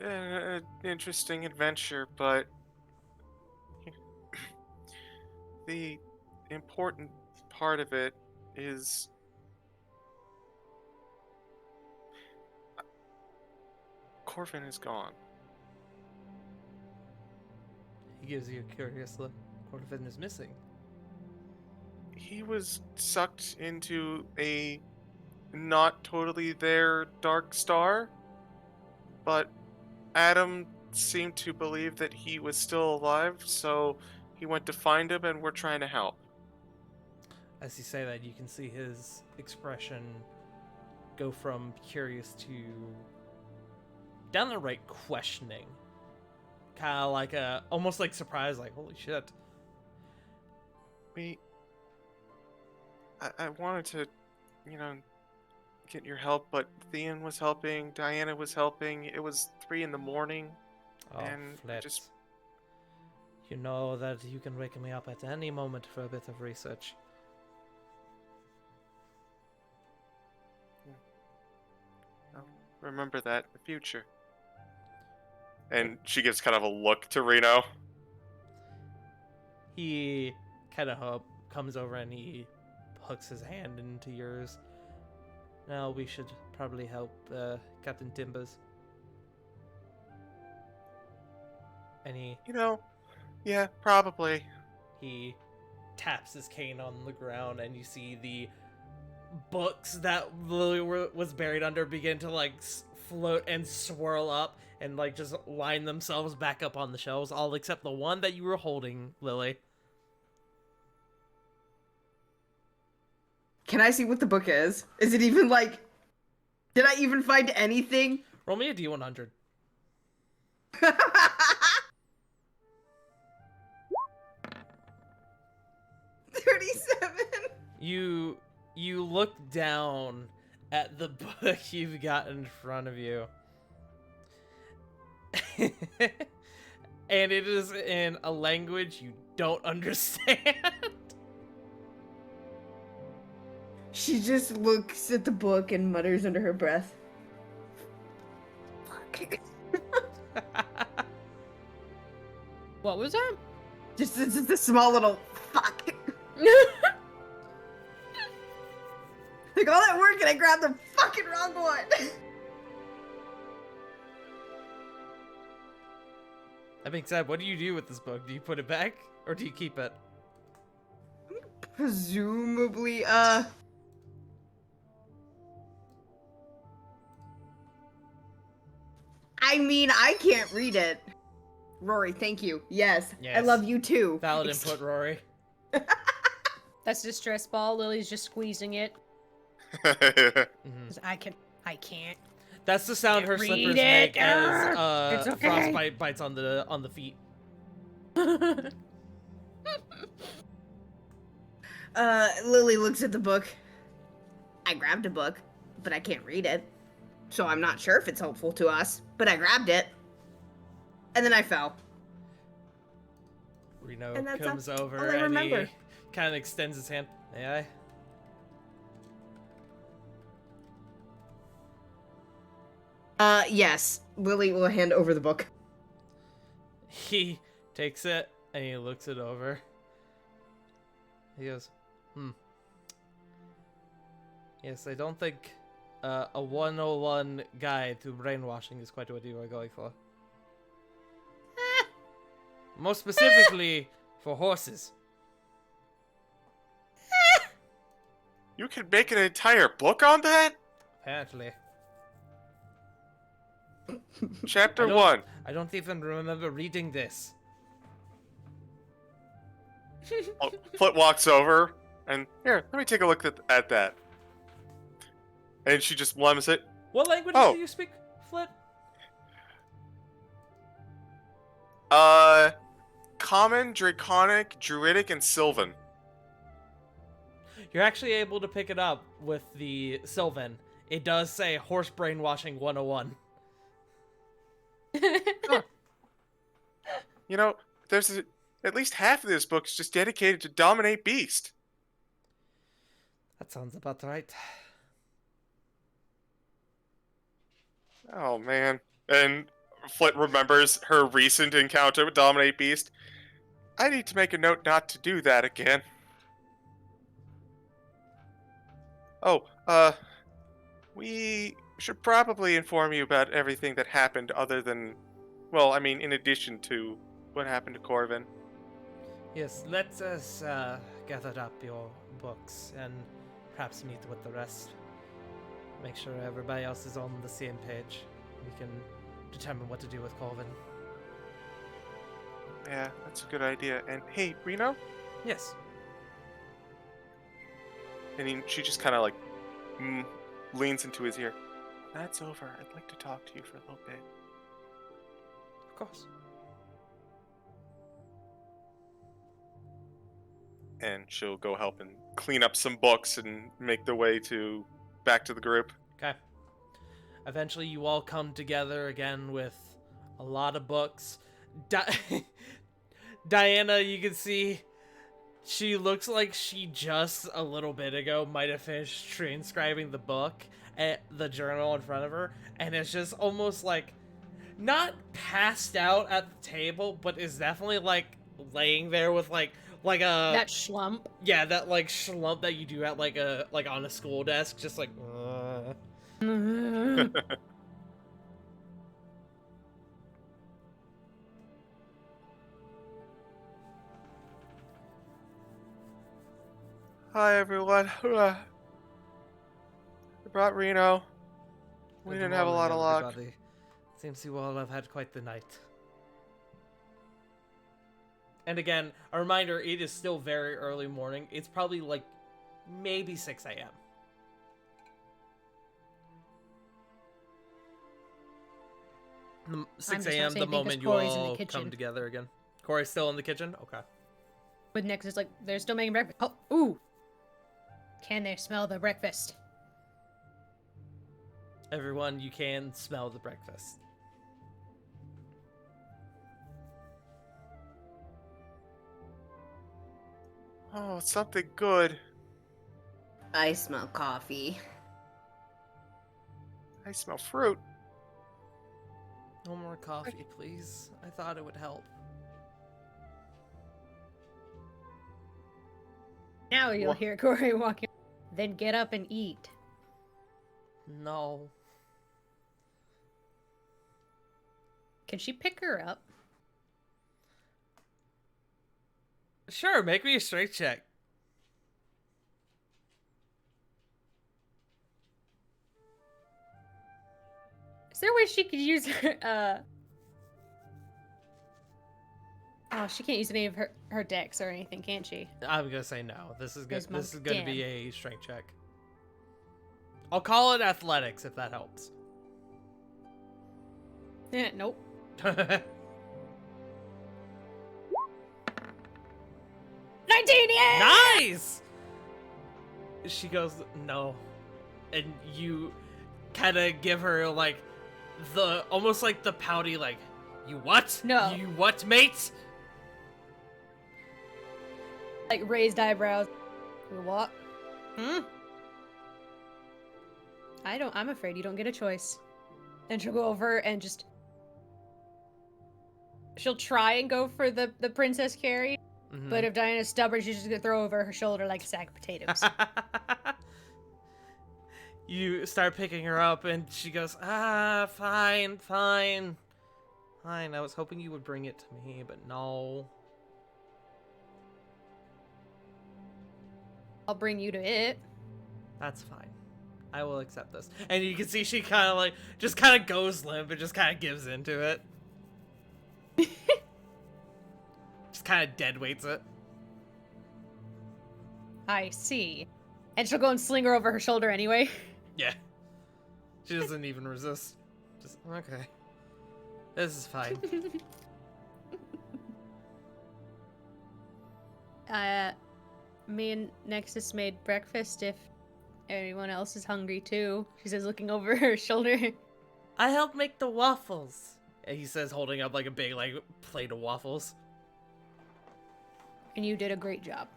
[SPEAKER 5] an interesting adventure, but the important part of it is Corvin is gone.
[SPEAKER 2] He gives you a curious look. Corvin is missing.
[SPEAKER 5] He was sucked into a not totally there dark star, but Adam seemed to believe that he was still alive, so he went to find him and we're trying to help.
[SPEAKER 2] As you say that, you can see his expression go from curious to downright questioning. Kind of like almost like surprise, like, holy shit.
[SPEAKER 5] I wanted to, get your help, but Theon was helping, Diana was helping. It was 3 in the morning.
[SPEAKER 2] Oh,
[SPEAKER 5] And
[SPEAKER 2] Flit.
[SPEAKER 5] just-
[SPEAKER 2] You know that you can wake me up at any moment for a bit of research.
[SPEAKER 5] Remember that in the future. And she gives kind of a look to Reno.
[SPEAKER 2] He kind of comes over and he hooks his hand into yours. Now we should probably help Captain Timbers. And
[SPEAKER 5] Yeah, probably.
[SPEAKER 2] he taps his cane on the ground, and you see the books that Lily was buried under begin to like float and swirl up and like just line themselves back up on the shelves, all except the one that you were holding, Lily.
[SPEAKER 6] Can I see what the book is? Is it even like... Did I even find anything?
[SPEAKER 2] Roll me a D100.
[SPEAKER 6] 37.
[SPEAKER 2] You look down at the book you've got in front of you. And it is in a language you don't understand.
[SPEAKER 6] She just looks at the book and mutters under her breath. Fuck.
[SPEAKER 4] What was that?
[SPEAKER 6] Just a small little fuck. Like all that work and I grabbed the fucking wrong one.
[SPEAKER 2] That being said, what do you do with this book? Do you put it back or do you keep it?
[SPEAKER 6] Presumably, I mean, I can't read it. Rory, thank you. Yes. I
[SPEAKER 2] Yes.
[SPEAKER 6] love you too.
[SPEAKER 2] Valid input, Rory.
[SPEAKER 4] That's distress ball. Lily's just squeezing it.
[SPEAKER 2] Mhm.
[SPEAKER 4] 'Cause I can't.
[SPEAKER 2] That's the sound her
[SPEAKER 4] Can't
[SPEAKER 2] slippers
[SPEAKER 4] read
[SPEAKER 2] make
[SPEAKER 4] it.
[SPEAKER 2] as
[SPEAKER 4] It's okay.
[SPEAKER 2] frostbite bites on the feet.
[SPEAKER 6] Lily looks at the book. I grabbed a book, but I can't read it. So I'm not sure if it's helpful to us, but I grabbed it. And then I fell.
[SPEAKER 2] Reno
[SPEAKER 6] And that's
[SPEAKER 2] comes over
[SPEAKER 6] all I
[SPEAKER 2] and
[SPEAKER 6] remember.
[SPEAKER 2] he kind of extends his hand. May I?
[SPEAKER 6] Yes. Lily will hand over the book.
[SPEAKER 2] He takes it and he looks it over. He goes, Yes, I don't think a 101 guide to brainwashing is quite what you are going for. More specifically, for horses.
[SPEAKER 5] You could make an entire book on that?
[SPEAKER 2] Apparently.
[SPEAKER 5] Chapter
[SPEAKER 2] I don't-
[SPEAKER 5] 1.
[SPEAKER 2] I don't even remember reading this.
[SPEAKER 5] Flit walks over and, here, let me take a look at that. And she just lems it.
[SPEAKER 2] What language
[SPEAKER 5] Oh.
[SPEAKER 2] do you speak, Flit?
[SPEAKER 5] Common, Draconic, Druidic, and Sylvan.
[SPEAKER 2] You're actually able to pick it up with the Sylvan. It does say horse brainwashing 101.
[SPEAKER 5] You know, at least half of this book is just dedicated to dominate Beast.
[SPEAKER 2] That sounds about right.
[SPEAKER 5] Oh, man. And Flit remembers her recent encounter with Dominate Beast. I need to make a note not to do that again. Oh, we should probably inform you about everything that happened other than, well, I mean, in addition to what happened to Corvin.
[SPEAKER 2] Yes, let us gather up your books and perhaps meet with the rest. Make sure everybody else is on the same page. We can determine what to do with Corvin.
[SPEAKER 5] Yeah, that's a good idea. And hey, Reno?
[SPEAKER 2] Yes.
[SPEAKER 5] And she just kind of like leans into his ear. That's over. I'd like to talk to you for a little bit.
[SPEAKER 2] Of course.
[SPEAKER 5] And she'll go help and clean up some books and make their way back to the group.
[SPEAKER 2] Okay. Eventually, you all come together again with a lot of books. Diana, you can see she looks like she just a little bit ago might have finished transcribing the book at the journal in front of her, and it's just almost like not passed out at the table, but is definitely like laying there with like a
[SPEAKER 4] That schlump.
[SPEAKER 2] yeah, that like slump that you do at like on a school desk, just like
[SPEAKER 5] Hi, everyone. I brought Reno. We
[SPEAKER 2] Good
[SPEAKER 5] didn't have a lot of
[SPEAKER 2] morning,
[SPEAKER 5] luck.
[SPEAKER 2] everybody. Seems you all have had quite the night. And again, a reminder, it is still very early morning. It's probably like maybe 6 a.m. 6
[SPEAKER 4] just
[SPEAKER 2] a.m.
[SPEAKER 4] not saying
[SPEAKER 2] the
[SPEAKER 4] anything 'cause
[SPEAKER 2] moment you
[SPEAKER 4] Corey's in the
[SPEAKER 2] all
[SPEAKER 4] kitchen.
[SPEAKER 2] come together again. Corey's still in the kitchen? Okay.
[SPEAKER 4] But Nix is like, they're still making breakfast. Oh, ooh. Can they smell the breakfast?
[SPEAKER 2] Everyone, you can smell the breakfast.
[SPEAKER 5] Oh, something good.
[SPEAKER 6] I smell coffee.
[SPEAKER 5] I smell fruit.
[SPEAKER 2] No more coffee, please. I thought it would help.
[SPEAKER 4] Now you'll
[SPEAKER 5] Wha-
[SPEAKER 4] hear Corey walking. Then get up and eat.
[SPEAKER 2] No.
[SPEAKER 4] Can she pick her up?
[SPEAKER 2] Sure, make me a strength check.
[SPEAKER 4] Is there a way she could use her, Oh, she can't use any of her decks or anything, can she?
[SPEAKER 2] I'm gonna say no. This is
[SPEAKER 4] There's
[SPEAKER 2] this is
[SPEAKER 4] my-
[SPEAKER 2] gonna be a strength check. I'll call it athletics if that helps.
[SPEAKER 4] Nope. 19, yeah!
[SPEAKER 2] Nice! She goes, no. And you kind of give her, like, almost like the pouty, like, you what?
[SPEAKER 4] No.
[SPEAKER 2] You what, mate?
[SPEAKER 4] Like raised eyebrows. You what? I'm afraid you don't get a choice. And she'll go over and just... She'll try and go for the Princess Carrie,
[SPEAKER 2] Mhm.
[SPEAKER 4] But if Diana's stubborn, she's just gonna throw over her shoulder like a sack of potatoes.
[SPEAKER 2] You start picking her up, and she goes, fine, fine. Fine, I was hoping you would bring it to me, but no.
[SPEAKER 4] I'll bring you to it.
[SPEAKER 2] That's fine. I will accept this. And you can see she kind of like, just kind of goes limp and just kind of gives into it. Just kind of dead weights it.
[SPEAKER 4] I see. And she'll go and sling her over her shoulder anyway.
[SPEAKER 2] Yeah. She doesn't even resist. Just, okay. This is fine.
[SPEAKER 4] Me and Nexus made breakfast if anyone else is hungry too. She says, looking over her shoulder.
[SPEAKER 2] I helped make the waffles. And he says, holding up like a big like plate of waffles.
[SPEAKER 4] And you did a great job.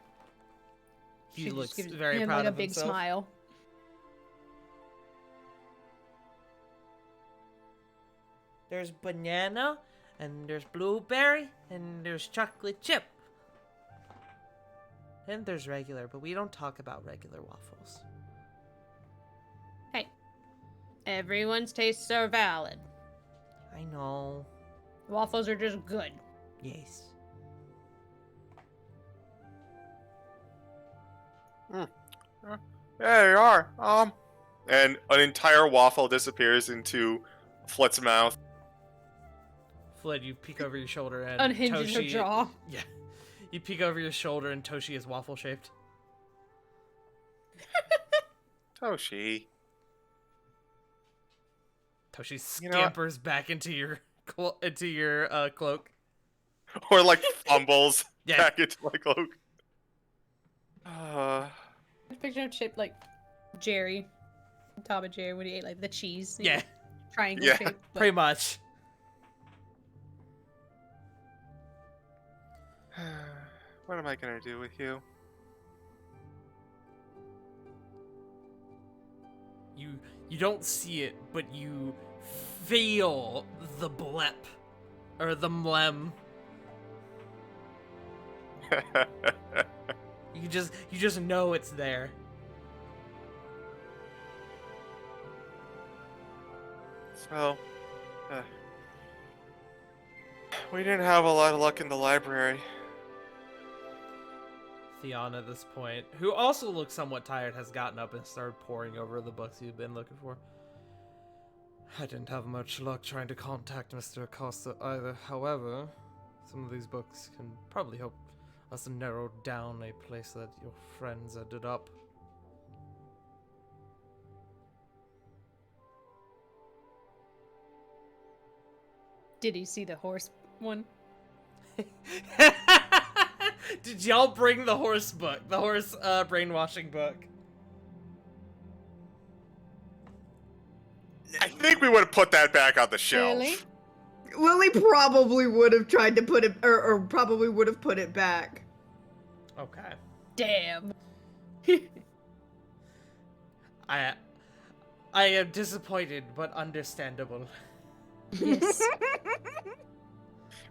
[SPEAKER 2] He
[SPEAKER 4] She just
[SPEAKER 2] looks
[SPEAKER 4] gives
[SPEAKER 2] very
[SPEAKER 4] him
[SPEAKER 2] proud
[SPEAKER 4] like a
[SPEAKER 2] of
[SPEAKER 4] big
[SPEAKER 2] himself.
[SPEAKER 4] smile.
[SPEAKER 2] There's banana, and there's blueberry, and there's chocolate chip. And there's regular, but we don't talk about regular waffles.
[SPEAKER 4] Hey, everyone's tastes are valid.
[SPEAKER 2] I know.
[SPEAKER 4] Waffles are just good.
[SPEAKER 2] Yes.
[SPEAKER 5] There you are. And an entire waffle disappears into Flet's mouth.
[SPEAKER 2] Fled, you peek over your shoulder and
[SPEAKER 4] Unhinges her
[SPEAKER 2] Toshi.
[SPEAKER 4] jaw.
[SPEAKER 2] Yeah. You peek over your shoulder and Toshi is waffle shaped.
[SPEAKER 5] Toshi.
[SPEAKER 2] Toshi
[SPEAKER 5] You know-
[SPEAKER 2] scampers back into your cloak.
[SPEAKER 5] Or like fumbles
[SPEAKER 2] Yeah.
[SPEAKER 5] back into my cloak.
[SPEAKER 4] Just picture him shaped like Jerry. Tom and Jerry when he ate like the cheese. you
[SPEAKER 2] Yeah,
[SPEAKER 4] know, triangle
[SPEAKER 5] Yeah.
[SPEAKER 4] shape. but-
[SPEAKER 2] pretty much.
[SPEAKER 5] What am I gonna do with you?
[SPEAKER 2] You don't see it, but you feel the blep or the mlem. You just know it's there.
[SPEAKER 5] So, we didn't have a lot of luck in the library.
[SPEAKER 2] Theon at this point, who also looks somewhat tired, has gotten up and started poring over the books you've been looking for. I didn't have much luck trying to contact Mr. Acosta either. However, some of these books can probably help us narrow down a place that your friends ended up.
[SPEAKER 4] Did he see the horse one?
[SPEAKER 2] Did y'all bring the horse book? The horse brainwashing book?
[SPEAKER 5] I think we would have put that back on the shelf.
[SPEAKER 4] Really?
[SPEAKER 6] Lily probably would have tried to put it, or probably would have put it back.
[SPEAKER 2] Okay.
[SPEAKER 4] Damn.
[SPEAKER 2] I am disappointed, but understandable.
[SPEAKER 4] Yes.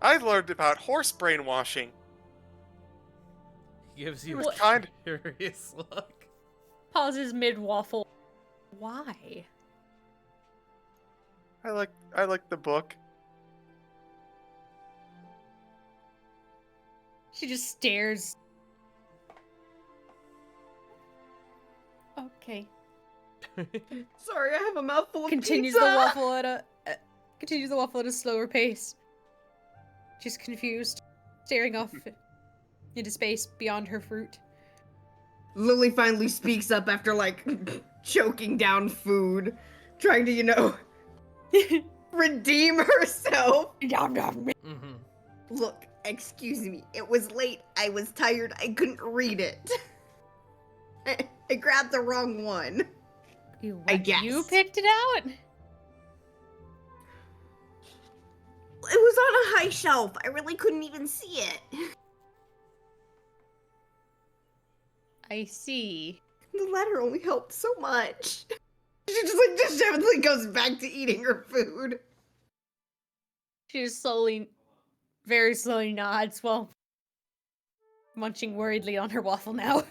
[SPEAKER 5] I learned about horse brainwashing.
[SPEAKER 2] He gives you
[SPEAKER 5] It was
[SPEAKER 2] a
[SPEAKER 5] kind.
[SPEAKER 2] curious look.
[SPEAKER 4] Pauses mid waffle. Why?
[SPEAKER 5] I like the book.
[SPEAKER 4] She just stares. Okay.
[SPEAKER 6] Sorry, I have a mouthful of
[SPEAKER 4] Continues
[SPEAKER 6] pizza.
[SPEAKER 4] the waffle at a slower pace. She's confused, staring off into space beyond her fruit.
[SPEAKER 6] Lily finally speaks up after like choking down food, trying to, redeem herself.
[SPEAKER 2] Mm-hmm.
[SPEAKER 6] Look, excuse me. It was late. I was tired. I couldn't read it. I grabbed the wrong one. I guess.
[SPEAKER 4] You picked it out?
[SPEAKER 6] It was on a high shelf. I really couldn't even see it.
[SPEAKER 4] I see.
[SPEAKER 6] The letter only helped so much. She just gently goes back to eating her food.
[SPEAKER 4] She just slowly, very slowly nods. Well, munching worriedly on her waffle now.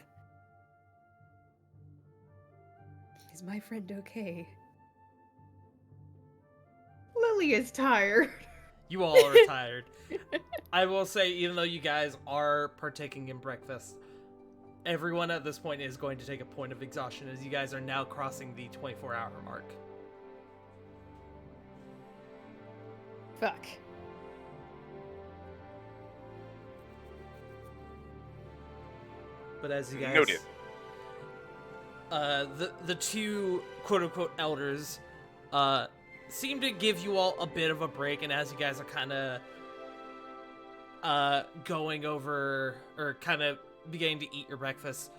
[SPEAKER 4] Is my friend okay?
[SPEAKER 6] Lily is tired.
[SPEAKER 2] You all are tired. I will say, even though you guys are partaking in breakfast, everyone at this point is going to take a point of exhaustion as you guys are now crossing the 24-hour mark.
[SPEAKER 4] Fuck.
[SPEAKER 2] But as you guys,
[SPEAKER 5] Noted.
[SPEAKER 2] the two quote unquote elders, seem to give you all a bit of a break, and as you guys are kind of, going over or kind of beginning to eat your breakfast,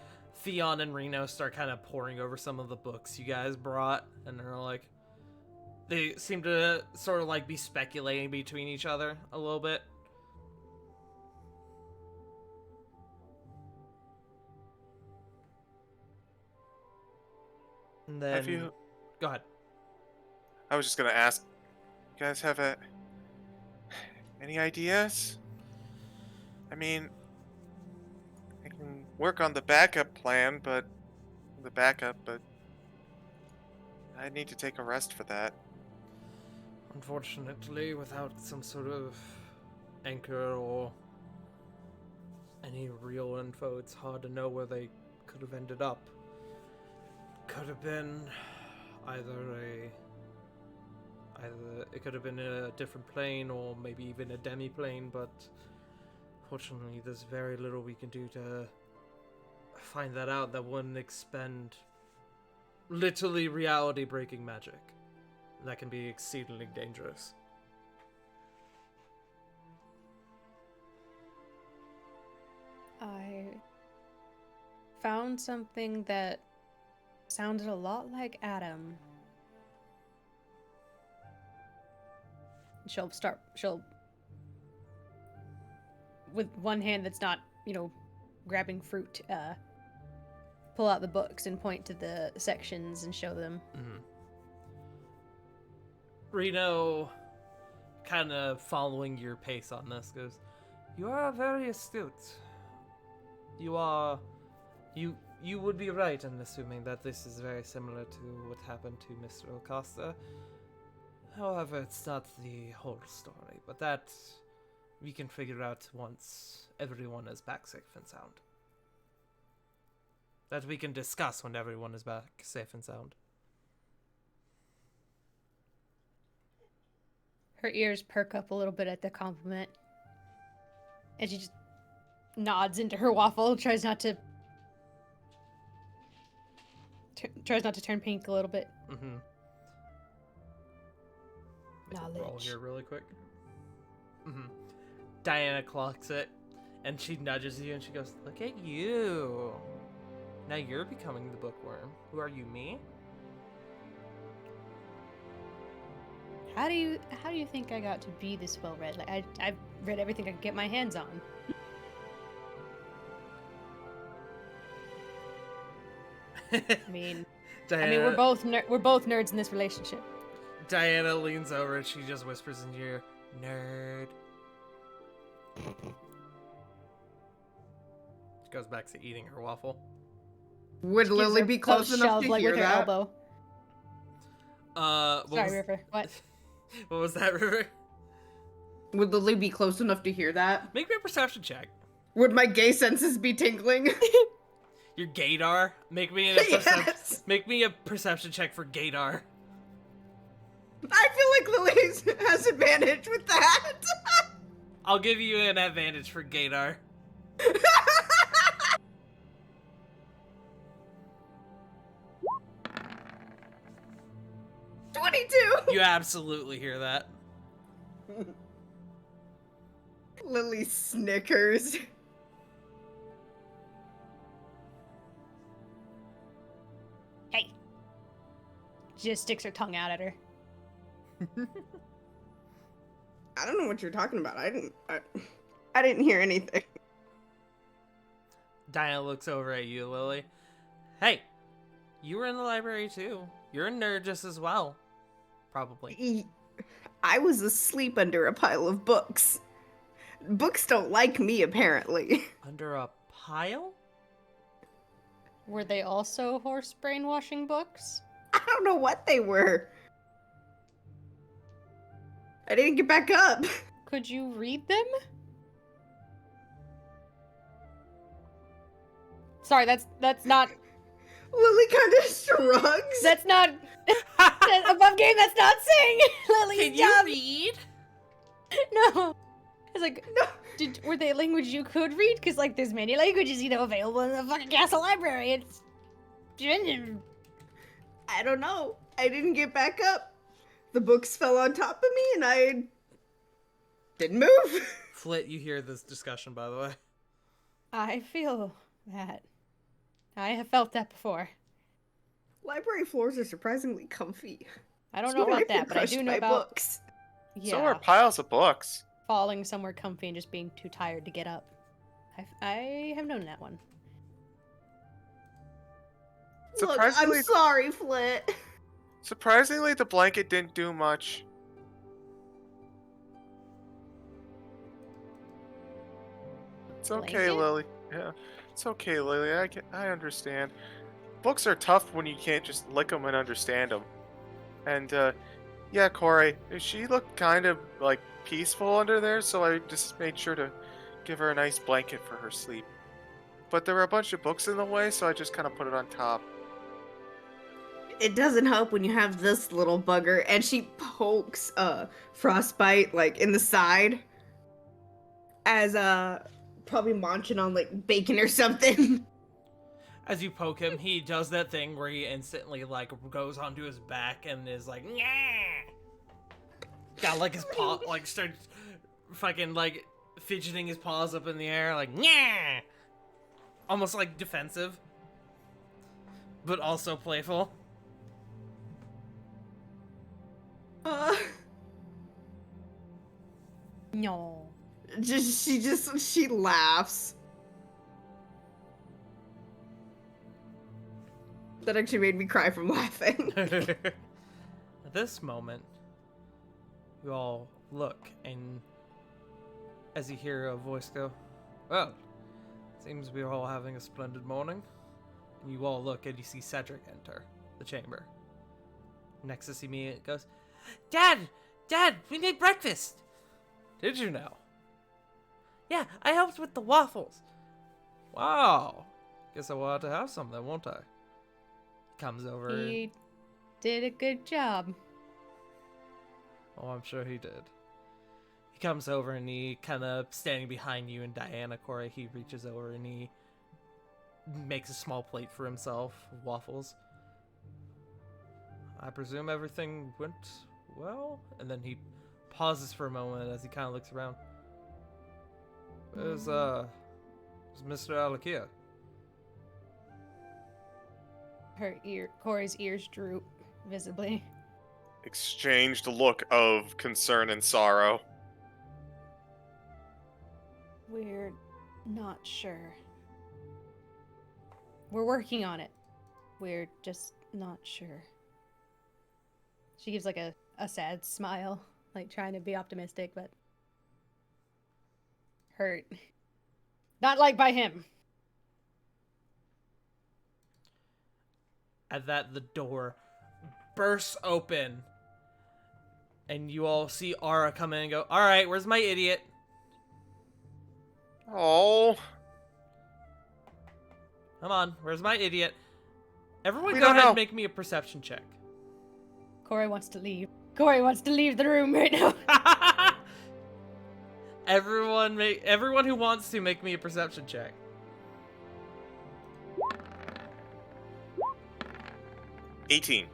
[SPEAKER 2] Theon and Reno start kind of poring over some of the books you guys brought, and they're like, they seem to sort of like be speculating between each other a little bit. And then,
[SPEAKER 5] Have you?
[SPEAKER 2] go ahead.
[SPEAKER 5] I was just gonna ask. You guys have any ideas? I mean, I can work on the backup plan, but I need to take a rest for that.
[SPEAKER 2] Unfortunately, without some sort of anchor or any real info, it's hard to know where they could have ended up. Could have been either it could have been a different plane or maybe even a demi-plane, but fortunately there's very little we can do to find that out that wouldn't expend literally reality-breaking magic. That can be exceedingly dangerous.
[SPEAKER 4] I found something that sounded a lot like Adam. She'll, with one hand that's not, grabbing fruit, pull out the books and point to the sections and show them.
[SPEAKER 2] Mm-hmm. Reno, kind of following your pace on this, goes, "You are very astute. You would be right in assuming that this is very similar to what happened to Mr. Acosta. However, it's not the whole story, but that we can figure out once everyone is back safe and sound. That we can discuss when everyone is back safe and sound."
[SPEAKER 4] Her ears perk up a little bit at the compliment. And she just nods into her waffle, tries not to turn pink a little bit.
[SPEAKER 2] Mm-hmm. Roll
[SPEAKER 4] Knowledge.
[SPEAKER 2] here really quick. Mm-hmm. Diana clocks it, and she nudges you, and she goes, "Look at you! Now you're becoming the bookworm. Who are you, me?"
[SPEAKER 4] How do you think I got to be this well read? Like I've read everything I could get my hands on. I mean,
[SPEAKER 2] Diana,
[SPEAKER 4] we're both nerds in this relationship.
[SPEAKER 2] Diana leans over and she just whispers in your ear, "Nerd." She goes back to eating her waffle.
[SPEAKER 6] Would
[SPEAKER 4] Gives
[SPEAKER 6] Lily
[SPEAKER 4] her
[SPEAKER 6] be close
[SPEAKER 4] close
[SPEAKER 6] enough
[SPEAKER 4] shove,
[SPEAKER 6] to
[SPEAKER 4] like,
[SPEAKER 6] hear
[SPEAKER 4] with her
[SPEAKER 6] that?
[SPEAKER 4] elbow.
[SPEAKER 2] What
[SPEAKER 4] Sorry,
[SPEAKER 2] was,
[SPEAKER 4] River. What?
[SPEAKER 2] what was that, River?
[SPEAKER 6] Would Lily be close enough to hear that?
[SPEAKER 2] Make me a perception check.
[SPEAKER 6] Would my gay senses be tingling?
[SPEAKER 2] Your gaydar. Make me a
[SPEAKER 6] Yes.
[SPEAKER 2] Make me a perception check for gaydar.
[SPEAKER 6] I feel like Lily has advantage with that.
[SPEAKER 2] I'll give you an advantage for gaydar.
[SPEAKER 6] 22.
[SPEAKER 2] You absolutely hear that.
[SPEAKER 6] Lily snickers.
[SPEAKER 4] Hey. She just sticks her tongue out at her.
[SPEAKER 6] I don't know what you're talking about. I didn't hear anything.
[SPEAKER 2] Diana looks over at you, Lily. Hey, you were in the library too. You're a nerd just as well. Probably.
[SPEAKER 6] I was asleep under a pile of books. Books don't like me, apparently.
[SPEAKER 2] Under a pile?
[SPEAKER 4] Were they also horse brainwashing books?
[SPEAKER 6] I don't know what they were. I didn't get back up.
[SPEAKER 4] Could you read them? Sorry, that's not
[SPEAKER 6] Lily kind of shrugs.
[SPEAKER 4] that's not that's above game. That's not saying Lily.
[SPEAKER 2] Can you
[SPEAKER 4] stop.
[SPEAKER 2] read?
[SPEAKER 4] No. It's like,
[SPEAKER 6] No.
[SPEAKER 4] were they language you could read? Because, like, there's many languages, available in the fucking castle library. It's...
[SPEAKER 6] I don't know. I didn't get back up. The books fell on top of me and I didn't move.
[SPEAKER 2] Flit, you hear this discussion, by the way.
[SPEAKER 4] I feel that. I have felt that before.
[SPEAKER 6] Library floors are surprisingly comfy.
[SPEAKER 4] I don't know
[SPEAKER 6] Sorry
[SPEAKER 4] about
[SPEAKER 6] if you're
[SPEAKER 4] that, but I do
[SPEAKER 6] crushed
[SPEAKER 4] know
[SPEAKER 6] by
[SPEAKER 4] about
[SPEAKER 6] books.
[SPEAKER 5] So are piles of books.
[SPEAKER 4] falling somewhere comfy and just being too tired to get up. I have known that one.
[SPEAKER 6] Look,
[SPEAKER 5] Surprisingly-
[SPEAKER 6] I'm sorry, Flit.
[SPEAKER 5] Surprisingly, the blanket didn't do much. It's okay,
[SPEAKER 4] Blanket?
[SPEAKER 5] Lily. Yeah, it's okay, Lily. I understand. Books are tough when you can't just lick them and understand them. And yeah, Corey, she looked kind of like peaceful under there, so I just made sure to give her a nice blanket for her sleep. But there were a bunch of books in the way, so I just kind of put it on top.
[SPEAKER 6] It doesn't help when you have this little bugger, and she pokes Frostbite like in the side as probably munching on like bacon or something.
[SPEAKER 2] As you poke him, he does that thing where he instantly, like, goes onto his back and is like, Nyah! Got, like, his paw, like, starts fucking, like, fidgeting his paws up in the air, like, Nyah! Almost, like, defensive. But also playful.
[SPEAKER 4] No.
[SPEAKER 6] She laughs. That actually made me cry from laughing.
[SPEAKER 2] At this moment, you all look, and as you hear a voice go, well, seems we're all having a splendid morning. And you all look, and you see Cedric enter the chamber. Next to see me, it goes, Dad! Dad, we made breakfast! Did you know? Yeah, I helped with the waffles. Wow. Guess I will have to have some then, won't I? Comes over.
[SPEAKER 4] He did a good job.
[SPEAKER 2] Oh, I'm sure he did. He comes over and he kind of standing behind you and Diana, Corey, he reaches over and he makes a small plate for himself, waffles. I presume everything went well? And then he pauses for a moment as he kind of looks around. Where's Mr. Alakia?
[SPEAKER 4] Corey's ears droop visibly.
[SPEAKER 5] Exchanged a look of concern and sorrow.
[SPEAKER 4] We're not sure. We're working on it. We're just not sure. She gives like a sad smile, like trying to be optimistic, but hurt. Not liked by him.
[SPEAKER 2] At that, the door bursts open. And you all see Ara come in and go, Alright, where's my idiot?
[SPEAKER 5] Oh,
[SPEAKER 2] Come on, where's my idiot? Everyone
[SPEAKER 5] We
[SPEAKER 2] go
[SPEAKER 5] don't
[SPEAKER 2] ahead
[SPEAKER 5] know.
[SPEAKER 2] and make me a perception check.
[SPEAKER 4] Corey wants to leave. Corey wants to leave the room right now.
[SPEAKER 2] Everyone who wants to make me a perception check.
[SPEAKER 5] 18.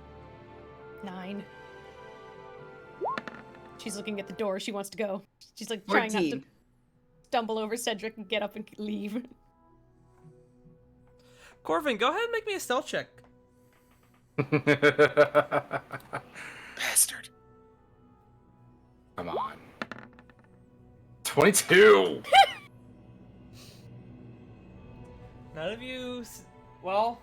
[SPEAKER 4] 9. She's looking at the door. She wants to go. She's like trying not to
[SPEAKER 6] 14.
[SPEAKER 4] stumble over Cedric and get up and leave.
[SPEAKER 2] Corvin, go ahead and make me a stealth check.
[SPEAKER 5] Bastard.
[SPEAKER 1] Come on. 22!
[SPEAKER 2] None of you. Well,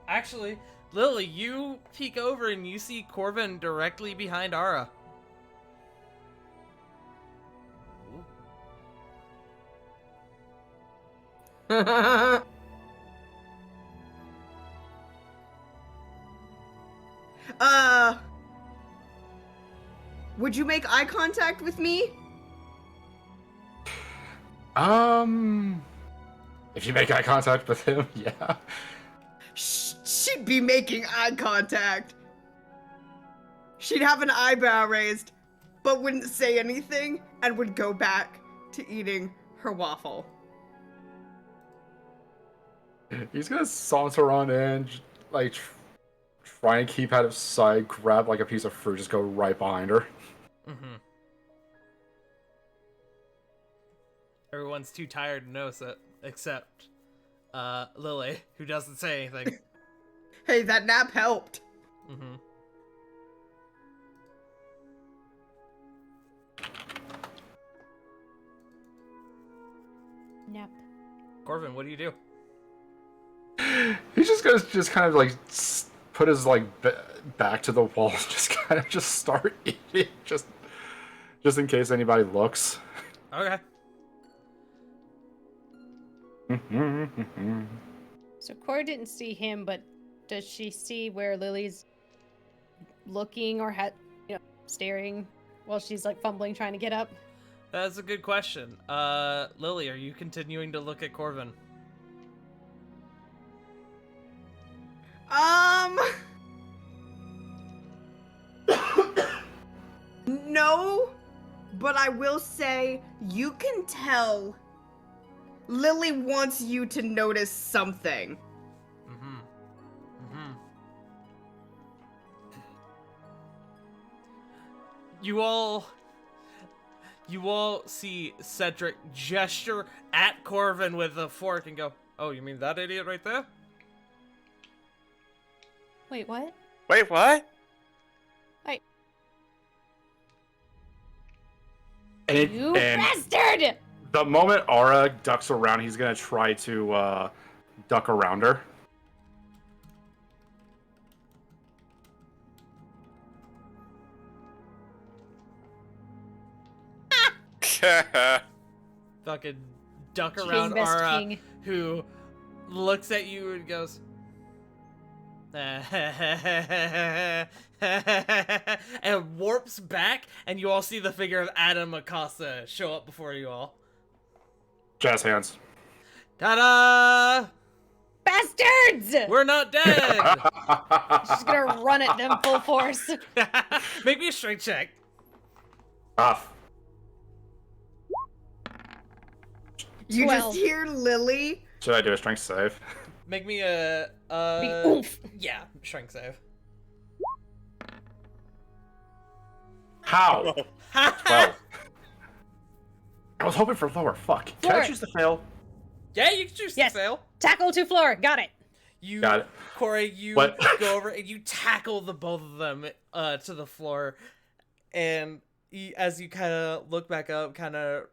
[SPEAKER 2] actually, Lily, you peek over and you see Corvin directly behind Ara.
[SPEAKER 6] Would you make eye contact with me?
[SPEAKER 1] If you make eye contact with him, yeah.
[SPEAKER 6] She'd be making eye contact. She'd have an eyebrow raised, but wouldn't say anything and would go back to eating her waffle.
[SPEAKER 1] He's gonna saunter on in, like, try and keep out of sight, grab, like, a piece of fruit, just go right behind her.
[SPEAKER 2] Mm-hmm. Everyone's too tired to notice it, except Lily, who doesn't say anything.
[SPEAKER 6] Hey, that nap helped.
[SPEAKER 2] Mm-hmm.
[SPEAKER 4] Nap.
[SPEAKER 2] Corvin, what do you do?
[SPEAKER 1] He's just gonna kind of like put his like back to the wall, and just kind of just start eating, just in case anybody looks.
[SPEAKER 2] Okay.
[SPEAKER 4] So Cora didn't see him, but does she see where Lily's looking or staring while she's like fumbling trying to get up?
[SPEAKER 2] That's a good question. Lily, are you continuing to look at Corvin?
[SPEAKER 6] No, but I will say you can tell Lily wants you to notice something.
[SPEAKER 2] Mm-hmm. Mm-hmm. You all see Cedric gesture at Corvin with a fork and go, "Oh, you mean that idiot right there?"
[SPEAKER 4] Wait, what?
[SPEAKER 5] Wait, what?
[SPEAKER 4] You bastard!
[SPEAKER 1] The moment Aura ducks around, he's gonna try to duck around her.
[SPEAKER 2] Fucking duck
[SPEAKER 4] King
[SPEAKER 2] around
[SPEAKER 4] best
[SPEAKER 2] Aura,
[SPEAKER 4] king.
[SPEAKER 2] who looks at you and goes, and warps back, and you all see the figure of Adam Acosta show up before you all.
[SPEAKER 1] Jazz hands.
[SPEAKER 2] Ta-da!
[SPEAKER 4] Bastards!
[SPEAKER 2] We're not dead!
[SPEAKER 4] She's gonna run at them full force.
[SPEAKER 2] Make me a strength check.
[SPEAKER 1] Off.
[SPEAKER 6] You
[SPEAKER 4] 12.
[SPEAKER 6] just hear Lily.
[SPEAKER 1] Should I do a strength save?
[SPEAKER 2] Make me a
[SPEAKER 4] Big oomph.
[SPEAKER 2] yeah, strength save.
[SPEAKER 1] How? 12. I was hoping for lower. Fuck. Can I
[SPEAKER 4] Lower.
[SPEAKER 1] choose to fail?
[SPEAKER 2] Yeah, you can choose
[SPEAKER 4] Yes.
[SPEAKER 2] to fail.
[SPEAKER 4] Tackle to floor. Got it.
[SPEAKER 2] You,
[SPEAKER 1] Got it.
[SPEAKER 2] Corey, you
[SPEAKER 1] What?
[SPEAKER 2] go over and you tackle the both of them to the floor, and as you kind of look back up, kind of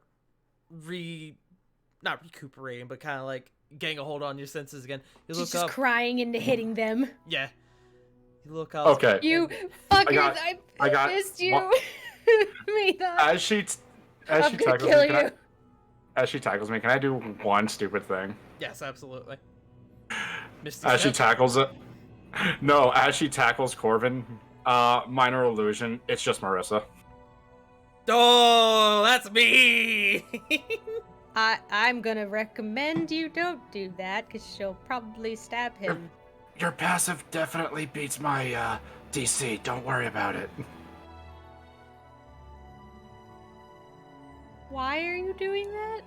[SPEAKER 2] not recuperating, but kind of like getting a hold on your senses again. You
[SPEAKER 4] She's
[SPEAKER 2] look
[SPEAKER 4] just
[SPEAKER 2] up.
[SPEAKER 4] crying into hitting them.
[SPEAKER 2] Yeah. You look up.
[SPEAKER 1] Okay.
[SPEAKER 4] You fuckers!
[SPEAKER 1] I got
[SPEAKER 4] missed you.
[SPEAKER 1] one-
[SPEAKER 4] Mita.
[SPEAKER 1] As she
[SPEAKER 4] I'm gonna
[SPEAKER 1] tackles
[SPEAKER 4] kill
[SPEAKER 1] me,
[SPEAKER 4] you.
[SPEAKER 1] as she tackles me, can I do one stupid thing?
[SPEAKER 2] Yes, absolutely. Misty
[SPEAKER 1] As she
[SPEAKER 2] step.
[SPEAKER 1] tackles it. No, as she tackles Corvin, minor illusion. It's just Marissa.
[SPEAKER 2] Oh, that's me.
[SPEAKER 4] I'm gonna recommend you don't do that, because she'll probably stab him.
[SPEAKER 1] Your passive definitely beats my DC. Don't worry about it.
[SPEAKER 4] Why are you doing that?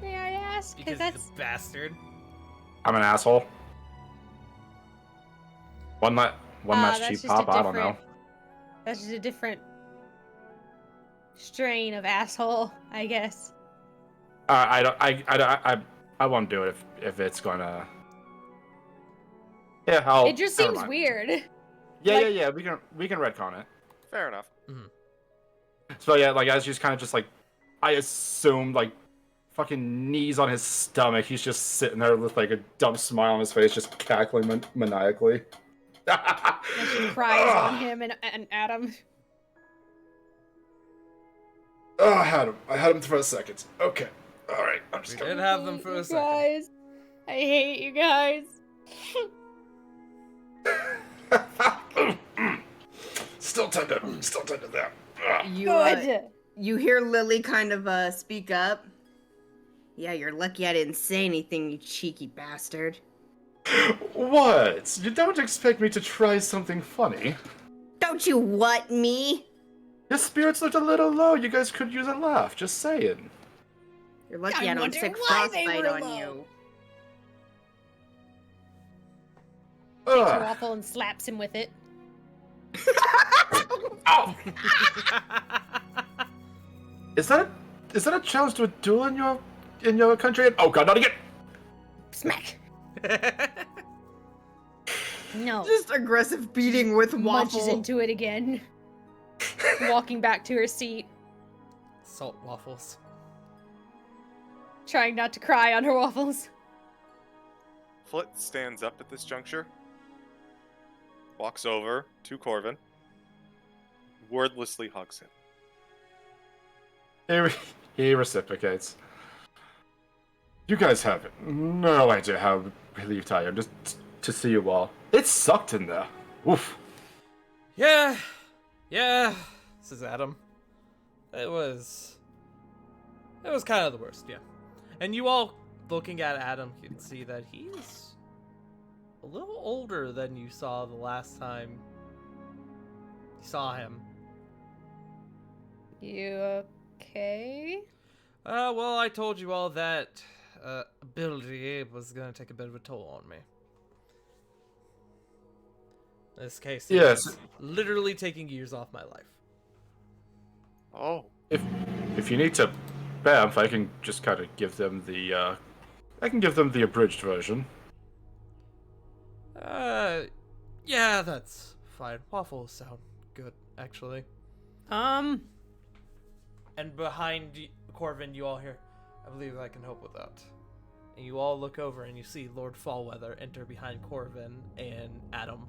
[SPEAKER 4] May I ask?
[SPEAKER 2] Because
[SPEAKER 4] Because
[SPEAKER 2] he's a bastard.
[SPEAKER 1] I'm an asshole. One last
[SPEAKER 4] that's
[SPEAKER 1] cheap
[SPEAKER 4] just a
[SPEAKER 1] pop. I don't know.
[SPEAKER 4] different- that's just a different strain of asshole, I guess.
[SPEAKER 1] I won't do it if it's gonna. Yeah, I'll.
[SPEAKER 4] It just
[SPEAKER 1] never
[SPEAKER 4] seems
[SPEAKER 1] mind.
[SPEAKER 4] weird.
[SPEAKER 1] Yeah. We can retcon it.
[SPEAKER 5] Fair enough.
[SPEAKER 1] So yeah, like as she's kind of just like, I assume like, fucking knees on his stomach. He's just sitting there with like a dumb smile on his face, just cackling maniacally.
[SPEAKER 4] And she cries on him and Adam.
[SPEAKER 1] Oh, I had him for a second. Okay. All right, I'm
[SPEAKER 2] We
[SPEAKER 1] just
[SPEAKER 2] did
[SPEAKER 1] gonna.
[SPEAKER 2] have them for a second.
[SPEAKER 4] Guys, I hate you guys.
[SPEAKER 1] Still tender there.
[SPEAKER 4] Good.
[SPEAKER 6] You hear Lily kind of speak up. Yeah, you're lucky I didn't say anything, you cheeky bastard.
[SPEAKER 1] What? You don't expect me to try something funny?
[SPEAKER 6] Don't you what me?
[SPEAKER 1] Your spirits looked a little low. You guys could use a laugh. Just saying.
[SPEAKER 6] You're lucky
[SPEAKER 4] I
[SPEAKER 6] I don't
[SPEAKER 4] wonder
[SPEAKER 6] sick
[SPEAKER 4] why they
[SPEAKER 6] frostbite
[SPEAKER 4] were
[SPEAKER 6] on
[SPEAKER 4] low.
[SPEAKER 6] you.
[SPEAKER 4] Takes a
[SPEAKER 1] Ugh.
[SPEAKER 4] waffle and slaps him with it.
[SPEAKER 1] Ow! Is that a challenge to a duel in your country? Oh god, not again!
[SPEAKER 4] Smack. No.
[SPEAKER 6] Just aggressive beating with
[SPEAKER 4] Munches
[SPEAKER 6] waffle.
[SPEAKER 4] into it again. Walking back to her seat,
[SPEAKER 2] Salt waffles.
[SPEAKER 4] trying not to cry on her waffles.
[SPEAKER 5] Flit stands up at this juncture, walks over to Corvin, wordlessly hugs him.
[SPEAKER 1] He reciprocates. You guys have no idea how relieved I am just to see you all. It sucked in there. Oof.
[SPEAKER 2] Yeah, says Adam. It was kind of the worst, yeah. And you all, looking at Adam, can see that he's a little older than you saw the last time you saw him.
[SPEAKER 4] You okay?
[SPEAKER 2] Well, I told you all that ability was gonna take a bit of a toll on me. In this case,
[SPEAKER 1] Yes.
[SPEAKER 2] it's literally taking years off my life.
[SPEAKER 5] Oh,
[SPEAKER 1] If you need to bamf, I can just kind of give them the abridged version.
[SPEAKER 2] Yeah, that's fine. Waffles sound good, actually. And behind Corvin, you all hear, I believe I can help with that. And you all look over and you see Lord Fallweather enter behind Corvin and Adam.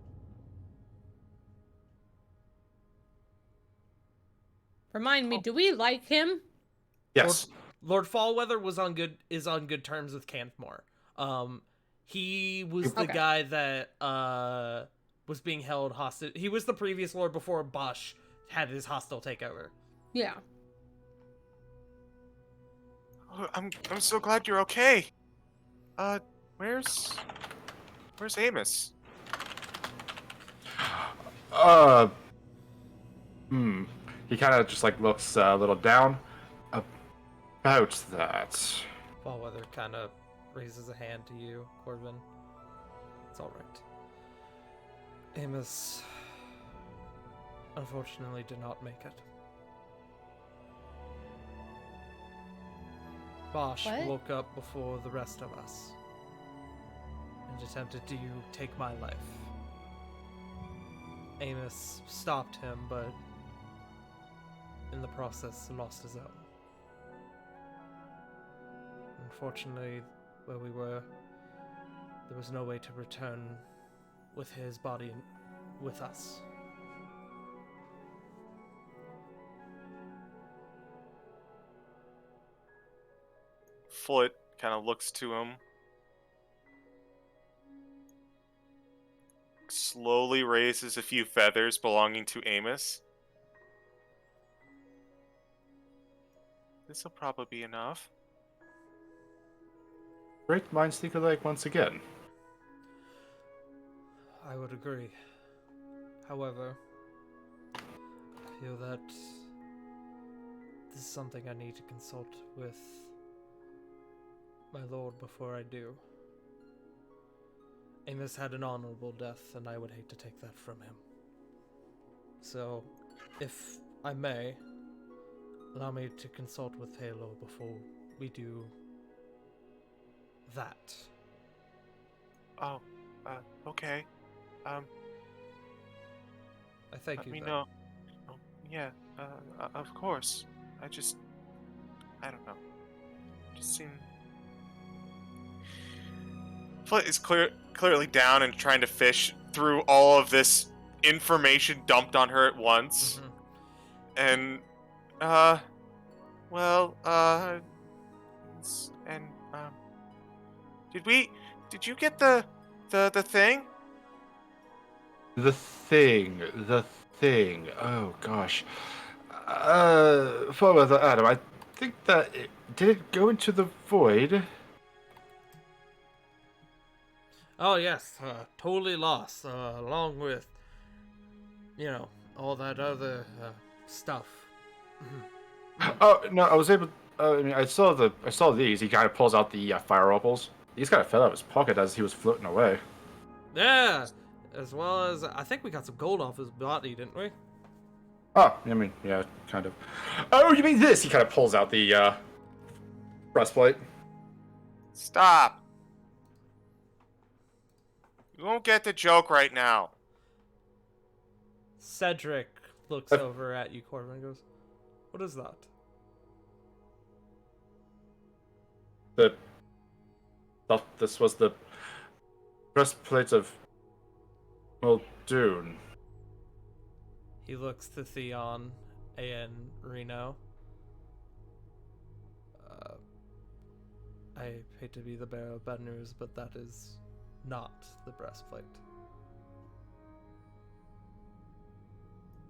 [SPEAKER 4] Remind me, do we like him?
[SPEAKER 1] Yes.
[SPEAKER 2] Lord Fallweather is on good terms with Canthmore. He was the
[SPEAKER 4] Okay.
[SPEAKER 2] guy that was being held hostage. He was the previous lord before Bosch had his hostile takeover.
[SPEAKER 4] Yeah.
[SPEAKER 5] oh, I'm so glad you're okay. Where's Amos?
[SPEAKER 1] He kind of just like looks a little down. About that.
[SPEAKER 2] Fallweather kind of raises a hand to you, Corvin. It's all right. Amos, unfortunately, did not make it. Bosch
[SPEAKER 4] What?
[SPEAKER 2] woke up before the rest of us and attempted to take my life. Amos stopped him, but in the process lost his own. Unfortunately, where we were, there was no way to return with his body with us.
[SPEAKER 5] Flit kind of looks to him, slowly raises a few feathers belonging to Amos. This'll probably be enough.
[SPEAKER 1] Great minds think alike once again.
[SPEAKER 2] I would agree. However, I feel that this is something I need to consult with my lord before I do. Amos had an honorable death, and I would hate to take that from him. So, if I may, allow me to consult with Halo before we do that.
[SPEAKER 5] Oh, okay.
[SPEAKER 2] I thank
[SPEAKER 5] Let
[SPEAKER 2] you.
[SPEAKER 5] me
[SPEAKER 2] then.
[SPEAKER 5] know. Oh, yeah, of course. I don't know. Just seem. Flit is clearly down and trying to fish through all of this information dumped on her at once.
[SPEAKER 2] Mhm.
[SPEAKER 5] And, And did you get the thing?
[SPEAKER 1] The thing. Oh gosh. Father Adam, I think that did it go into the void?
[SPEAKER 2] Oh yes, totally lost, along with, all that other stuff.
[SPEAKER 1] Oh no, I was able. I mean, I saw these. He kind of pulls out the fire opals. These kind of fell out of his pocket as he was floating away.
[SPEAKER 2] Yeah, as well as I think we got some gold off his body, didn't we?
[SPEAKER 1] Oh, I mean, yeah, kind of. Oh, you mean this? He kind of pulls out the breastplate.
[SPEAKER 5] Stop. You won't get the joke right now.
[SPEAKER 2] Cedric looks over at you, Corbin, and goes, "What is that?"
[SPEAKER 1] Thought this was the breastplate of Muldoon.
[SPEAKER 2] He looks to Theon and Reno. I hate to be the bearer of bad news, but that is not the breastplate.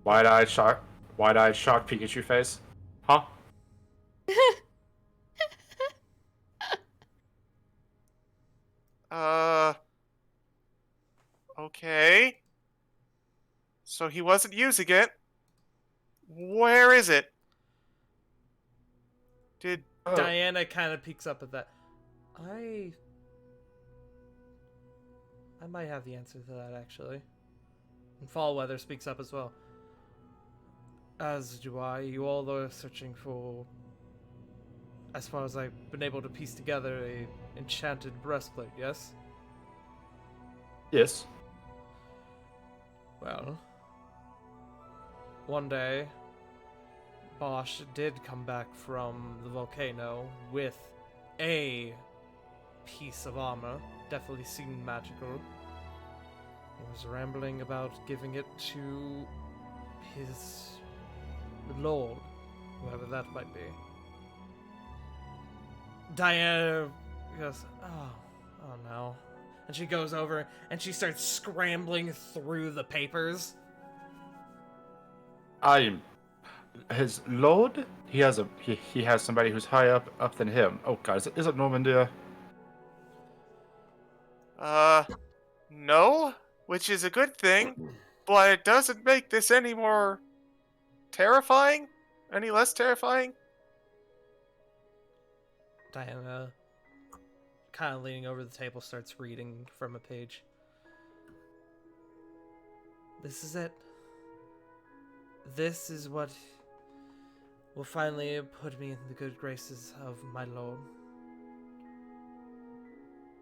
[SPEAKER 1] Wide-eyed shock Pikachu face. Huh?
[SPEAKER 5] Okay. So he wasn't using it. Where is it? Did
[SPEAKER 1] Oh.
[SPEAKER 2] Diana kind of peeks up at that. I might have the answer to that, actually. And Fallweather speaks up as well. As do I. You all are searching for, as far as I've been able to piece together, a enchanted breastplate, yes?
[SPEAKER 1] Yes.
[SPEAKER 2] Well, one day, Bosch did come back from the volcano with a piece of armor. Definitely seemed magical. He was rambling about giving it to his lord, whoever that might be. Diana goes, oh no. And she goes over and she starts scrambling through the papers.
[SPEAKER 1] His lord? He has somebody who's higher up than him. Oh god, is it Normandia?
[SPEAKER 5] No, which is a good thing, but it doesn't make this any more terrifying, any less terrifying.
[SPEAKER 2] Diana, kind of leaning over the table, starts reading from a page. This is it. This is what will finally put me in the good graces of my lord.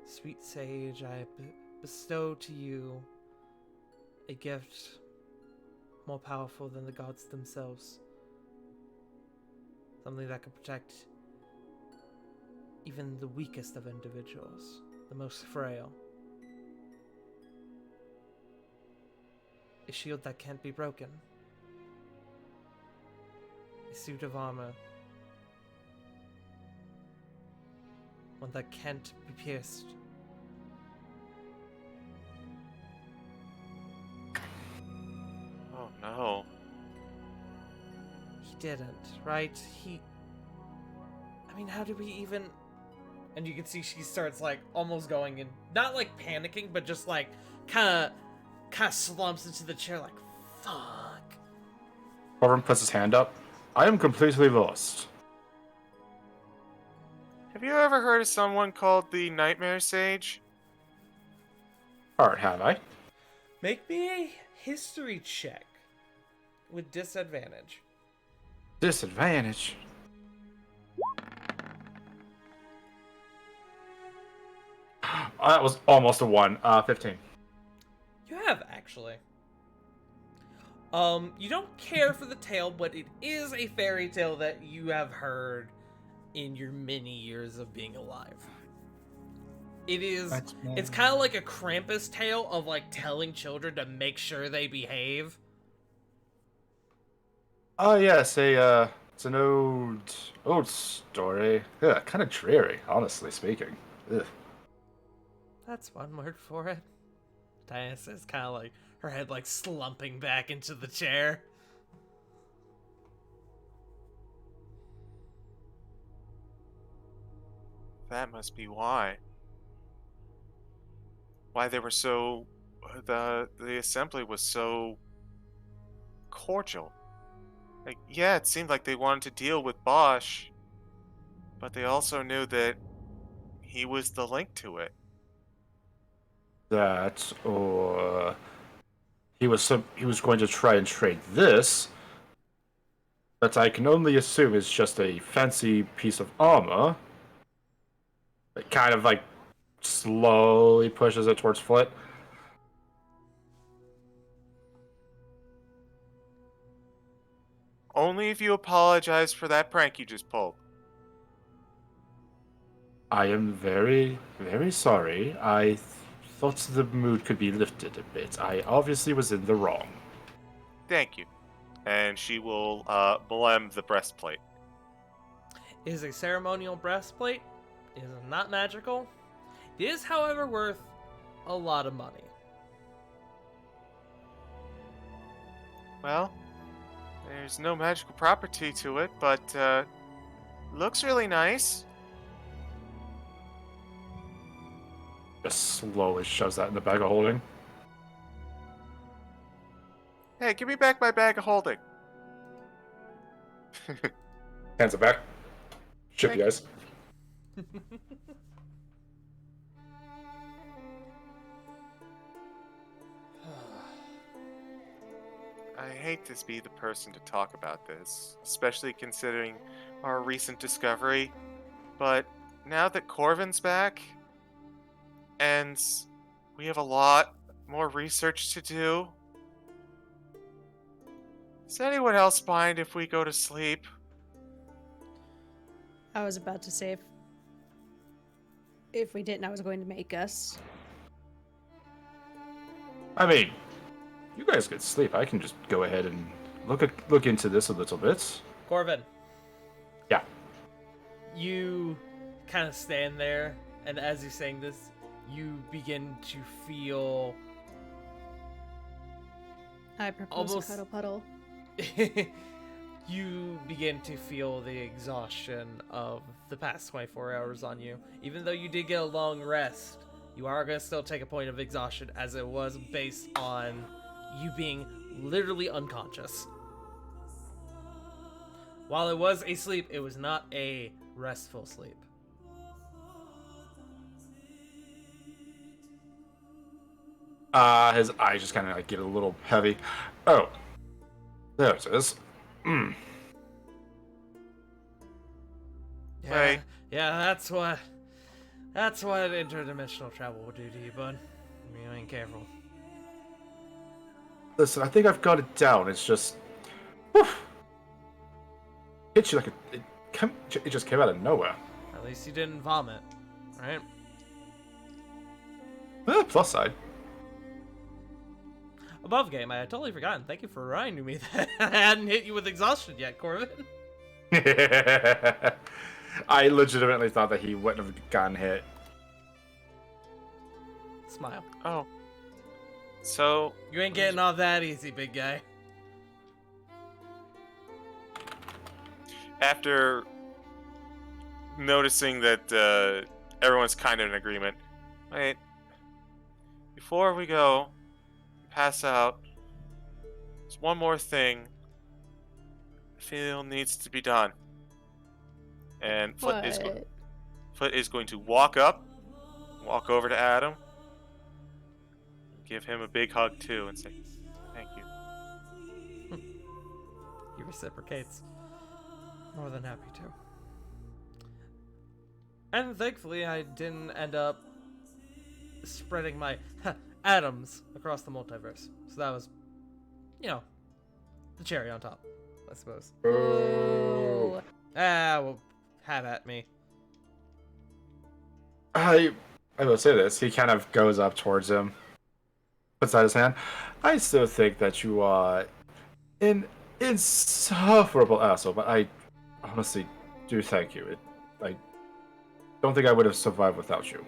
[SPEAKER 2] Sweet sage, I bestow to you a gift more powerful than the gods themselves. Something that can protect even the weakest of individuals, the most frail. A shield that can't be broken. A suit of armor. One that can't be pierced.
[SPEAKER 5] Oh no.
[SPEAKER 2] He didn't, right? I mean, how do we even... And you can see she starts, like, almost going in... Not, like, panicking, but just, like, kind of slumps into the chair, like, fuck.
[SPEAKER 1] Corbin puts his hand up. I am completely lost.
[SPEAKER 5] Have you ever heard of someone called the Nightmare Sage?
[SPEAKER 1] Alright, have I?
[SPEAKER 2] Make me a history check with disadvantage.
[SPEAKER 1] Disadvantage. That was almost a 1. 15.
[SPEAKER 2] You have, actually. You don't care for the tale, but it is a fairy tale that you have heard in your many years of being alive. It is, it's kind of like a Krampus tale of, like, telling children to make sure they behave.
[SPEAKER 1] Oh yes, it's an ode old story. Yeah, kind of dreary, honestly speaking. Ugh.
[SPEAKER 2] That's one word for it. Diana says, kind of like her head like slumping back into the chair.
[SPEAKER 5] That must be why. Why they were so. The assembly was so cordial. Like, yeah, it seemed like they wanted to deal with Bosch, but they also knew that he was the link to it.
[SPEAKER 1] That, or he was going to try and trade this, but I can only assume it's just a fancy piece of armor. It kind of like slowly pushes it towards Flit.
[SPEAKER 5] Only if you apologize for that prank you just pulled.
[SPEAKER 1] I am very, very sorry. I thought the mood could be lifted a bit. I obviously was in the wrong.
[SPEAKER 5] Thank you. And she will blem the breastplate.
[SPEAKER 2] It is a ceremonial breastplate. It is not magical. It is, however, worth a lot of money.
[SPEAKER 5] Well, there's no magical property to it, but looks really nice.
[SPEAKER 1] Just slowly shoves that in the bag of holding.
[SPEAKER 5] Hey, give me back my bag of holding.
[SPEAKER 1] Hands it back. Ship you guys.
[SPEAKER 5] I hate to be the person to talk about this, especially considering our recent discovery, but now that Corvin's back, and we have a lot more research to do, does anyone else mind if we go to sleep?
[SPEAKER 4] I was about to say if we didn't, I was going to make us.
[SPEAKER 1] I mean, you guys could sleep. I can just go ahead and look into this a little bit.
[SPEAKER 2] Corvin.
[SPEAKER 1] Yeah.
[SPEAKER 2] You kind of stand there, and as you're saying this, you begin to feel
[SPEAKER 4] I propose
[SPEAKER 2] Almost-
[SPEAKER 4] a cuddle puddle.
[SPEAKER 2] you begin to feel the exhaustion of the past 24 hours on you. Even though you did get a long rest, you are going to still take a point of exhaustion, as it was based on you being literally unconscious. While it was a sleep, it was not a restful sleep.
[SPEAKER 1] His eyes just kind of like get a little heavy. Oh, there it is. Mm.
[SPEAKER 5] Hey.
[SPEAKER 2] Yeah, that's what interdimensional travel will do to you, bud. You ain't careful.
[SPEAKER 1] Listen, I think I've got it down. It's just, whew, hit you like it just came out of nowhere.
[SPEAKER 2] At least you didn't vomit, right?
[SPEAKER 1] Plus side.
[SPEAKER 2] Above game, I had totally forgotten. Thank you for reminding me that I hadn't hit you with exhaustion yet, Corbin.
[SPEAKER 1] I legitimately thought that he wouldn't have gotten hit.
[SPEAKER 2] Smile.
[SPEAKER 5] Oh. So,
[SPEAKER 2] You ain't getting off that easy, big guy.
[SPEAKER 5] after noticing that everyone's kind of in agreement, wait, before we go, pass out, there's one more thing I feel needs to be done. And Foot is going to walk walk over to Adam, give him a big hug too, and say, "Thank you."
[SPEAKER 2] He reciprocates. More than happy to. And thankfully, I didn't end up spreading my atoms across the multiverse. So that was, the cherry on top, I suppose.
[SPEAKER 1] Oh.
[SPEAKER 2] Well, have at me.
[SPEAKER 1] I will say this. He kind of goes up towards him, puts out his hand. I still think that you are an insufferable asshole, but I honestly do thank you. I don't think I would have survived without you.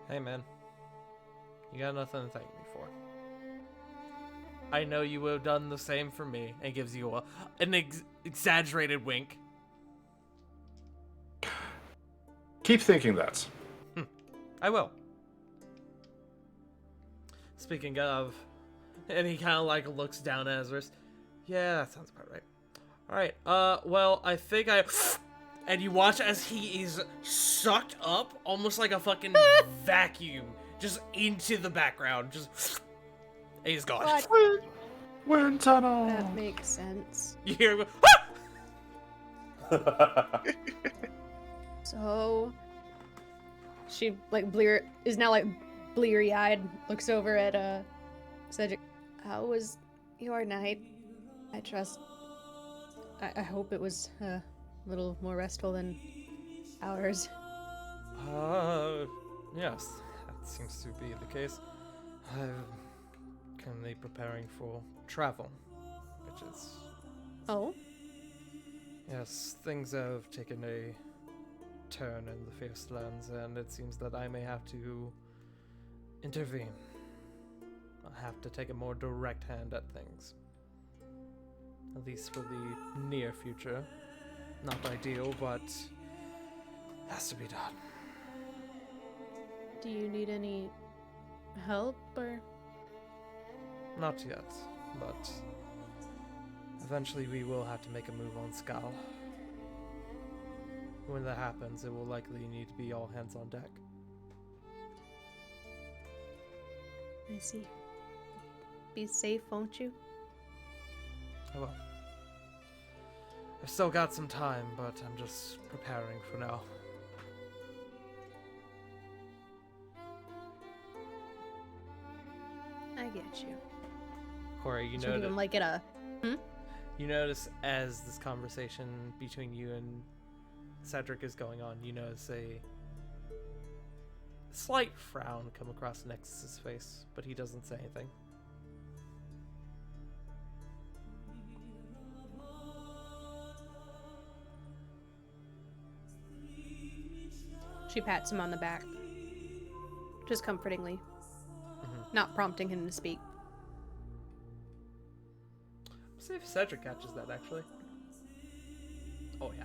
[SPEAKER 2] Hey, man. You got nothing to thank me for. I know you would have done the same for me, and gives you an exaggerated wink.
[SPEAKER 1] Keep thinking that.
[SPEAKER 2] I will. Speaking of, and he kind of like looks down at his wrist. Yeah, that sounds about right. All right. Well, I think and you watch as he is sucked up, almost like a fucking vacuum, just into the background. Just, and he's gone.
[SPEAKER 4] What?
[SPEAKER 1] Wind tunnel.
[SPEAKER 4] That makes sense.
[SPEAKER 2] You hear him go,
[SPEAKER 4] So she like is now like bleary-eyed, looks over at Cedric. How was your night? I trust. I hope it was a little more restful than ours.
[SPEAKER 2] Yes, that seems to be the case. I'm currently preparing for travel, which is...
[SPEAKER 4] Oh?
[SPEAKER 2] Yes, things have taken a turn in the Fierce Lands, and it seems that I may have to intervene. I'll have to take a more direct hand at things. At least for the near future. Not ideal, but has to be done.
[SPEAKER 4] Do you need any help or?
[SPEAKER 2] Not yet, but eventually we will have to make a move on Skal. When that happens, it will likely need to be all hands on deck.
[SPEAKER 4] I see. Be safe, won't you?
[SPEAKER 2] I will. I've still got some time, but I'm just preparing for now.
[SPEAKER 4] I get you.
[SPEAKER 2] Corey, you
[SPEAKER 4] Should we
[SPEAKER 2] notice.
[SPEAKER 4] even like get a?
[SPEAKER 2] You notice as this conversation between you and Cedric is going on, you notice a slight frown come across Nexus's face, but he doesn't say anything.
[SPEAKER 4] She pats him on the back, just comfortingly, not prompting him to speak.
[SPEAKER 2] See if Cedric catches that, actually. Oh, yeah.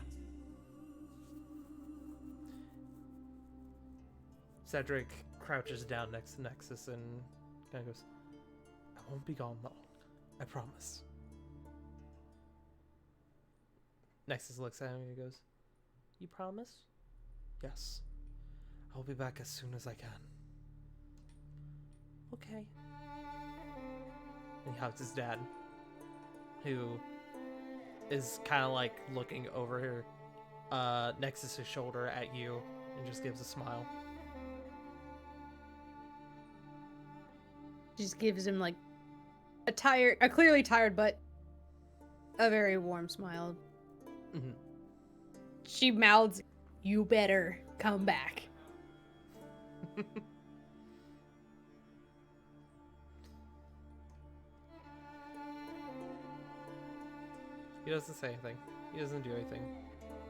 [SPEAKER 2] Cedric crouches down next to Nexus and kind of goes, I won't be gone long. I promise. Nexus looks at him and he goes, You promise? Yes. I'll be back as soon as I can. Okay. And he hugs his dad, who is kind of like looking over here, Nexus's shoulder at you and just gives a smile.
[SPEAKER 4] Just gives him like a clearly tired, but a very warm smile.
[SPEAKER 2] Mm-hmm.
[SPEAKER 4] She mouths, "You better come back."
[SPEAKER 2] He doesn't say anything. He doesn't do anything.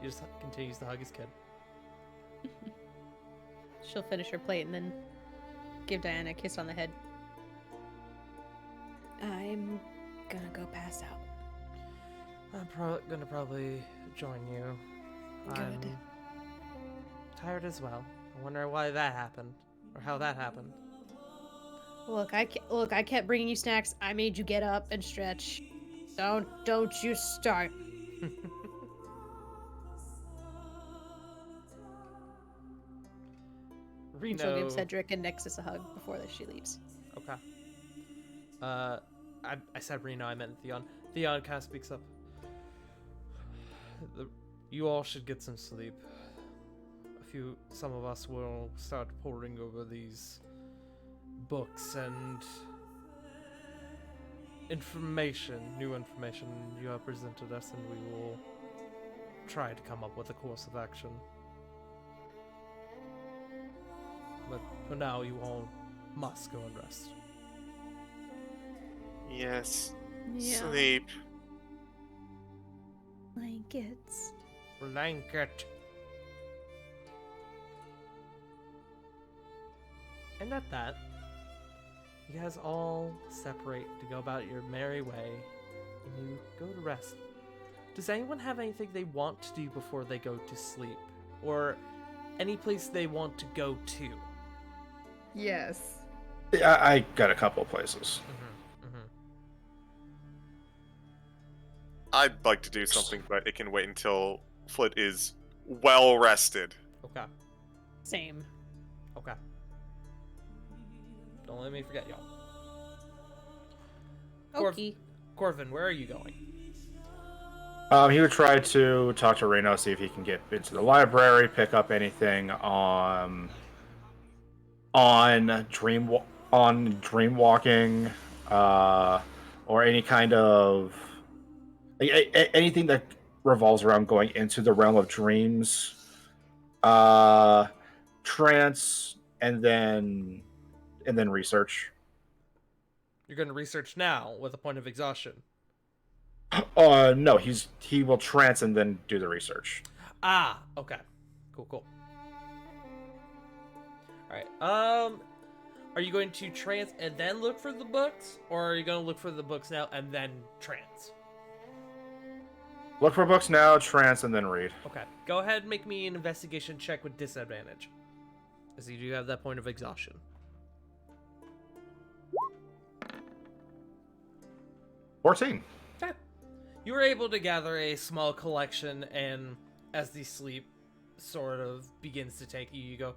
[SPEAKER 2] He just continues to hug his kid.
[SPEAKER 4] She'll finish her plate and then give Diana a kiss on the head. I'm gonna go pass out.
[SPEAKER 2] I'm gonna probably join you.
[SPEAKER 4] Good.
[SPEAKER 2] I'm tired as well. I wonder why that happened, or how that happened.
[SPEAKER 4] Look, I kept bringing you snacks. I made you get up and stretch. Don't you start.
[SPEAKER 2] Reno.
[SPEAKER 4] She'll give Cedric and Nexus a hug before she leaves.
[SPEAKER 2] Okay. I said Reno, I meant Theon. Theon kind of speaks up. You all should get some sleep. Some of us will start poring over these books and new information you have presented us, and we will try to come up with a course of action. But for now, you all must go and rest.
[SPEAKER 5] Yes.
[SPEAKER 4] Yeah.
[SPEAKER 5] Sleep.
[SPEAKER 4] Blankets.
[SPEAKER 2] Blanket. And at that, you guys all separate to go about your merry way, and you go to rest. Does anyone have anything they want to do before they go to sleep? Or any place they want to go to?
[SPEAKER 6] Yes.
[SPEAKER 1] Yeah, I got a couple of places.
[SPEAKER 5] I'd like to do something, but it can wait until Flit is well rested.
[SPEAKER 2] Okay,
[SPEAKER 4] Same.
[SPEAKER 2] okay. Don't let me forget y'all.
[SPEAKER 4] Okay.
[SPEAKER 2] Corvin, where are you going?
[SPEAKER 1] He would try to talk to Reno, see if he can get into the library, pick up anything on dream walking, or any kind of anything that revolves around going into the realm of dreams, trance, and then research.
[SPEAKER 2] You're going to research now with a point of exhaustion.
[SPEAKER 1] No, he will trance and then do the research.
[SPEAKER 2] Ah, okay. Cool. Alright, are you going to trance and then look for the books? Or are you going to look for the books now and then trance?
[SPEAKER 1] Look for books now, trance, and then read.
[SPEAKER 2] Okay, go ahead and make me an investigation check with disadvantage. As you do have that point of exhaustion.
[SPEAKER 1] 14.
[SPEAKER 2] Okay. You were able to gather a small collection, and as the sleep sort of begins to take you, you go,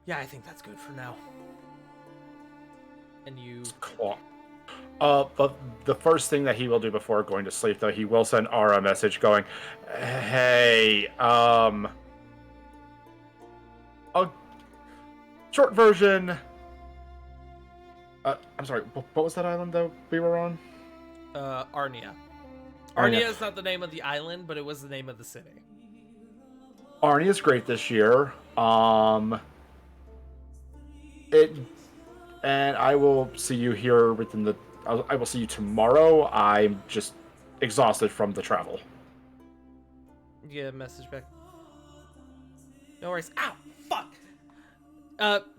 [SPEAKER 2] yeah, I think that's good for now. And you...
[SPEAKER 1] Claw. But the first thing that he will do before going to sleep, though, he will send Ara a message going, hey, short version. I'm sorry, what was that island that we were on?
[SPEAKER 2] Arnia.
[SPEAKER 1] Arnia.
[SPEAKER 2] Arnia is not the name of the island, but it was the name of the city.
[SPEAKER 1] Arnia is great this year. And I will see you here within the. I will see you tomorrow. I'm just exhausted from the travel.
[SPEAKER 2] You get a message back. No worries. Ow! Fuck!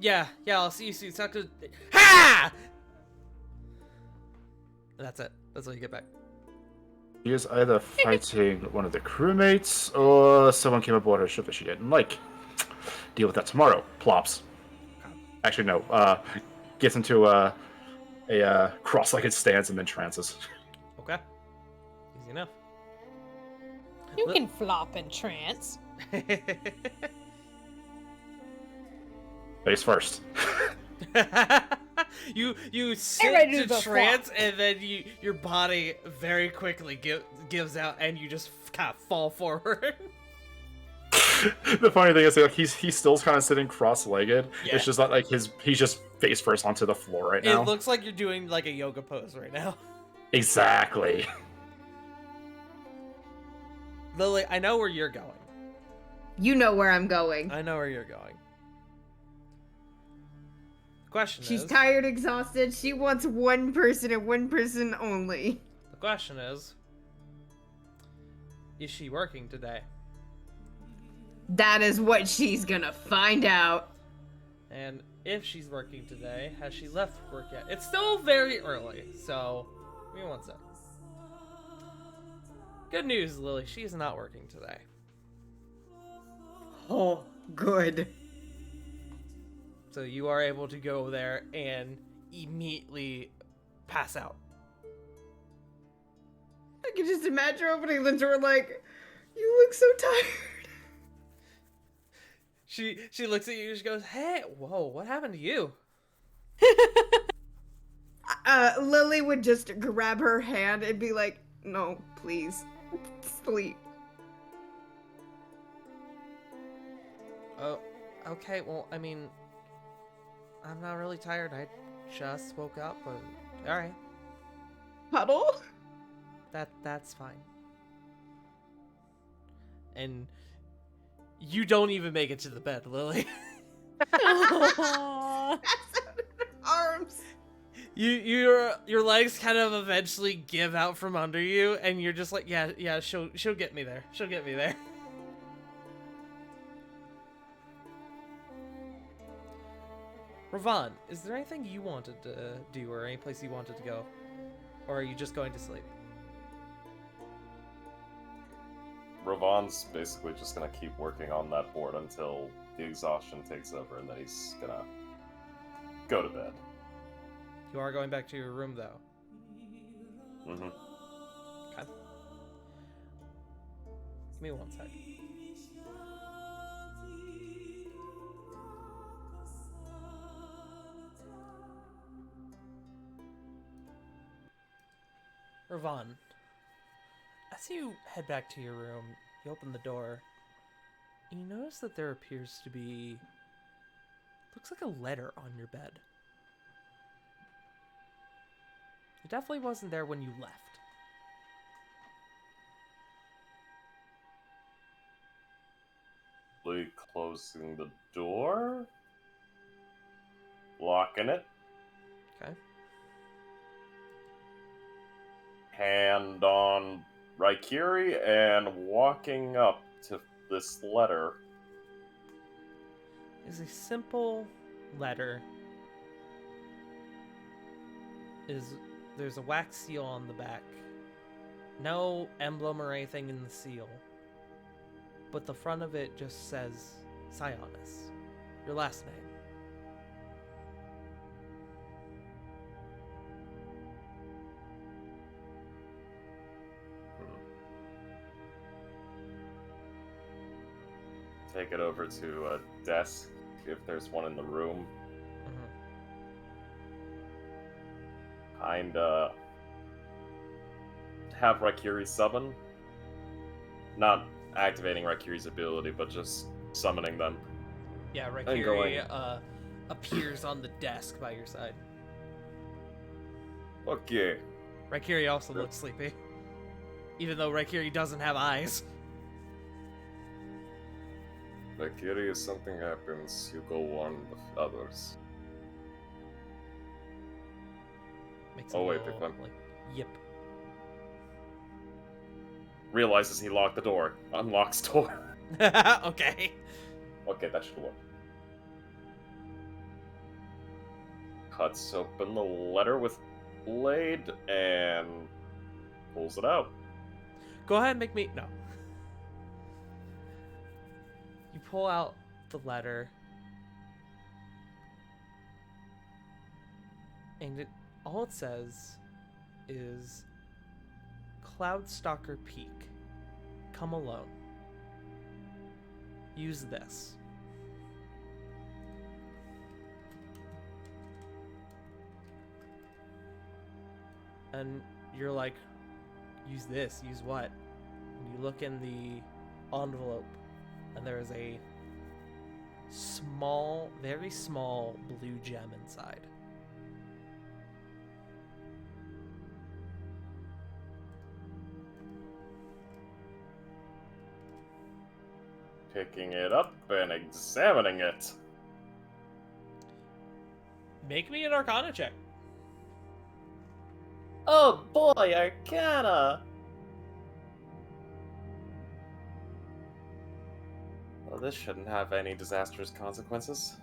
[SPEAKER 2] Yeah, I'll see you soon. Talk to... Ha! That's it. That's all you get back.
[SPEAKER 1] He is either fighting one of the crewmates, or someone came aboard her ship that she didn't like. Deal with that tomorrow. Plops. Actually, no. Gets into a cross-legged stance and then trances.
[SPEAKER 2] Okay. Easy enough.
[SPEAKER 4] You can flop and trance.
[SPEAKER 1] Face first.
[SPEAKER 2] you sit
[SPEAKER 4] ready to
[SPEAKER 2] to
[SPEAKER 4] go
[SPEAKER 2] trance,
[SPEAKER 4] flop.
[SPEAKER 2] and then your body very quickly gives out, and you just kind of fall forward.
[SPEAKER 1] The funny thing is, like, he's still kind of sitting cross-legged.
[SPEAKER 2] Yeah.
[SPEAKER 1] It's just not like he's just face first onto the floor right now.
[SPEAKER 2] It looks like you're doing like a yoga pose right now.
[SPEAKER 1] Exactly.
[SPEAKER 2] Lily, I know where you're going.
[SPEAKER 6] You know where I'm going.
[SPEAKER 2] I know where you're going. Question
[SPEAKER 6] She's
[SPEAKER 2] is,
[SPEAKER 6] tired, exhausted. She wants one person and one person only.
[SPEAKER 2] the question is she working today?
[SPEAKER 6] That is what she's gonna find out.
[SPEAKER 2] And if she's working today, has she left work yet? It's still very early, so give me one sec. Good news, Lily. She's not working today.
[SPEAKER 6] Oh, good.
[SPEAKER 2] So you are able to go there and immediately pass out.
[SPEAKER 6] I can just imagine her opening the door like, you look so tired.
[SPEAKER 2] She looks at you and she goes, hey, whoa, what happened to you?
[SPEAKER 6] Lily would just grab her hand and be like, no, please, sleep.
[SPEAKER 2] Oh, okay, well, I mean, I'm not really tired. I just woke up, but alright.
[SPEAKER 6] Puddle?
[SPEAKER 2] That's fine. And you don't even make it to the bed, Lily.
[SPEAKER 6] That's arms.
[SPEAKER 2] Your legs kind of eventually give out from under you, and you're just like, yeah, she'll get me there. She'll get me there. Ravon, is there anything you wanted to do, or any place you wanted to go, or are you just going to sleep?
[SPEAKER 3] Ravon's basically just gonna keep working on that board until the exhaustion takes over, and then he's gonna go to bed.
[SPEAKER 2] You are going back to your room, though.
[SPEAKER 3] Mm-hmm.
[SPEAKER 2] Okay. Give me 1 sec. Ravon, as you head back to your room, you open the door, and you notice that there appears to be... looks like a letter on your bed. It definitely wasn't there when you left.
[SPEAKER 3] Closing the door, locking it,
[SPEAKER 2] Okay.
[SPEAKER 3] hand on Raikiri, and walking up to this letter.
[SPEAKER 2] It's a simple letter. There's a wax seal on the back. No emblem or anything in the seal. But the front of it just says Sionis, your last name.
[SPEAKER 3] Take it over to a desk if there's one in the room. Kinda have Raikiri summon. Not activating Raikiri's ability, but just summoning them.
[SPEAKER 2] Yeah,
[SPEAKER 3] going.
[SPEAKER 2] Raikiri appears on the desk by your side.
[SPEAKER 3] Okay.
[SPEAKER 2] Raikiri also looks sleepy. Even though Raikiri doesn't have eyes.
[SPEAKER 3] Raikiri, if something happens, you go warn the others.
[SPEAKER 2] Makes
[SPEAKER 3] Oh,
[SPEAKER 2] a
[SPEAKER 3] wait,
[SPEAKER 2] little,
[SPEAKER 3] they're fun.
[SPEAKER 2] like, yip.
[SPEAKER 3] Realizes he locked the door. Unlocks door.
[SPEAKER 2] Okay.
[SPEAKER 3] Okay, that should work. Cuts open the letter with blade and pulls it out.
[SPEAKER 2] Go ahead and make me... No. You pull out the letter. And all it says is... Cloudstalker Peak. Come alone. Use this. And you're like, use this, use what? And you look in the envelope, and there is a small, very small blue gem inside.
[SPEAKER 3] Picking it up and examining it.
[SPEAKER 2] Make me an Arcana check.
[SPEAKER 3] Oh boy, Arcana! Well, this shouldn't have any disastrous consequences.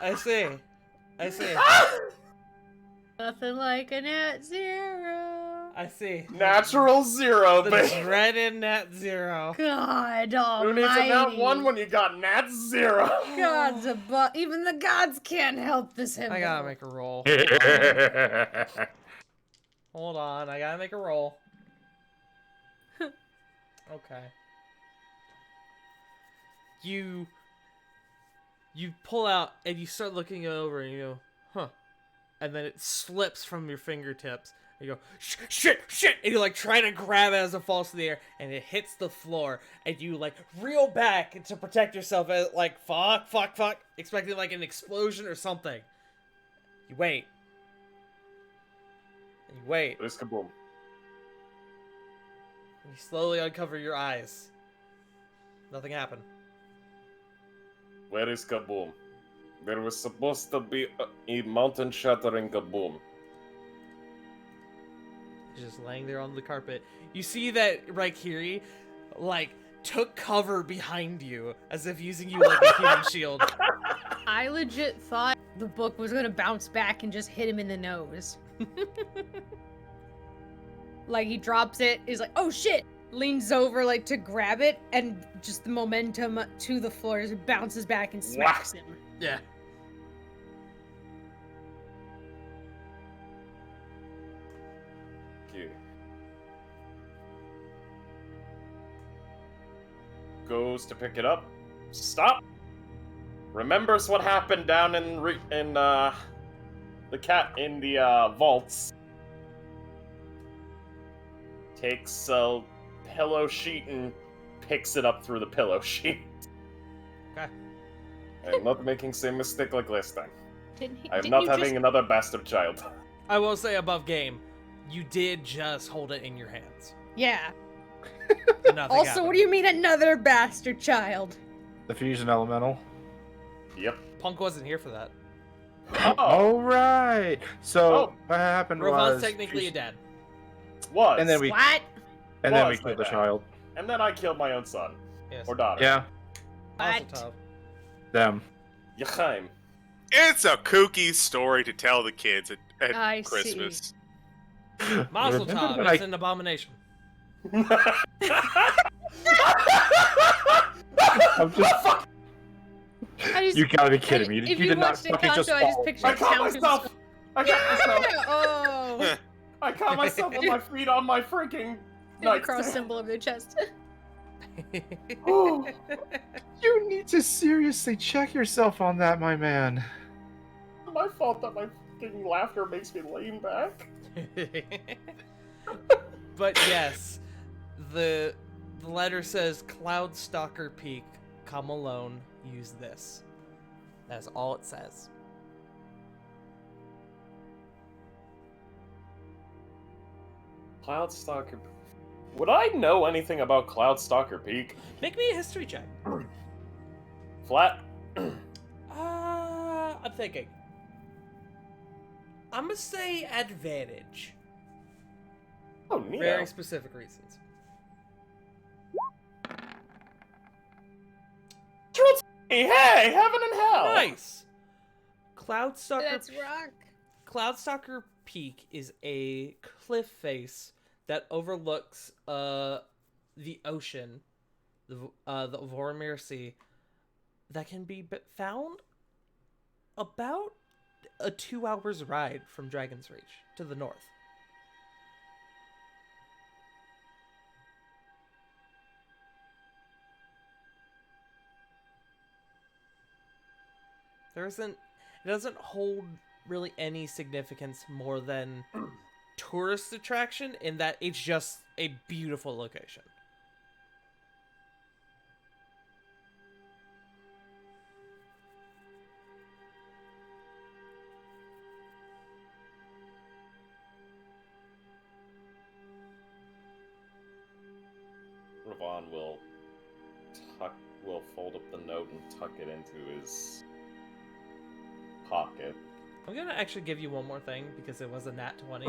[SPEAKER 2] I see. I see.
[SPEAKER 4] Nothing like a net zero.
[SPEAKER 2] I see.
[SPEAKER 3] Natural zero,
[SPEAKER 2] The
[SPEAKER 3] baby!
[SPEAKER 2] dreaded net zero.
[SPEAKER 4] God
[SPEAKER 3] Who needs a
[SPEAKER 4] almighty.
[SPEAKER 3] nat one when you got nat zero?
[SPEAKER 4] God's above. Even the gods can't help this hymn.
[SPEAKER 2] I gotta make a roll. Hold on, I gotta make a roll. Okay. You pull out and you start looking it over and you go, huh. And then it slips from your fingertips. And you go, shit! And you like try to grab it as it falls to the air and it hits the floor. And you like reel back to protect yourself as like, fuck. Expecting like an explosion or something. You wait. And you wait.
[SPEAKER 3] This kaboom.
[SPEAKER 2] And you slowly uncover your eyes. Nothing happened.
[SPEAKER 3] Where is Kaboom? There was supposed to be a mountain-shattering Kaboom.
[SPEAKER 2] He's just laying there on the carpet. You see that Raikiri, like, took cover behind you, as if using you like a human shield.
[SPEAKER 4] I legit thought the book was gonna bounce back and just hit him in the nose. Like he drops it, is like, oh shit! Leans over like to grab it, and just the momentum to the floor just bounces back and smacks him.
[SPEAKER 2] Yeah.
[SPEAKER 3] Okay. Goes to pick it up. Stop! Remembers what happened down in the vaults. Takes a pillow sheet and picks it up through the pillow sheet.
[SPEAKER 2] Okay.
[SPEAKER 3] I'm not making same mistake like last time. I'm
[SPEAKER 4] Didn't
[SPEAKER 3] not
[SPEAKER 4] you
[SPEAKER 3] having
[SPEAKER 4] just-
[SPEAKER 3] another bastard child.
[SPEAKER 2] I will say above game, you did just hold it in your hands.
[SPEAKER 4] Yeah.
[SPEAKER 2] And nothing
[SPEAKER 4] Also,
[SPEAKER 2] happened.
[SPEAKER 4] what do you mean another bastard child?
[SPEAKER 1] The fusion elemental.
[SPEAKER 3] Yep.
[SPEAKER 2] Punk wasn't here for that.
[SPEAKER 1] Oh, right. So
[SPEAKER 3] Oh.
[SPEAKER 1] what happened
[SPEAKER 2] Rovon's
[SPEAKER 1] was
[SPEAKER 2] technically a dad.
[SPEAKER 3] Was.
[SPEAKER 1] And then we
[SPEAKER 4] What?
[SPEAKER 1] and then we
[SPEAKER 3] Was
[SPEAKER 1] killed
[SPEAKER 3] my
[SPEAKER 1] the
[SPEAKER 3] dad.
[SPEAKER 1] child.
[SPEAKER 3] And then I killed my own son.
[SPEAKER 2] Yes.
[SPEAKER 3] Or daughter.
[SPEAKER 1] Yeah,
[SPEAKER 2] Also
[SPEAKER 4] What?
[SPEAKER 2] tough.
[SPEAKER 1] them.
[SPEAKER 3] Yachaim.
[SPEAKER 5] It's a kooky story to tell the kids at
[SPEAKER 4] I
[SPEAKER 5] Christmas.
[SPEAKER 2] Mazel
[SPEAKER 1] Remember
[SPEAKER 2] tov,
[SPEAKER 1] when
[SPEAKER 2] it's
[SPEAKER 1] I-
[SPEAKER 2] an abomination.
[SPEAKER 1] I'm just.
[SPEAKER 4] I just,
[SPEAKER 1] You gotta be kidding me.
[SPEAKER 4] If
[SPEAKER 1] You
[SPEAKER 4] you
[SPEAKER 1] did not
[SPEAKER 4] watched
[SPEAKER 1] fucking
[SPEAKER 4] Encanto,
[SPEAKER 1] just
[SPEAKER 4] I just
[SPEAKER 1] fall.
[SPEAKER 4] picture
[SPEAKER 3] I caught
[SPEAKER 4] Count
[SPEAKER 3] myself! I caught myself!
[SPEAKER 4] Yeah, oh.
[SPEAKER 3] I caught myself on my feet on my freaking
[SPEAKER 4] The cross
[SPEAKER 3] nightstand.
[SPEAKER 4] symbol of your chest.
[SPEAKER 3] Oh,
[SPEAKER 1] You need to seriously check yourself on that, my man.
[SPEAKER 3] my fault that my fucking laughter makes me lean back.
[SPEAKER 2] But yes, the letter says Cloudstalker Peak, come alone, use this. That's all it says.
[SPEAKER 3] Cloudstalker. Would I know anything about Cloudstalker Peak?
[SPEAKER 2] Make me a history check.
[SPEAKER 3] Flat.
[SPEAKER 2] I'm thinking. I'm gonna say advantage.
[SPEAKER 3] Oh, neat.
[SPEAKER 2] Very specific reasons.
[SPEAKER 3] Hey, heaven and hell.
[SPEAKER 2] Nice. Cloudstalker.
[SPEAKER 4] That's rock.
[SPEAKER 2] Cloudstalker Peak is a cliff face that overlooks the ocean, the Vormir Sea, that can be found about a 2 hours ride from Dragon's Reach to the north. It doesn't hold really any significance more than tourist attraction in that it's just a beautiful location.
[SPEAKER 3] Ravon will fold up the note and tuck it into his pocket.
[SPEAKER 2] I'm gonna actually give you one more thing because it was a nat 20.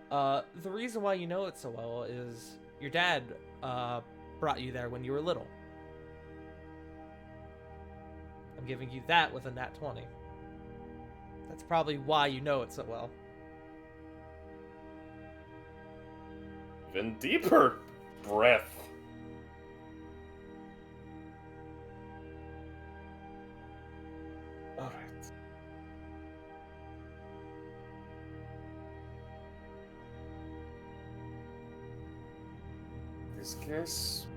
[SPEAKER 2] The reason why you know it so well is your dad brought you there when you were little. I'm giving you that with a nat 20. That's probably why you know it so well.
[SPEAKER 3] Even deeper breath. Alright. This case.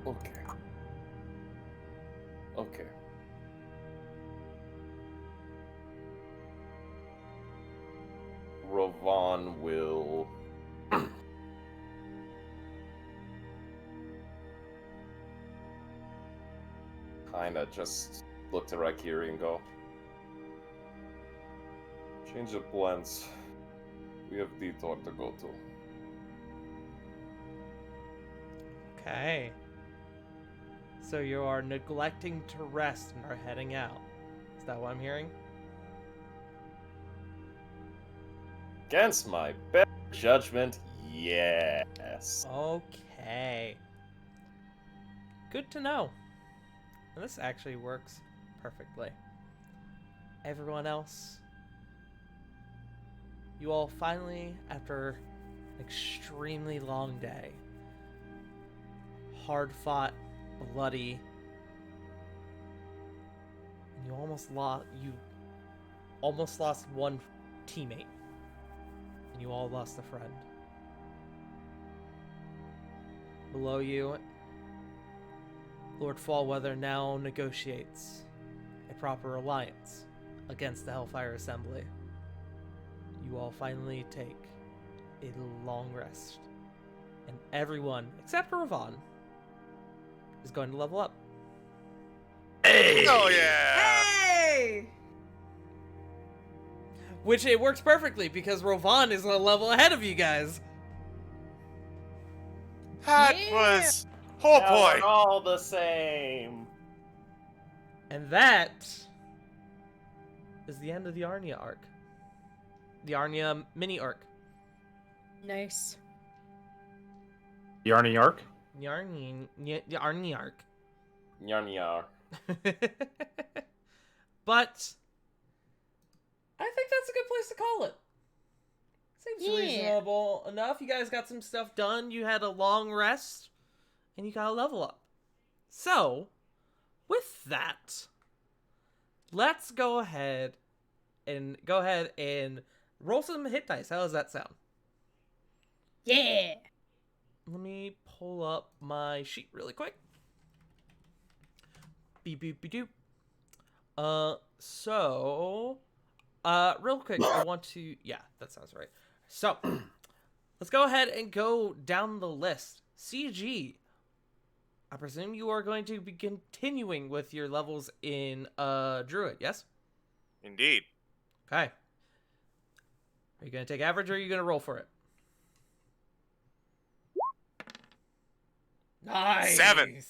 [SPEAKER 3] Okay. Okay. Ravon will. Kinda just look to Raikiri and go. Change of plans. We have Detour to go to.
[SPEAKER 2] Okay. So you are neglecting to rest and are heading out. Is that what I'm hearing?
[SPEAKER 3] Against my better judgment, yes.
[SPEAKER 2] Okay. Good to know. And this actually works perfectly. Everyone else, you all finally, after an extremely long day, hard fought, bloody, and you almost lost one teammate, and you all lost a friend. Below you, Lord Fallweather now negotiates a proper alliance against the Hellfire Assembly. You all finally take a long rest, and everyone, except for Ravon, is going to level up.
[SPEAKER 1] Hey!
[SPEAKER 5] Oh yeah!
[SPEAKER 6] Hey!
[SPEAKER 2] Which it works perfectly because Ravon is a level ahead of you guys.
[SPEAKER 5] That
[SPEAKER 4] Yeah.
[SPEAKER 5] was whole
[SPEAKER 3] Now we're
[SPEAKER 5] point.
[SPEAKER 3] all the same.
[SPEAKER 2] And that is the end of the Arnia arc. The Arnia mini arc.
[SPEAKER 4] Nice.
[SPEAKER 1] Yarny Yark?
[SPEAKER 2] The Arnia arc.
[SPEAKER 3] Nyar.
[SPEAKER 2] But I think that's a good place to call it. Seems
[SPEAKER 4] Yeah.
[SPEAKER 2] reasonable enough. You guys got some stuff done. You had a long rest, and you got a level up. So, with that, let's go ahead and roll some hit dice. How does that sound?
[SPEAKER 4] Yeah.
[SPEAKER 2] Let me pull up my sheet really quick. Beep beep beep doop. Real quick, I want to. Yeah, that sounds right. So, let's go ahead and go down the list. CG. I presume you are going to be continuing with your levels in Druid, yes?
[SPEAKER 5] Indeed.
[SPEAKER 2] Okay. Are you going to take average or are you going to roll for it? Nice.
[SPEAKER 5] 7.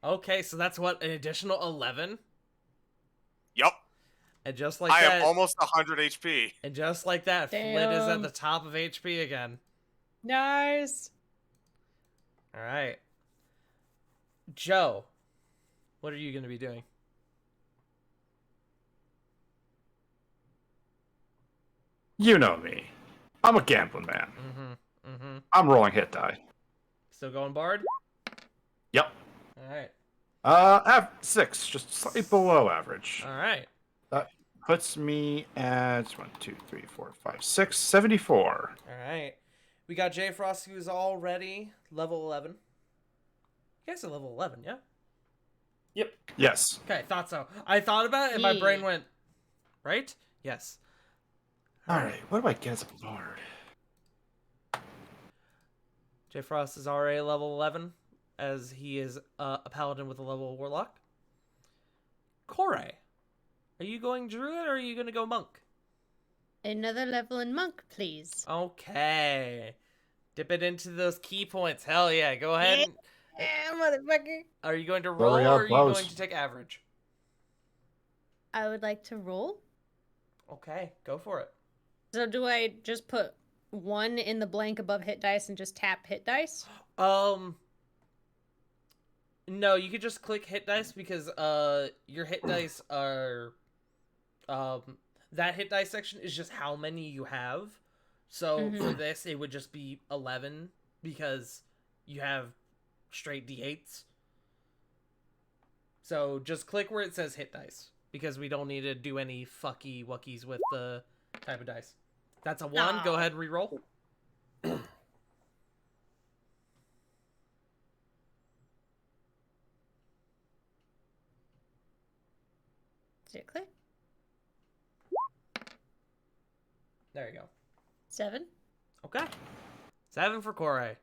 [SPEAKER 2] Okay, so that's what, an additional 11?
[SPEAKER 5] Yup.
[SPEAKER 2] And just like
[SPEAKER 5] I
[SPEAKER 2] that,
[SPEAKER 5] am almost 100 HP.
[SPEAKER 2] and just like that, Flit is at
[SPEAKER 4] Damn.
[SPEAKER 2] the top of HP again.
[SPEAKER 4] Nice.
[SPEAKER 2] All right. Joe, what are you going to be doing?
[SPEAKER 1] You know me. I'm a gambling man.
[SPEAKER 2] Mm-hmm.
[SPEAKER 1] I'm rolling hit die.
[SPEAKER 2] Still going Bard?
[SPEAKER 1] Yep.
[SPEAKER 2] All right.
[SPEAKER 1] 6, just slightly below average.
[SPEAKER 2] All right.
[SPEAKER 1] That puts me at 1, 2, 3, 4, 5, 6, 74.
[SPEAKER 2] All right. We got J Frost, who's already level 11. You guys are level 11, yeah?
[SPEAKER 3] Yep.
[SPEAKER 1] Yes.
[SPEAKER 2] Okay, thought so. I thought about it, and my
[SPEAKER 4] Yeah.
[SPEAKER 2] brain went, right? Yes.
[SPEAKER 1] Alright, what do I get as a bard?
[SPEAKER 2] J Frost is already level 11, as he is a paladin with a level warlock. Kore, are you going druid or are you going to go monk?
[SPEAKER 4] Another level in monk, please.
[SPEAKER 2] Okay. Dip it into those key points. Hell yeah. Go ahead.
[SPEAKER 4] Yeah, motherfucker.
[SPEAKER 2] Are you going to
[SPEAKER 1] Where
[SPEAKER 2] roll
[SPEAKER 1] we
[SPEAKER 2] or
[SPEAKER 1] are
[SPEAKER 2] are you
[SPEAKER 1] close.
[SPEAKER 2] going to take average?
[SPEAKER 4] I would like to roll.
[SPEAKER 2] Okay, go for it.
[SPEAKER 4] So do I just put 1 in the blank above hit dice and just tap hit dice?
[SPEAKER 2] No, you could just click hit dice because your hit dice are that hit dice section is just how many you have. So for this it would just be 11 because you have straight D8s. So just click where it says hit dice because we don't need to do any fucky wuckies with the type of dice. That's a 1. Go
[SPEAKER 4] No.
[SPEAKER 2] ahead and re-roll.
[SPEAKER 4] Did it click?
[SPEAKER 2] There you go.
[SPEAKER 4] 7.
[SPEAKER 2] Okay. 7 for Kore.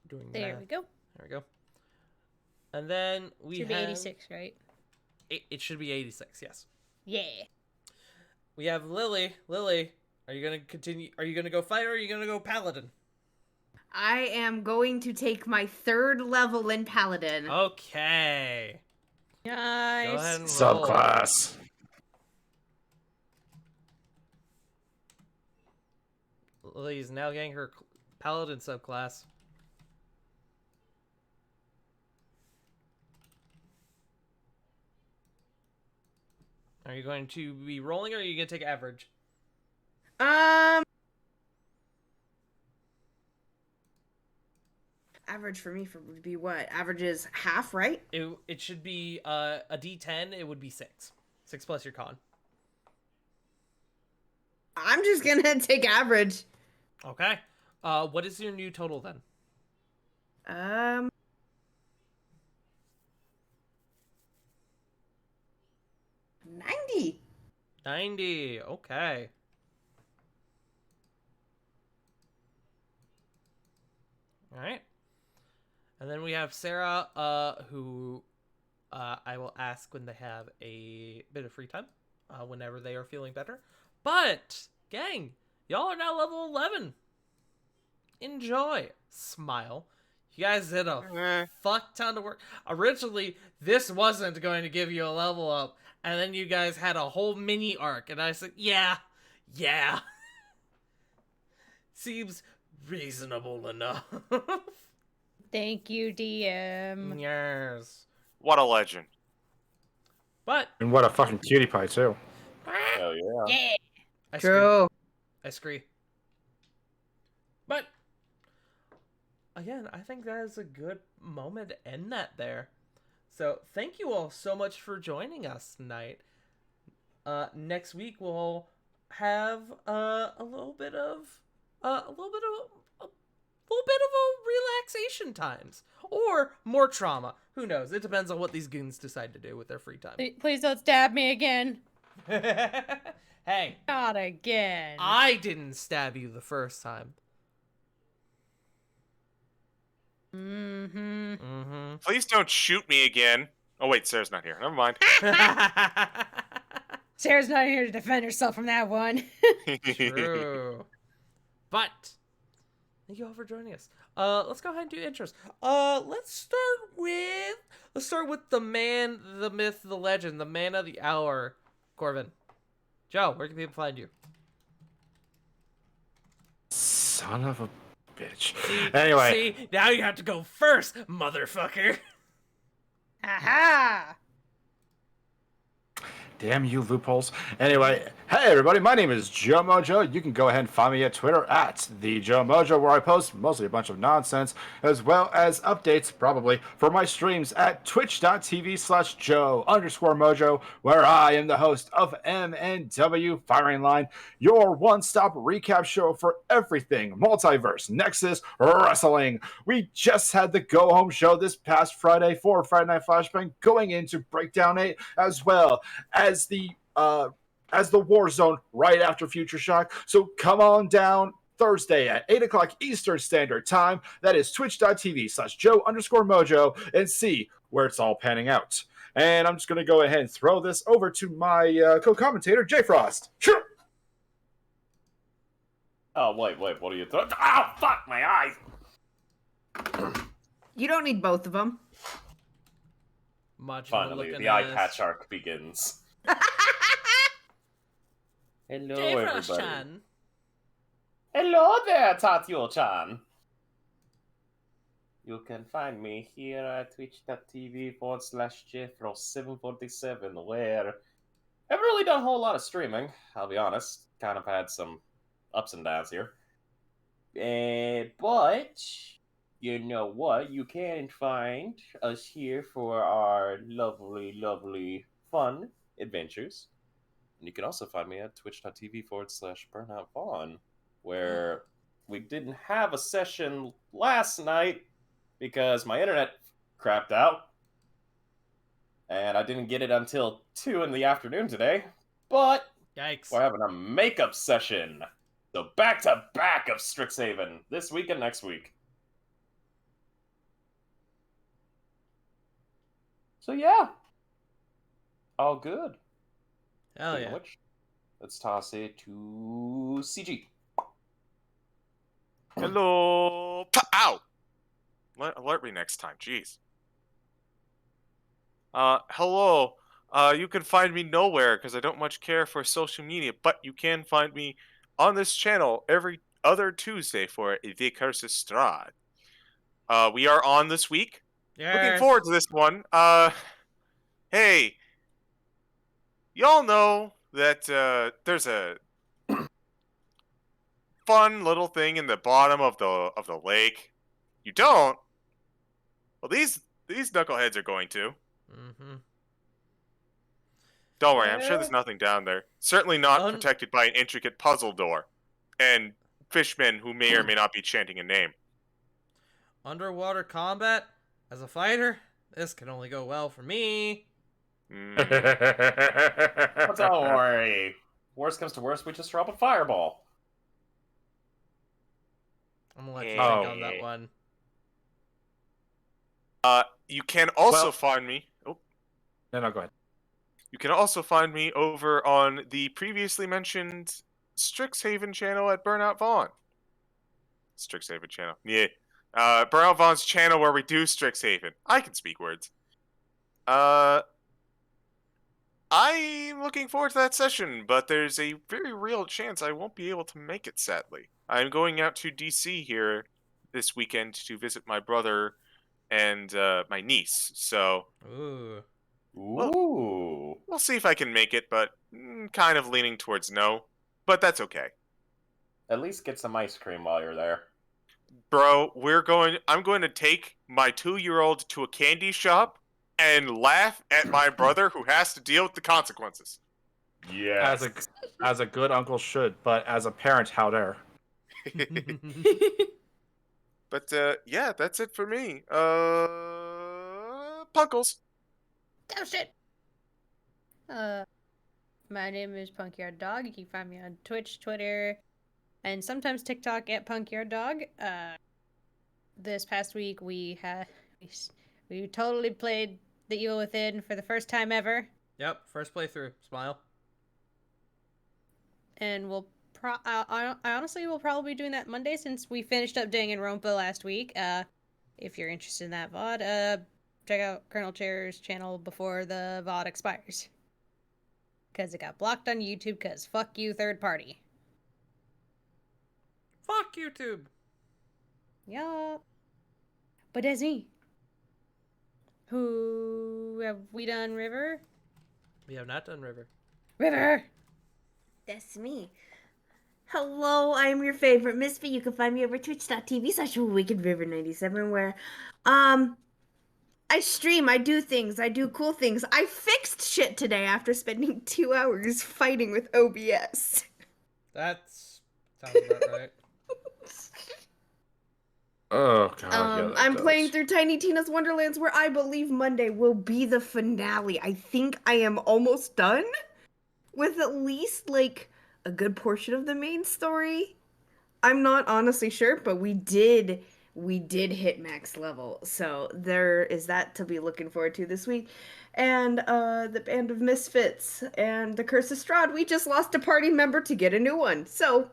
[SPEAKER 2] Doing
[SPEAKER 4] There
[SPEAKER 2] math.
[SPEAKER 4] we go.
[SPEAKER 2] There we go. And then we
[SPEAKER 4] Should be
[SPEAKER 2] have
[SPEAKER 4] 86, right?
[SPEAKER 2] It should be 86. Yes.
[SPEAKER 4] Yeah.
[SPEAKER 2] We have Lily. Lily, Are you gonna continue? Are you gonna go fight, or are you gonna go paladin?
[SPEAKER 6] I am going to take my 3rd level in Paladin.
[SPEAKER 2] Okay. Go ahead
[SPEAKER 4] Nice.
[SPEAKER 2] and roll.
[SPEAKER 1] Subclass.
[SPEAKER 2] Lily's now getting her paladin subclass. Are you going to be rolling, or are you gonna take average?
[SPEAKER 6] Average for me would be what? Average is half, right?
[SPEAKER 2] It should be a D10. It would be 6. 6 plus your con.
[SPEAKER 6] I'm just gonna take average.
[SPEAKER 2] Okay. What is your new total then?
[SPEAKER 6] 90.
[SPEAKER 2] 90. Okay. All right. And then we have Sarah, who I will ask when they have a bit of free time, whenever they are feeling better. But, gang, y'all are now level 11. Enjoy. Smile. You guys did a fuck ton of work. Originally, this wasn't going to give you a level up, and then you guys had a whole mini arc, and I said, yeah. Seems reasonable enough.
[SPEAKER 4] Thank you, DM.
[SPEAKER 2] Yes.
[SPEAKER 5] What a legend.
[SPEAKER 2] But,
[SPEAKER 1] And what a fucking cutie pie, too.
[SPEAKER 3] Hell yeah.
[SPEAKER 4] Yeah.
[SPEAKER 2] I
[SPEAKER 6] True.
[SPEAKER 2] scream. But, again, I think that is a good moment to end that there. So, thank you all so much for joining us tonight. Next week we'll have a little bit of a relaxation times, or more trauma. Who knows? It depends on what these goons decide to do with their free time.
[SPEAKER 4] Please don't stab me again.
[SPEAKER 2] Hey,
[SPEAKER 4] Not again.
[SPEAKER 2] I didn't stab you the first time.
[SPEAKER 4] Mm-hmm.
[SPEAKER 5] Please don't shoot me again. Oh wait, Sarah's not here. Never mind.
[SPEAKER 4] Sarah's not here to defend herself from that one.
[SPEAKER 2] True. But thank you all for joining us. Let's go ahead and do intros. Let's start with the man, the myth, the legend, the man of the hour, Corvin. Joe, where can people find you?
[SPEAKER 1] Son of a bitch.
[SPEAKER 2] See,
[SPEAKER 1] Anyway,
[SPEAKER 2] see, now you have to go first, motherfucker.
[SPEAKER 4] Aha!
[SPEAKER 1] damn you loopholes. Anyway, hey everybody, my name is Joe Mojo. You can go ahead and find me at Twitter at the Joe Mojo, where I post mostly a bunch of nonsense, as well as updates, probably, for my streams at twitch.tv/Joe_Mojo, where I am the host of MNW Firing Line, your one-stop recap show for everything multiverse, Nexus, wrestling. We just had the go-home show this past Friday for Friday Night Flashbang, going into Breakdown 8, as well as the War Zone right after Future Shock. So come on down Thursday at 8 o'clock Eastern Standard Time. That is twitch.tv/Joe_Mojo, and see where it's all panning out. And I'm just going to go ahead and throw this over to my co-commentator, Jay Frost. Sure.
[SPEAKER 3] Oh, wait, what are you doing? Oh, fuck, my eyes!
[SPEAKER 6] You don't need both of them.
[SPEAKER 3] Finally, the eye patch arc begins. Hello, everybody.
[SPEAKER 2] Frost-chan.
[SPEAKER 3] Hello there, Tatsuo-chan. You can find me here at twitch.tv/Jfrost747, where I haven't really done a whole lot of streaming, I'll be honest. Kind of had some ups and downs here. But, you know what? You can find us here for our lovely, fun adventures. And you can also find me at twitch.tv/BurnoutVaughn, where we didn't have a session last night because my internet crapped out. And I didn't get it until 2 in the afternoon today. But
[SPEAKER 2] Yikes.
[SPEAKER 3] we're having a makeup session. So back to back of Strixhaven this week and next week. So yeah. All good.
[SPEAKER 2] Hell
[SPEAKER 3] Speaking
[SPEAKER 2] yeah.
[SPEAKER 3] of which, Let's toss it to CG.
[SPEAKER 5] Hello. Ow. Alert me next time. Jeez. Hello. You can find me nowhere because I don't much care for social media, but you can find me on this channel every other Tuesday for the Curse of Strahd. We are on this week. Looking
[SPEAKER 2] Yes.
[SPEAKER 5] forward to this one. Hey, y'all know that there's a fun little thing in the bottom of the lake. You don't? Well, these knuckleheads are going to.
[SPEAKER 2] Mm-hmm.
[SPEAKER 5] Don't worry, I'm sure there's nothing down there. Certainly not protected by an intricate puzzle door. And fishmen who may or may not be chanting a name.
[SPEAKER 2] Underwater combat? As a fighter, this can only go well for me.
[SPEAKER 3] But don't worry. Worst comes to worst, we just drop a fireball.
[SPEAKER 2] I'm gonna let you
[SPEAKER 5] Yeah.
[SPEAKER 2] think on that one.
[SPEAKER 5] You can also
[SPEAKER 1] Well-
[SPEAKER 5] find me. Oh,
[SPEAKER 1] No, go ahead.
[SPEAKER 5] you can also find me over on the previously mentioned Strixhaven channel at Burnout Vaughn. Strixhaven channel. Yeah. Burnout Vaughn's channel where we do Strixhaven. I can speak words. I'm looking forward to that session, but there's a very real chance I won't be able to make it, sadly. I'm going out to DC here this weekend to visit my brother and my niece, so
[SPEAKER 2] Ooh.
[SPEAKER 3] Ooh.
[SPEAKER 5] we'll see if I can make it, but kind of leaning towards no. But that's okay.
[SPEAKER 3] At least get some ice cream while you're there.
[SPEAKER 5] Bro, I'm going to take my 2-year-old to a candy shop and laugh at my brother who has to deal with the consequences.
[SPEAKER 3] Yeah.
[SPEAKER 1] As a good uncle should, but as a parent, how dare?
[SPEAKER 5] But yeah, that's it for me. Punkles.
[SPEAKER 4] Oh shit. My name is Punkyard Dog. You can find me on Twitch, Twitter, and sometimes TikTok at Punkyard Dog. This past week we totally played The Evil Within for the first time ever,
[SPEAKER 2] Yep, first playthrough. Smile.
[SPEAKER 4] and I honestly will probably be doing that Monday since we finished up Danganronpa last week. If you're interested in that VOD, check out Colonel Chair's channel before the VOD expires. Because it got blocked on YouTube because fuck you, third party.
[SPEAKER 2] Fuck YouTube.
[SPEAKER 4] Yup. But that's me. Who have we done, River?
[SPEAKER 2] We have not done River.
[SPEAKER 4] River!
[SPEAKER 6] That's me. Hello, I am your favorite misfit. You can find me over twitch.tv/WickedRiver97 where I stream, I do things, I do cool things. I fixed shit today after spending 2 hours fighting with OBS.
[SPEAKER 2] That's sounds about right.
[SPEAKER 1] Oh god. yeah, that
[SPEAKER 6] I'm
[SPEAKER 1] does.
[SPEAKER 6] playing through Tiny Tina's Wonderlands where I believe Monday will be the finale. I think I am almost done with at least like a good portion of the main story. I'm not honestly sure, but we did hit max level. So there is that to be looking forward to this week. And the Band of Misfits and the Curse of Strahd, we just lost a party member to get a new one. So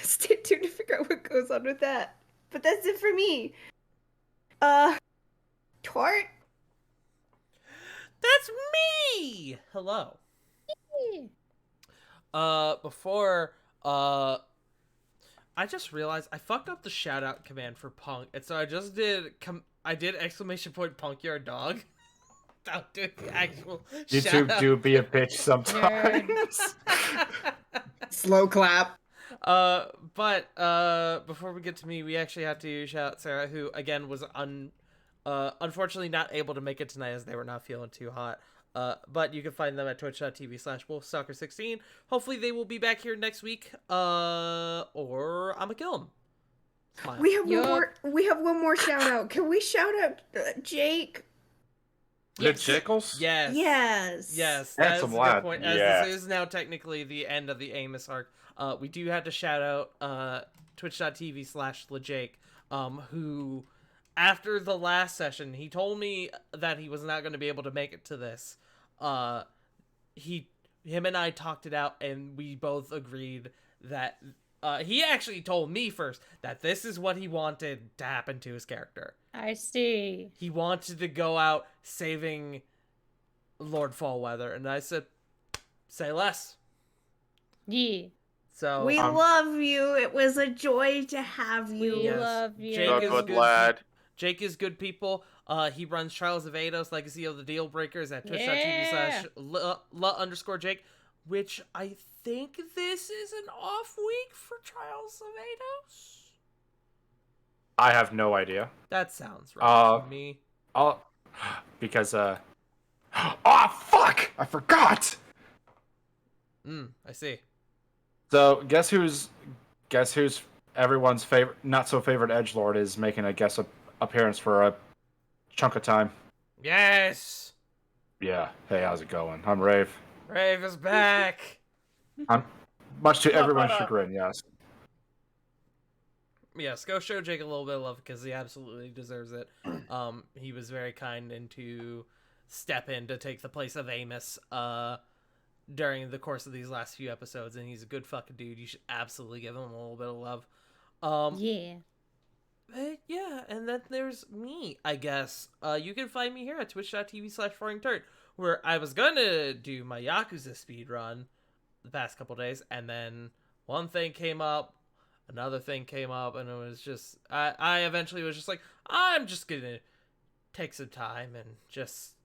[SPEAKER 6] stay tuned to figure out what goes on with that. But that's it for me. Tort?
[SPEAKER 2] That's me. Hello. Before I just realized I fucked up the shout out command for Punk, and so I just did !Punkyard Dog. Without doing the actual
[SPEAKER 1] YouTube
[SPEAKER 2] shout
[SPEAKER 1] do be a bitch sometimes.
[SPEAKER 6] Slow clap.
[SPEAKER 2] But before we get to me, we actually have to shout out Sarah, who again was unfortunately not able to make it tonight as they were not feeling too hot. But you can find them at twitch.tv/wolfstalker16. Hopefully they will be back here next week. Or I'm gonna kill them. Smile.
[SPEAKER 6] We have
[SPEAKER 4] Yup.
[SPEAKER 6] we have one more shout out. Can we shout out Jake?
[SPEAKER 1] Nick Jickles?
[SPEAKER 2] Yes.
[SPEAKER 6] Yes.
[SPEAKER 2] Yes, that's a
[SPEAKER 1] Handsome
[SPEAKER 2] good
[SPEAKER 1] lad.
[SPEAKER 2] point. As
[SPEAKER 3] Yes.
[SPEAKER 2] this is now technically the end of the Amos arc, we do have to shout out twitch.tv/LeJake, who, after the last session, he told me that he was not going to be able to make it to this. He him and I talked it out, and we both agreed that he actually told me first that this is what he wanted to happen to his character.
[SPEAKER 4] I see.
[SPEAKER 2] He wanted to go out saving Lord Fallweather, and I said, say less.
[SPEAKER 4] Yeah.
[SPEAKER 2] So
[SPEAKER 6] We love you. It was a joy to have you.
[SPEAKER 2] Yes.
[SPEAKER 4] love you.
[SPEAKER 2] Jake
[SPEAKER 5] You're
[SPEAKER 2] is
[SPEAKER 5] a good
[SPEAKER 2] good.
[SPEAKER 5] lad.
[SPEAKER 2] Jake is good people. He runs Trials of Eidos, Legacy of the Deal Breakers at
[SPEAKER 4] Yeah.
[SPEAKER 2] twitch.tv/la_Jake, which I think this is an off week for Trials of Eidos.
[SPEAKER 1] I have no idea.
[SPEAKER 2] That sounds right to me.
[SPEAKER 1] Because oh fuck! I forgot.
[SPEAKER 2] I see.
[SPEAKER 1] So guess who's everyone's favorite, not so favorite edgelord is making a guest appearance for a chunk of time.
[SPEAKER 2] Yes!
[SPEAKER 1] Yeah. Hey, how's it going? I'm Rave.
[SPEAKER 2] Rave is back!
[SPEAKER 1] Much to everyone's chagrin, yes.
[SPEAKER 2] Yes, go show Jake a little bit of love because he absolutely deserves it. He was very kind and to step in to take the place of Amos during the course of these last few episodes, and he's a good fucking dude. You should absolutely give him a little bit of love.
[SPEAKER 4] Yeah.
[SPEAKER 2] Yeah, and then there's me, I guess. You can find me here at twitch.tv/ForeignTurd, where I was gonna do my Yakuza speedrun the past couple days, and then one thing came up, another thing came up, and it was just, I eventually was just like, I'm just gonna take some time and just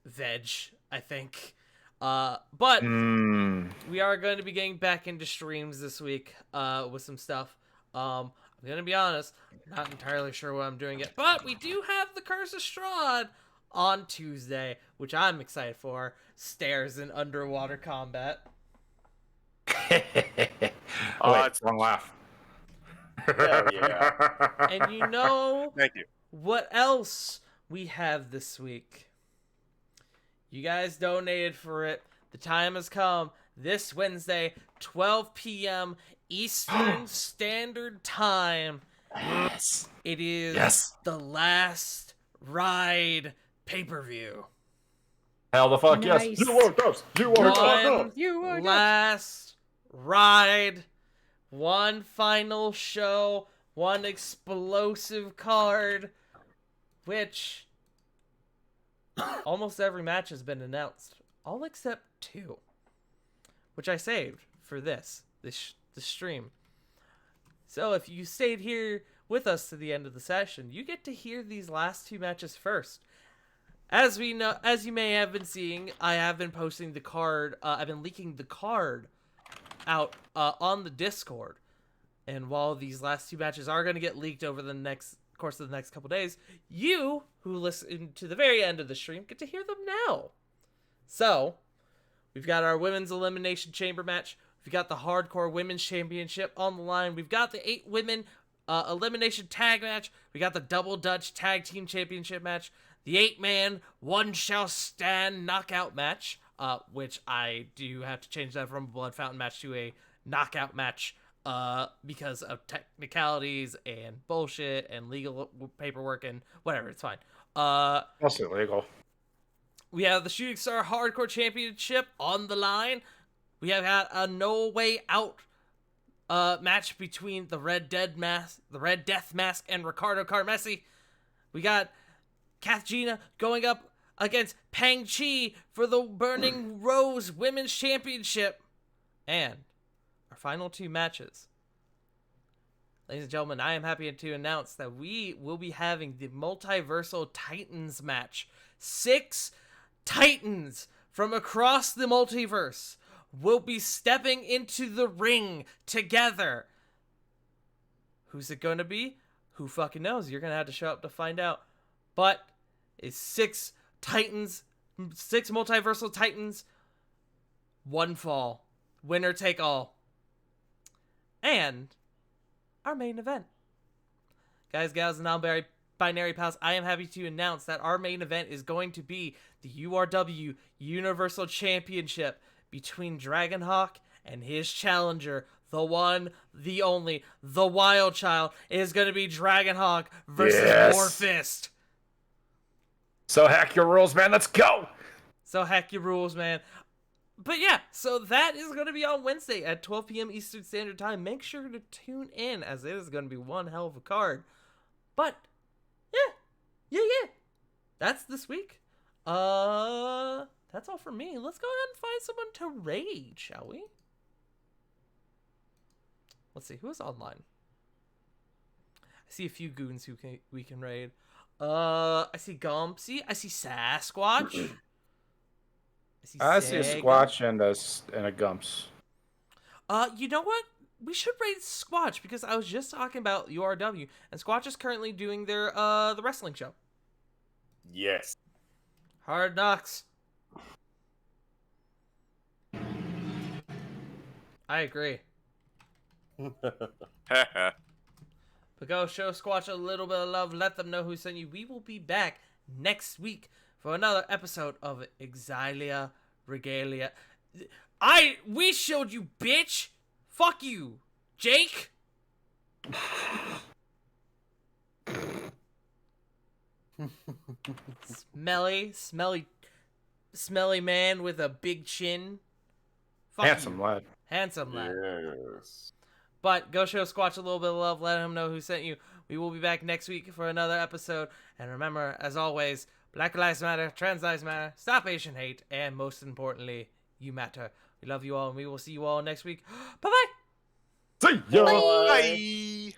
[SPEAKER 2] veg, I think. But we are going to be getting back into streams this week with some stuff. I'm going to be honest, not entirely sure what I'm doing yet, but we do have the Curse of Strahd on Tuesday, which I'm excited for. Stairs in underwater combat.
[SPEAKER 1] Oh, wait,
[SPEAKER 5] it's-
[SPEAKER 1] wrong laugh.
[SPEAKER 3] Hell yeah.
[SPEAKER 2] And you know
[SPEAKER 5] Thank you.
[SPEAKER 2] what else we have this week? You guys donated for it. The time has come. This Wednesday, 12 p.m. Eastern Standard Time.
[SPEAKER 1] Yes.
[SPEAKER 2] It is
[SPEAKER 1] Yes.
[SPEAKER 2] the Last Ride pay-per-view.
[SPEAKER 1] Hell the fuck
[SPEAKER 4] Nice.
[SPEAKER 1] yes. You are us. You are
[SPEAKER 2] One
[SPEAKER 1] us.
[SPEAKER 4] You are
[SPEAKER 2] last ride. One final show. One explosive card. Which almost every match has been announced. All except 2. Which I saved for this stream. So if you stayed here with us to the end of the session, you get to hear these last 2 matches first. As we know, as you may have been seeing, I have been posting the card. I've been leaking the card out on the Discord. And while these last 2 matches are going to get leaked over the course of the next couple days, you who listen to the very end of the stream get to hear them now. So we've got our women's elimination chamber match. We've got the hardcore women's championship on the line. We've got the 8 women elimination tag match. We got the double Dutch tag team championship match. The 8-man one shall stand knockout match, which I do have to change that from a blood fountain match to a knockout match because of technicalities and bullshit and legal paperwork and whatever. It's fine.
[SPEAKER 1] That's illegal.
[SPEAKER 2] We have the Shooting Star Hardcore Championship on the line. We have had a No Way Out match between the Red Death Mask, and Ricardo Carmesi. We got Kathjina going up against Pang Chi for the Burning Rose Women's Championship. And our final 2 matches. Ladies and gentlemen, I am happy to announce that we will be having the Multiversal Titans match. 6 Titans from across the multiverse will be stepping into the ring together. Who's it going to be? Who fucking knows? You're going to have to show up to find out. But it's 6 Titans, 6 Multiversal Titans, 1 fall. Winner take all. And our main event. Guys, gals, and non-binary pals, I am happy to announce that our main event is going to be the URW Universal Championship between Dragonhawk and his challenger, the one, the only, the Wild Child. It is going to be Dragonhawk versus
[SPEAKER 1] Yes.
[SPEAKER 2] Warfist.
[SPEAKER 1] So hack your rules, man. Let's go.
[SPEAKER 2] So hack your rules, man. But yeah, so that is going to be on Wednesday at 12 p.m. Eastern Standard Time. Make sure to tune in, as it is going to be one hell of a card. But yeah. That's this week. That's all for me. Let's go ahead and find someone to raid, shall we? Let's see who is online. I see a few goons we can raid. I see Gumpsy. I see Sasquatch.
[SPEAKER 1] I see a
[SPEAKER 2] Sega.
[SPEAKER 1] Squatch and a Gumps.
[SPEAKER 2] You know what? We should raid Squatch because I was just talking about URW, and Squatch is currently doing their the wrestling show.
[SPEAKER 3] Yes.
[SPEAKER 2] Hard Knocks. I agree. But go show Squatch a little bit of love. Let them know who sent you. We will be back next week for another episode of Exilia Regalia. We showed you, bitch. Fuck you, Jake. Smelly man with a big chin. Fuck
[SPEAKER 1] Handsome
[SPEAKER 2] you.
[SPEAKER 1] lad.
[SPEAKER 2] Handsome lad.
[SPEAKER 3] Yes.
[SPEAKER 2] But go show Squatch a little bit of love. Let him know who sent you. We will be back next week for another episode. And remember, as always, Black Lives Matter, Trans Lives Matter, Stop Asian Hate, and most importantly, you matter. We love you all, and we will see you all next week. Bye-bye!
[SPEAKER 1] See ya!
[SPEAKER 5] Bye.